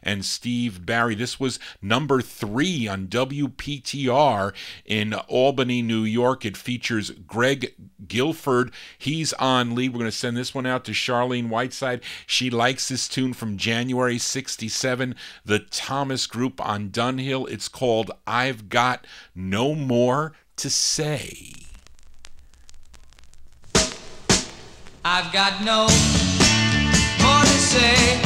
Speaker 1: and Steve Barry. This was number 3 on WPTR in Albany, New York. It features Greg Guilford. He's on lead. We're going to send this one out to Charlene Whiteside. She likes this tune from January 67, the Thomas Group on Dunhill. It's called I've Got No More to Say.
Speaker 8: I've got no more to say.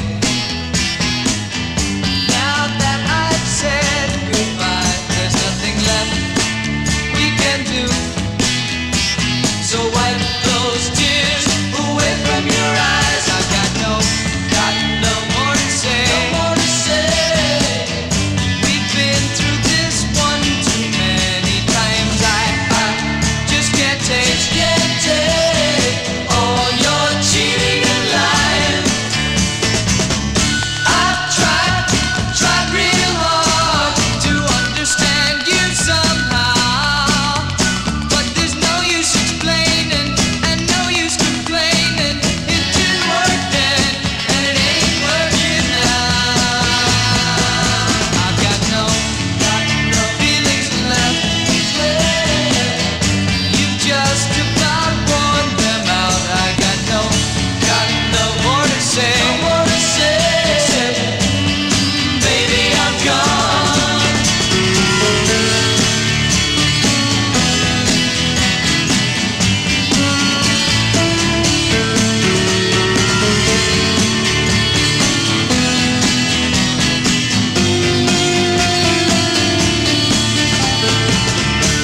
Speaker 8: Now that I've said goodbye, there's nothing left we can do. So wipe those tears away from your eyes. I've got no more to say. No more to say. We've been through this one too many times. I just can't take all your cheating and lying. I've tried real hard to understand you somehow, but there's no use explaining and no use complaining. It didn't work then and it ain't working now. I've got no feelings left. You just about worn them out. I got no more to say. No more to say. Except, baby, I'm gone.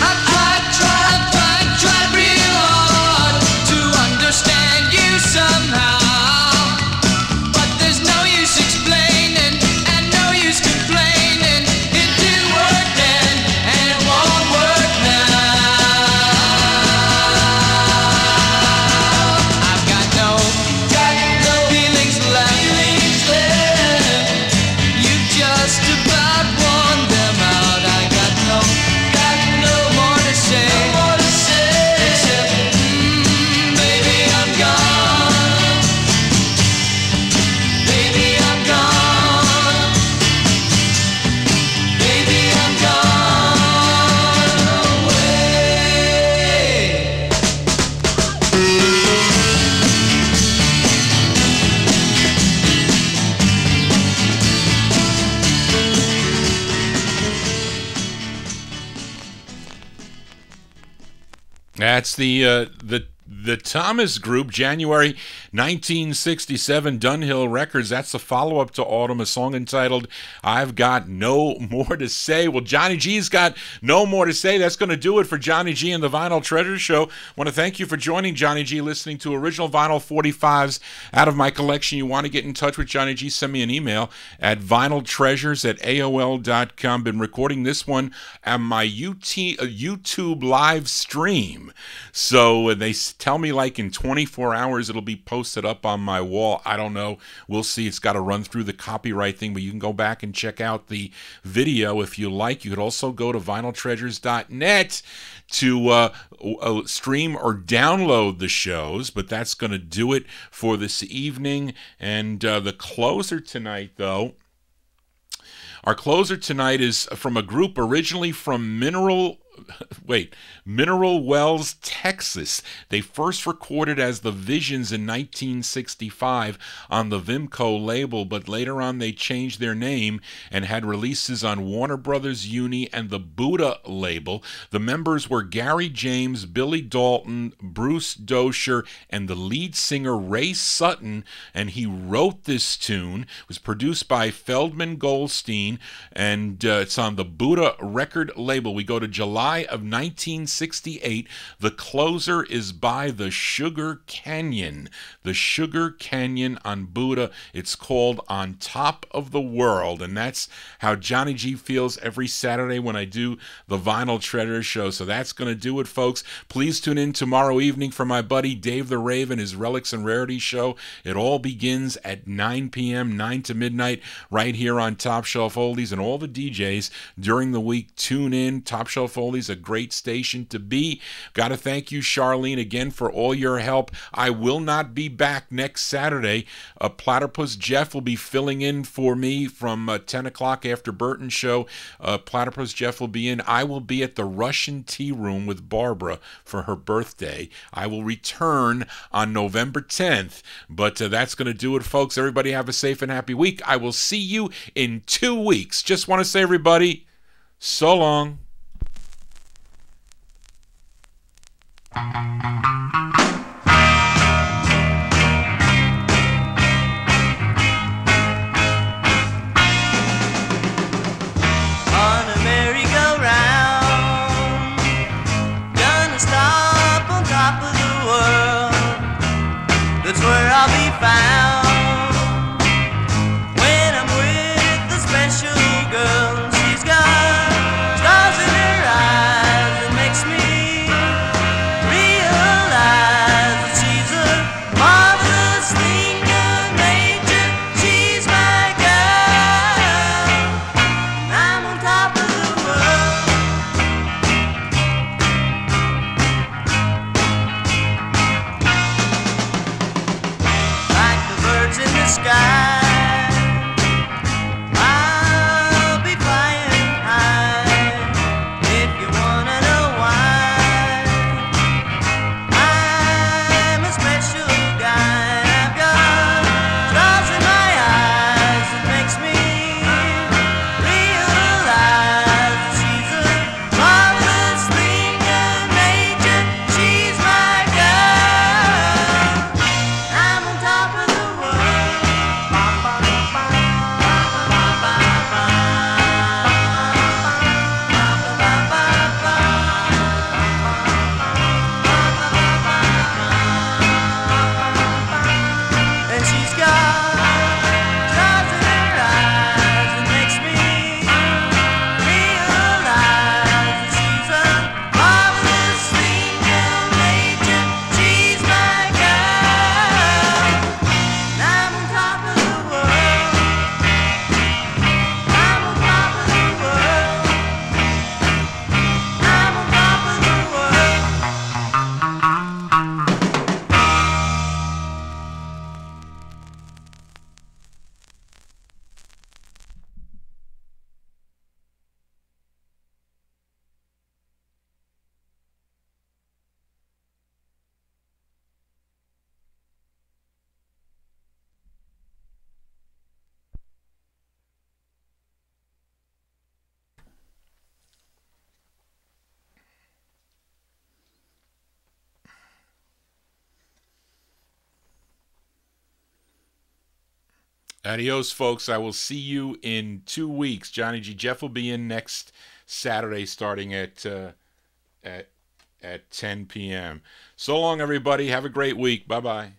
Speaker 8: I've tried real hard to understand you somehow, but there's no use explaining and no use complaining. It didn't work then and it won't work now. I've got no feelings left. You just about worn them out. I got no more to say. Except, baby, I'm gone. Baby, I'm gone. Baby, I'm gone away.
Speaker 1: That's the Thomas Group, January 1967, Dunhill Records. That's the follow-up to Autumn, a song entitled I've Got No More to Say. Well, Johnny G's got no more to say. That's going to do it for Johnny G and the Vinyl Treasure Show. I want to thank you for joining Johnny G, listening to original vinyl 45s out of my collection. You want to get in touch with Johnny G, send me an email at vinyltreasures@aol.com. Been recording this one on my YouTube live stream. So they tell me like in 24 hours it'll be posted up on my wall. I don't know. We'll see. It's got to run through the copyright thing, but you can go back and check out the video if you like. You could also go to vinyltreasures.net to stream or download the shows, but that's going to do it for this evening. And the closer tonight, though, our closer tonight is from a group originally from Mineral Wells, Texas. They first recorded as The Visions in 1965 on the Vimco label, but later on they changed their name and had releases on Warner Brothers Uni and the Buddha label. The members were Gary James, Billy Dalton, Bruce Dosher, and the lead singer Ray Sutton, and he wrote this tune. It was produced by Feldman Goldstein, and it's on the Buddha record label. We go to July July of 1968. The closer is by the Sugar Canyon. The Sugar Canyon on Buddha. It's called On Top of the World, and that's how Johnny G feels every Saturday when I do the Vinyl Treasure show. So that's going to do it, folks. Please tune in tomorrow evening for my buddy Dave the Raven, his Relics and Rarities show. It all begins at 9 p.m., 9 to midnight, right here on Top Shelf Oldies. And all the DJs during the week, tune in. Top Shelf Oldies, a great station to be. Got to thank you, Charlene, again for all your help. I will not be back next Saturday. Platypus Jeff will be filling in for me from 10 o'clock after Burton's show. Platypus Jeff will be in. I will be at the Russian Tea Room with Barbara for her birthday. I will return on November 10th. But that's going to do it, folks. Everybody have a safe and happy week. I will see you in 2 weeks. Just want to say, everybody, so long.
Speaker 8: That's where I'll be found when I'm with the special girl. She's got stars in her eyes that makes me realize that she's a marvelous thing of nature. She's my girl. I'm on top of the world. In the sky, I'll be flying high. If you wanna know why, I'm a special guy. I've got stars in my eyes that makes me realize that she's a marvelous thing of nature. She's my girl. I'm on top of the world. And she's got stars in her eyes that makes me realize that she's a marvelous thing of nature. She's my girl. And I'm on top of the world. I'm on top of the world. I'm on top of the world.
Speaker 1: Adios, folks. I will see you in 2 weeks. Johnny G. Jeff will be in next Saturday starting at 10 p.m. So long, everybody. Have a great week. Bye-bye.